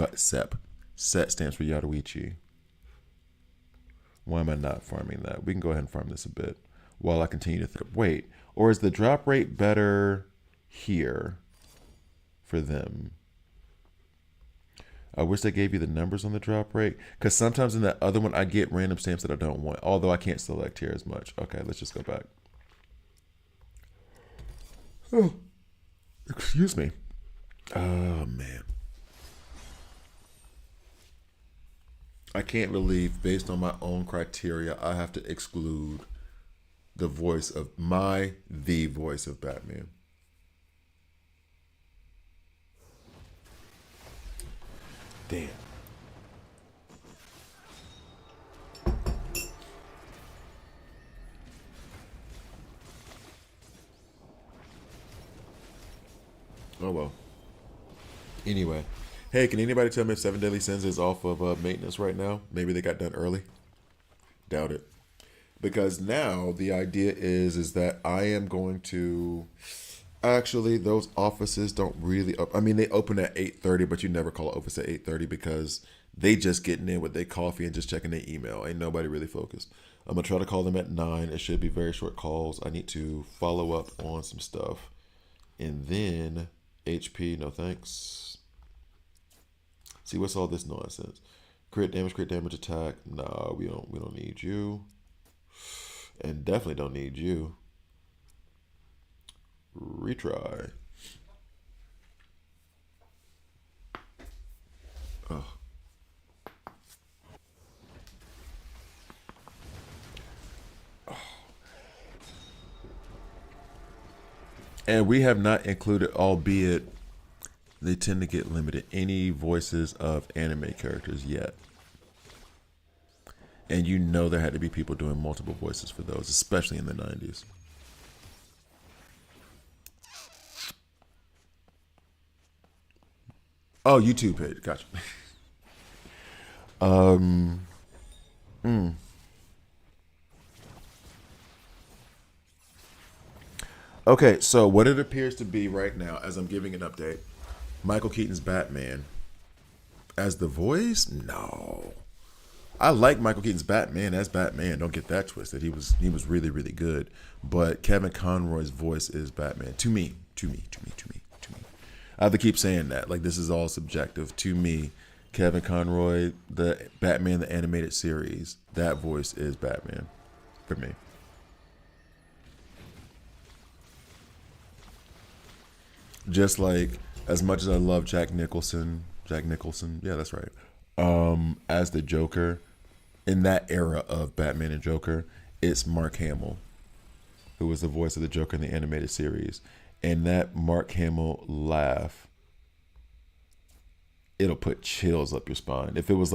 Yadoichi, why am I not farming that? We can go ahead and farm this a bit while I continue to think. Wait, or is the drop rate better here for them? I wish they gave you the numbers on the drop rate, because sometimes in that other one I get random stamps that I don't want, although I can't select here as much. Okay, let's just go back. Oh, excuse me. Oh, man. I can't believe, based on my own criteria, I have to exclude the voice of Batman. Damn. Oh well. Anyway, hey, can anybody tell me if Seven Deadly Sins is off of maintenance right now? Maybe they got done early. Doubt it. Because now the idea is that I am going to actually those offices don't really. I mean, they open at 8:30, but you never call an office at 8:30 because they just getting in with their coffee and just checking their email. Ain't nobody really focused. I'm gonna try to call them at 9. It should be very short calls. I need to follow up on some stuff, and then HP. No thanks. See what's all this nonsense? Crit damage, attack. No, we don't need you, and definitely don't need you. Retry. Ugh. And we have not included, albeit they tend to get limited, any voices of anime characters yet. And you know there had to be people doing multiple voices for those, especially in the 90s. Oh, YouTube page. Gotcha. um, mm. Okay, so what it appears to be right now, as I'm giving an update, Michael Keaton's Batman as the voice. No, I like Michael Keaton's Batman as Batman. Don't get that twisted. He was really really good. But Kevin Conroy's voice is Batman to me. To me. I have to keep saying that. Like this is all subjective. To me, Kevin Conroy, the Batman the animated series, that voice is Batman for me. Just like as much as I love Jack Nicholson, yeah, that's right. As the Joker in that era of Batman and Joker, it's Mark Hamill who was the voice of the Joker in the animated series, and that Mark Hamill laugh, it'll put chills up your spine. If it was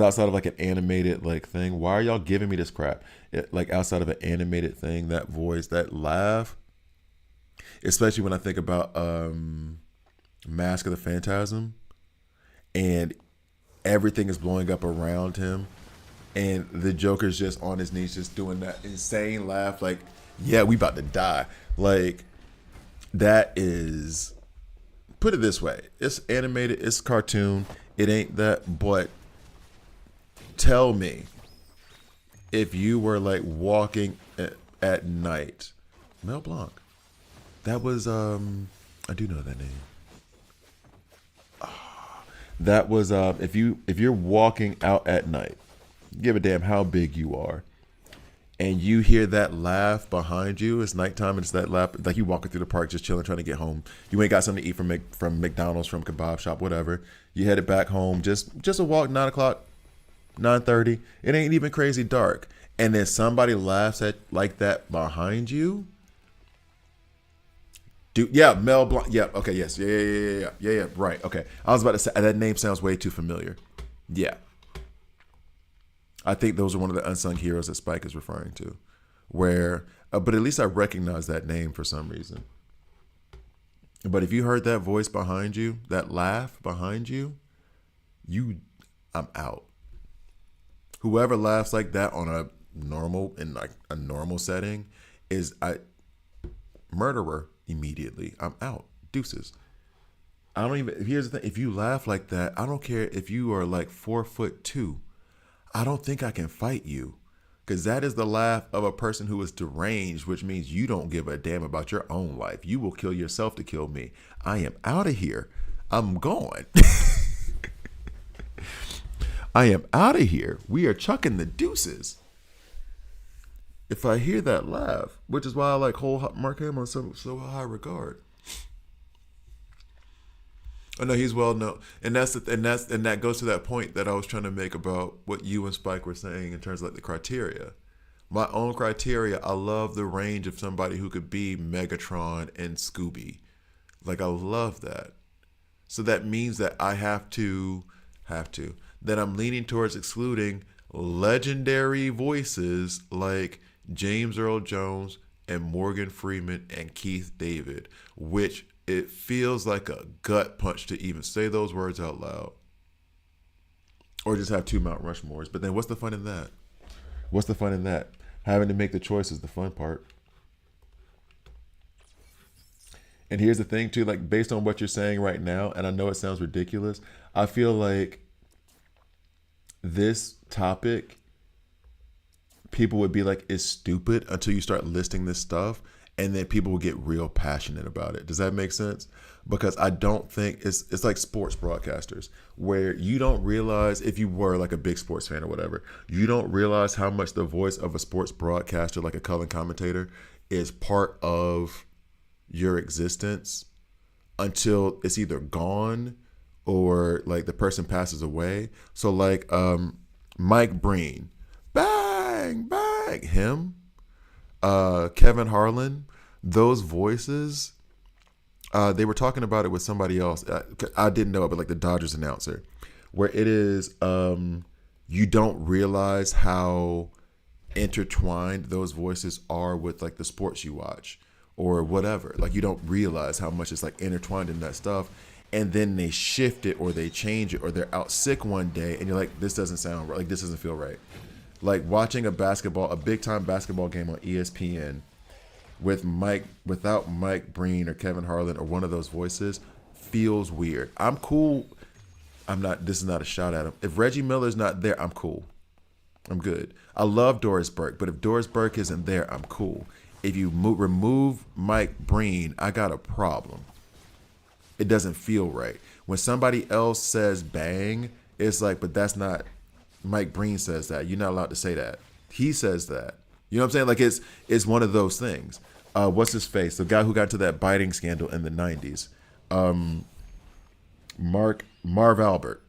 outside of like an animated like thing, why are y'all giving me this crap? Like outside of an animated thing, that voice, that laugh, especially when I think about Mask of the Phantasm, and everything is blowing up around him, and the Joker's just on his knees, just doing that insane laugh, like, yeah, we about to die. Like, that is, put it this way, it's animated, it's cartoon, it ain't that, but tell me, if you were like walking at night, Mel Blanc, that was, I do know that name. That was if you're walking out at night, give a damn how big you are, and you hear that laugh behind you. It's nighttime and it's that laugh, like you walking through the park just chilling, trying to get home. You ain't got something to eat from McDonald's, from kebab shop, whatever. You headed back home, just a walk, 9 o'clock, 9:30. It ain't even crazy dark, and then somebody laughs at like that behind you. Dude, yeah, Mel Blanc. Yeah, okay, yes, yeah. Right, okay. I was about to say that name sounds way too familiar. Yeah, I think those are one of the unsung heroes that Spike is referring to. Where, but at least I recognize that name for some reason. But if you heard that voice behind you, that laugh behind you, I'm out. Whoever laughs like that on a normal in like a normal setting is I murderer immediately. I'm out. Deuces. I don't even. Here's the thing: if you laugh like that, I don't care if you are like 4'2". I don't think I can fight you, because that is the laugh of a person who is deranged, which means you don't give a damn about your own life. You will kill yourself to kill me. I am out of here. I'm gone. I am out of here. We are chucking the deuces. If I hear that laugh, which is why I like hold Mark Hamill in so high regard. I know he's well known, and that goes to that point that I was trying to make about what you and Spike were saying in terms of like the criteria. My own criteria, I love the range of somebody who could be Megatron and Scooby. Like I love that. So that means that I have to that I'm leaning towards excluding legendary voices like James Earl Jones and Morgan Freeman and Keith David, which it feels like a gut punch to even say those words out loud. Or just have two Mount Rushmores. But then what's the fun in that? What's the fun in that? Having to make the choice is the fun part. And here's the thing too, like based on what you're saying right now, and I know it sounds ridiculous, I feel like this topic, people would be like, it's stupid until you start listing this stuff, and then people will get real passionate about it. Does that make sense? Because I don't think it's like sports broadcasters where you don't realize, if you were like a big sports fan or whatever, you don't realize how much the voice of a sports broadcaster, like a color commentator, is part of your existence until it's either gone or like the person passes away. So like Mike Breen, bang bang, him, Kevin Harlan, those voices, they were talking about it with somebody else. I didn't know it, but like the Dodgers announcer, where it is, you don't realize how intertwined those voices are with like the sports you watch or whatever. Like you don't realize how much it's like intertwined in that stuff. And then they shift it or they change it or they're out sick one day and you're like, this doesn't sound right. Like this doesn't feel right. Like watching a big time basketball game on ESPN without Mike Breen or Kevin Harlan or one of those voices feels weird. I'm cool. This is not a shot at him. If Reggie Miller's not there, I'm cool. I'm good. I love Doris Burke, but if Doris Burke isn't there, I'm cool. If you remove Mike Breen, I got a problem. It doesn't feel right. When somebody else says bang, it's like, but that's not, Mike Breen says that. You're not allowed to say that. He says that. You know what I'm saying? Like it's one of those things. What's his face? The guy who got into that biting scandal in the 90s. Marv Albert,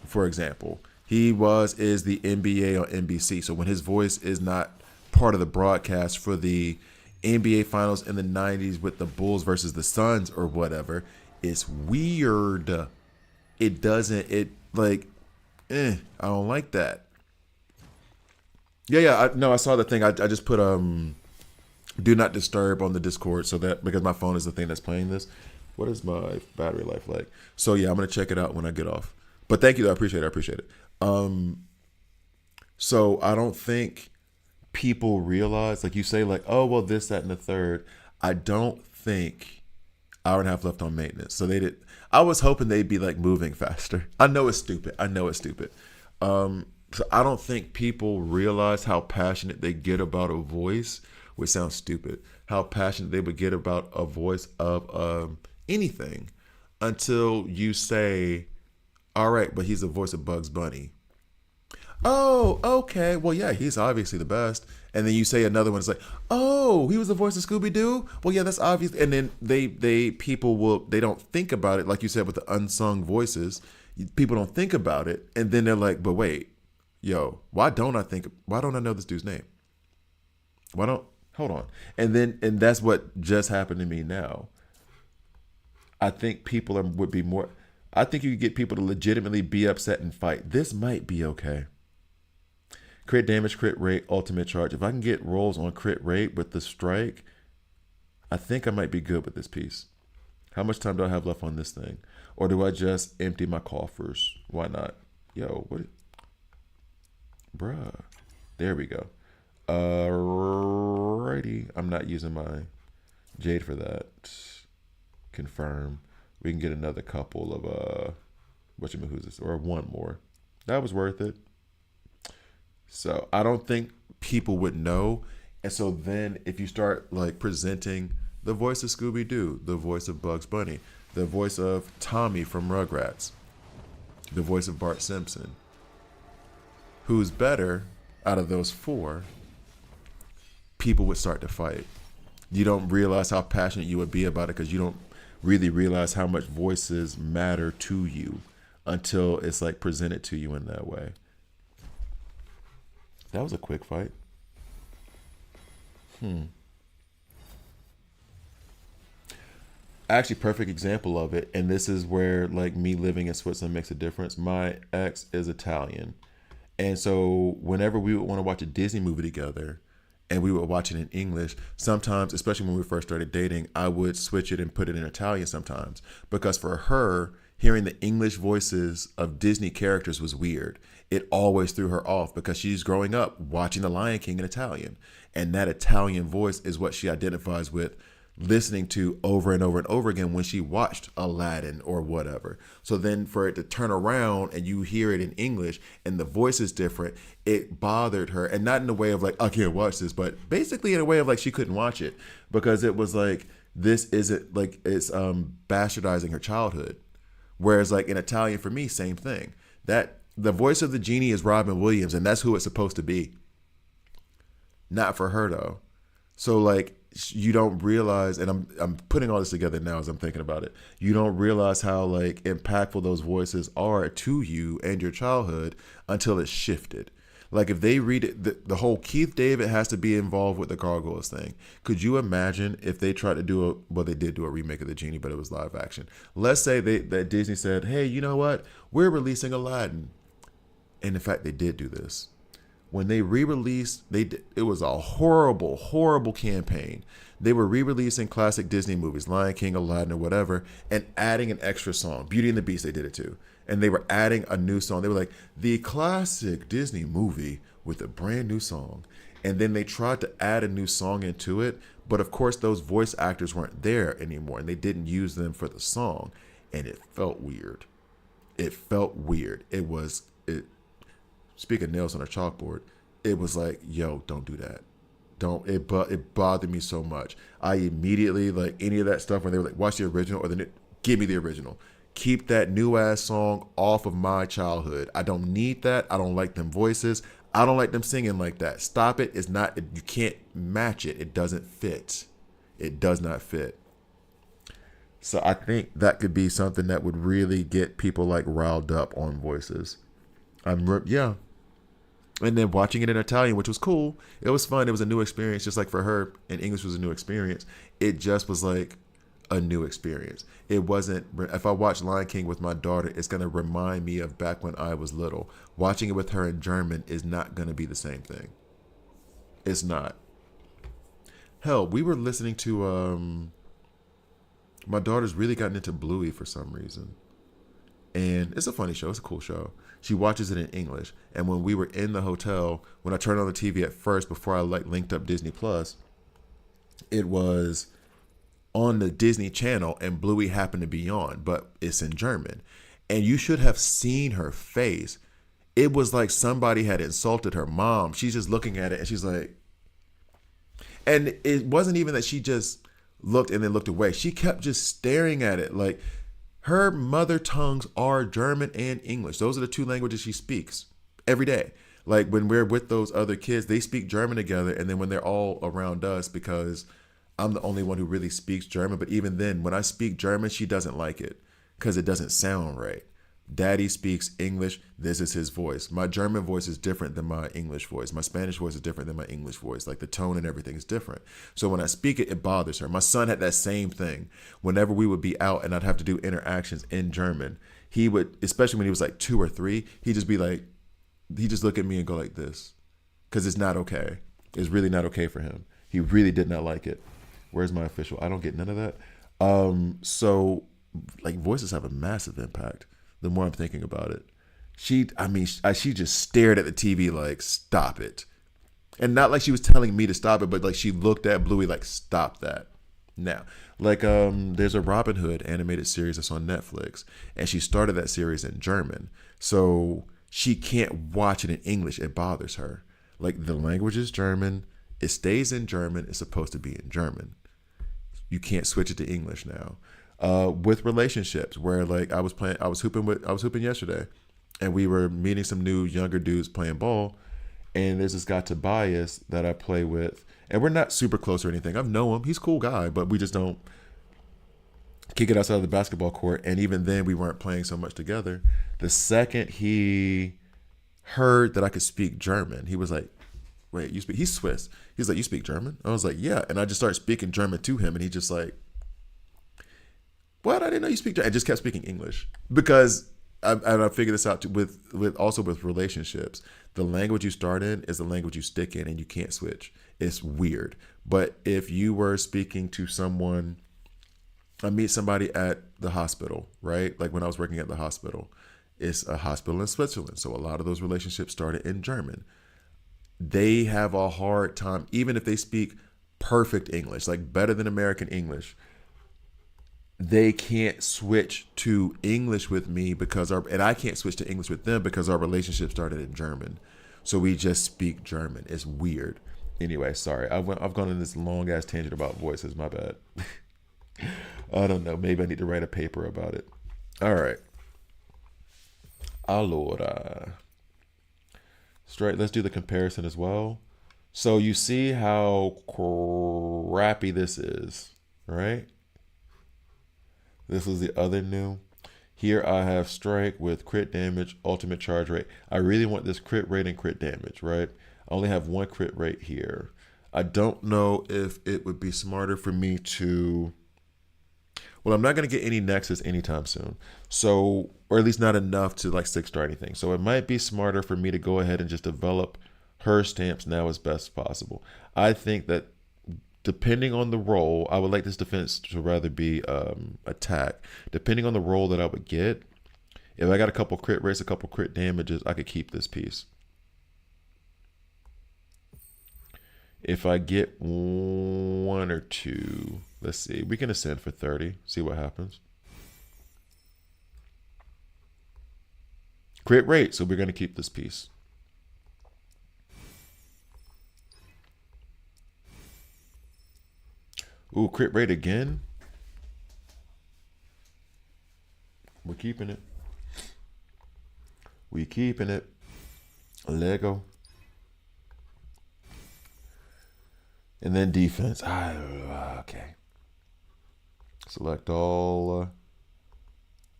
for example. He is the NBA on NBC. So when his voice is not part of the broadcast for the NBA finals in the 90s with the Bulls versus the Suns or whatever, it's weird. I don't like that. Yeah. I saw the thing. I just put do not disturb on the Discord so that, because my phone is the thing that's playing this. What is my battery life like? So yeah, I'm gonna check it out when I get off. But thank you though. I appreciate it. So I don't think people realize, like you say, like, oh well, this, that, and the third. I don't think hour and a half left on maintenance. So they did. I was hoping they'd be like moving faster. I know it's stupid. So I don't think people realize how passionate they get about a voice, which sounds stupid, how passionate they would get about a voice of anything until you say, all right, but he's the voice of Bugs Bunny. Oh, okay. Well, yeah, he's obviously the best. And then you say another one, it's like, oh, he was the voice of Scooby-Doo? Well, yeah, that's obvious. And then they don't think about it, like you said, with the unsung voices. People don't think about it. And then they're like, but wait, yo, why don't I know this dude's name? Hold on. And that's what just happened to me now. I think I think you could get people to legitimately be upset and fight. This might be okay. Crit damage, crit rate, ultimate charge. If I can get rolls on crit rate with the strike, I think I might be good with this piece. How much time do I have left on this thing? Or do I just empty my coffers? Why not? Yo, what? Bruh. There we go. Alrighty. I'm not using my Jade for that. Confirm. We can get another couple of who's this? Or one more. That was worth it. So I don't think people would know. And so then if you start like presenting the voice of Scooby-Doo, the voice of Bugs Bunny, the voice of Tommy from Rugrats, the voice of Bart Simpson, who's better out of those four, people would start to fight. You don't realize how passionate you would be about it because you don't really realize how much voices matter to you until it's like presented to you in that way. That was a quick fight. Hmm. Actually, perfect example of it, and this is where like me living in Switzerland makes a difference. My ex is Italian, and so whenever we would want to watch a Disney movie together, and we would watch it in English, sometimes, especially when we first started dating, I would switch it and put it in Italian sometimes, because for her, hearing the English voices of Disney characters was weird. It always threw her off because she's growing up watching The Lion King in Italian, and that Italian voice is what she identifies with listening to over and over and over again when she watched Aladdin or whatever. So then for it to turn around and you hear it in English and the voice is different, it bothered her. And not in the way of like, I can't watch this, but basically in a way of like she couldn't watch it because it was like, this isn't like, it's bastardizing her childhood. Whereas like in Italian for me, same thing. That the voice of the genie is Robin Williams and that's who it's supposed to be. Not for her though. So like you don't realize, and I'm putting all this together now as I'm thinking about it. You don't realize how like impactful those voices are to you and your childhood until it's shifted. Like if they read it, the whole Keith David has to be involved with the gargoyles thing. Could you imagine if they tried to do a, well, they did do a remake of the genie, but it was live action. Let's say that Disney said, hey, you know what? We're releasing Aladdin. And in fact, they did do this when they re-released, it was a horrible, horrible campaign. They were re-releasing classic Disney movies, Lion King, Aladdin, or whatever, and adding an extra song. Beauty and the Beast, they did it too. And they were adding a new song. They were like, the classic Disney movie with a brand new song. And then they tried to add a new song into it, but of course those voice actors weren't there anymore, and they didn't use them for the song. And it felt weird. It felt weird. It speak of nails on a chalkboard, it was like, yo, don't do that. Don't it? But it bothered me so much. I immediately like any of that stuff when they were like, watch the original or the new, give me the original. Keep that new ass song off of my childhood. I don't need that. I don't like them voices. I don't like them singing like that. Stop it. It's not. You can't match it. It doesn't fit. It does not fit. So I think that could be something that would really get people like riled up on voices. Yeah, and then watching it in Italian, which was cool. It was fun. It was a new experience, just like for her. And English was a new experience. It just was like a new experience. It wasn't. If I watch Lion King with my daughter, it's gonna remind me of back when I was little. Watching it with her in German is not gonna be the same thing. It's not. Hell, we were listening to. My daughter's really gotten into Bluey for some reason. And it's a funny show. It's a cool show. She watches it in English. And when we were in the hotel, when I turned on the TV at first, before I like linked up Disney Plus, it was on the Disney Channel, and Bluey happened to be on, but it's in German. And you should have seen her face. It was like somebody had insulted her mom. She's just looking at it, and she's like, and it wasn't even that she just looked and then looked away. She kept just staring at it like. Her mother tongues are German and English. Those are the two languages she speaks every day. Like when we're with those other kids, they speak German together. And then when they're all around us, because I'm the only one who really speaks German. But even then, when I speak German, she doesn't like it because it doesn't sound right. Daddy speaks English. This is his voice. My German voice is different than my English voice. My Spanish voice is different than my English voice. Like the tone and everything is different. So when I speak it, it bothers her. My son had that same thing. Whenever we would be out and I'd have to do interactions in German, he would, especially when he was like 2 or 3, he'd just be like, he'd just look at me and go like this. Because it's not okay. It's really not okay for him. He really did not like it. Where's my official? I don't get none of that. So like voices have a massive impact. The more I'm thinking about it, she just stared at the TV like, stop it. And not like she was telling me to stop it, but like she looked at Bluey like, stop that. Now, like there's a Robin Hood animated series that's on Netflix, and she started that series in German. So she can't watch it in English. It bothers her. Like the language is German. It stays in German. It's supposed to be in German. You can't switch it to English now. With relationships, where like I was hooping yesterday, and we were meeting some new younger dudes playing ball, and there's this guy Tobias that I play with, and we're not super close or anything. I've known him; he's a cool guy, but we just don't kick it outside of the basketball court. And even then, we weren't playing so much together. The second he heard that I could speak German, he was like, wait, you speak, he's Swiss. He's like, you speak German? I was like, yeah. And I just started speaking German to him, and he just like, what? I didn't know you speak German. I just kept speaking English because I figured this out too, with relationships. The language you start in is the language you stick in, and you can't switch. It's weird. But if you were speaking to someone, I meet somebody at the hospital, right? Like when I was working at the hospital, it's a hospital in Switzerland. So a lot of those relationships started in German. They have a hard time, even if they speak perfect English, like better than American English, they can't switch to English with me and I can't switch to English with them because our relationship started in German. So we just speak German. It's weird. Anyway, sorry. I've gone on this long ass tangent about voices. My bad. I don't know. Maybe I need to write a paper about it. All right. Allora. Straight. Let's do the comparison as well. So you see how crappy this is, right? This is the other new. Here I have strike with crit damage, ultimate charge rate. I really want this crit rate and crit damage, right? I only have one crit rate here. I don't know if it would be smarter for me to... Well, I'm not going to get any Nexus anytime soon. So, or at least not enough to like 6-star anything. So it might be smarter for me to go ahead and just develop her stamps now as best possible. I think that depending on the role, I would like this defense to rather be attack. Depending on the role that I would get, if I got a couple crit rates, a couple crit damages, I could keep this piece. If I get 1 or 2, let's see, we can ascend for 30, see what happens. Crit rate, so we're going to keep this piece. Ooh, crit rate again. We're keeping it. We keeping it. Lego. And then defense. Okay. Select all.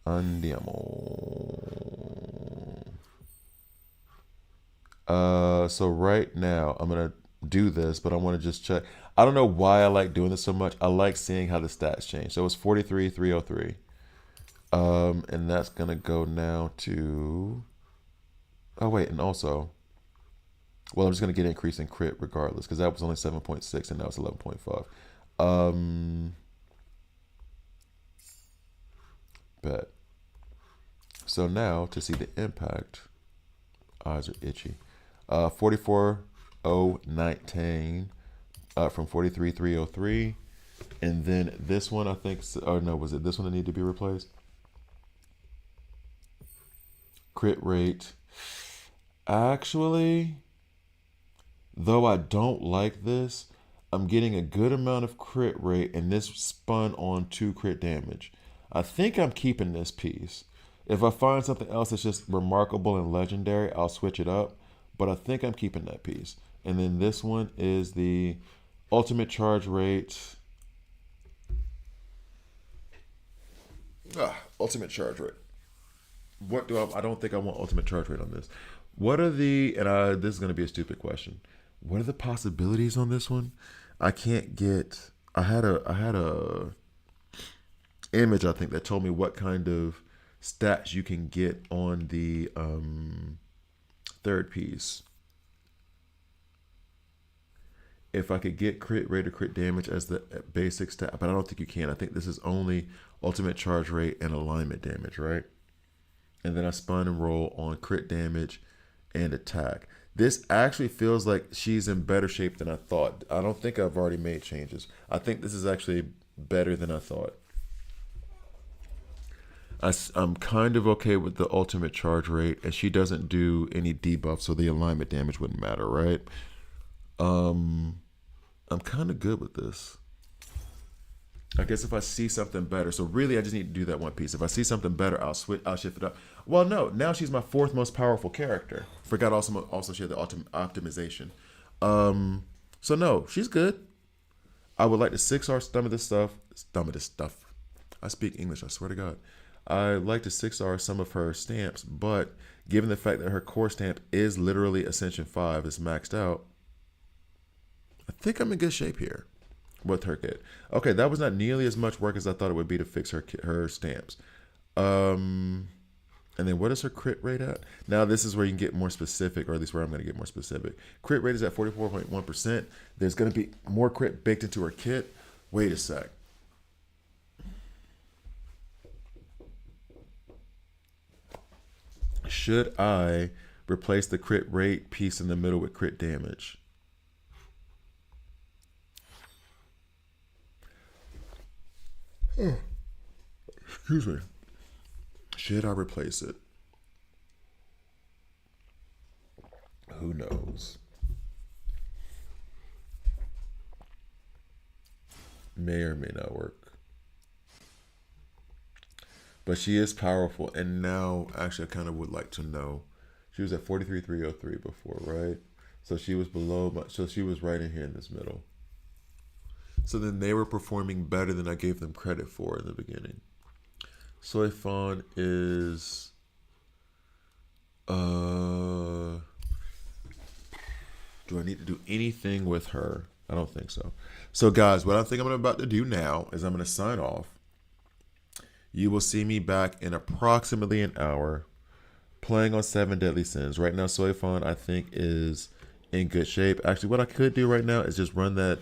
Andiamo. So right now I'm gonna do this, but I want to just check. I don't know why I like doing this so much. I like seeing how the stats change. So it's 43,303. And that's gonna go now to... Oh wait, and also, well, I'm just gonna get an increase in crit regardless, because that was only 7.6 and now it's 11.5. Bet. So now to see the impact, eyes are itchy. 44,019 from 43,303. And then this one, I think, or no, was it this one that needed to be replaced? Crit rate. Actually, though I don't like this, I'm getting a good amount of crit rate, and this spun on 2 crit damage. I think I'm keeping this piece. If I find something else that's just remarkable and legendary, I'll switch it up. But I think I'm keeping that piece. And then this one is the ultimate charge rate. Ultimate charge rate. What do I don't think I want ultimate charge rate on this. What are the, and this is going to be a stupid question. What are the possibilities on this one? I can't get, I had a image, I think, that told me what kind of stats you can get on the third piece. If I could get crit rate or crit damage as the basic stat, but I don't think you can. I think this is only ultimate charge rate and alignment damage, right? And then I spun and roll on crit damage and attack. This actually feels like she's in better shape than I thought. I don't think I've already made changes. I think this is actually better than I thought. I'm kind of okay with the ultimate charge rate, and she doesn't do any debuff, so the alignment damage wouldn't matter, right? I'm kind of good with this. I guess if I see something better, so really I just need to do that one piece. If I see something better, I'll shift it up. Well, no, now she's my 4th most powerful character. Forgot also she had the optimization. So no, she's good. I would like to 6R some of this stuff. I speak English, I swear to God. I like to 6R some of her stamps, but given the fact that her core stamp is literally Ascension 5, it's maxed out, I think I'm in good shape here with her kit. Okay, that was not nearly as much work as I thought it would be to fix her stamps. And then what is her crit rate at? Now this is where you can get more specific, or at least where I'm going to get more specific. Crit rate is at 44.1%. There's going to be more crit baked into her kit. Wait a sec. Should I replace the crit rate piece in the middle with crit damage? Excuse me. Should I replace it? Who knows? May or may not work. But she is powerful. And now, actually, I kind of would like to know. She was at 43,303 before, right? So she was so she was right in here in this middle. So then they were performing better than I gave them credit for in the beginning. Soy Fawn is do I need to do anything with her? I don't think so. So guys, what I think I'm about to do now is I'm going to sign off. You will see me back in approximately an hour playing on 7 Deadly Sins. Right now, Soy Fawn, I think, is in good shape. Actually, what I could do right now is just run that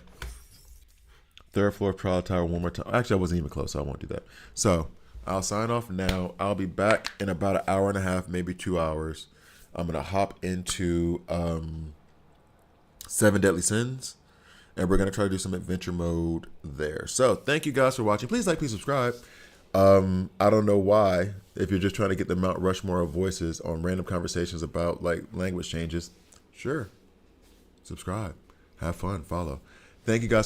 third floor trial tower one more time. Actually, I wasn't even close, so I won't do that. So I'll sign off now. I'll be back in about an hour and a half, maybe 2 hours. I'm going to hop into 7 Deadly Sins, and we're going to try to do some adventure mode there. So thank you guys for watching. Please like, please subscribe. I don't know why, if you're just trying to get the Mount Rushmore of voices on random conversations about like language changes, sure. Subscribe. Have fun. Follow. Thank you guys.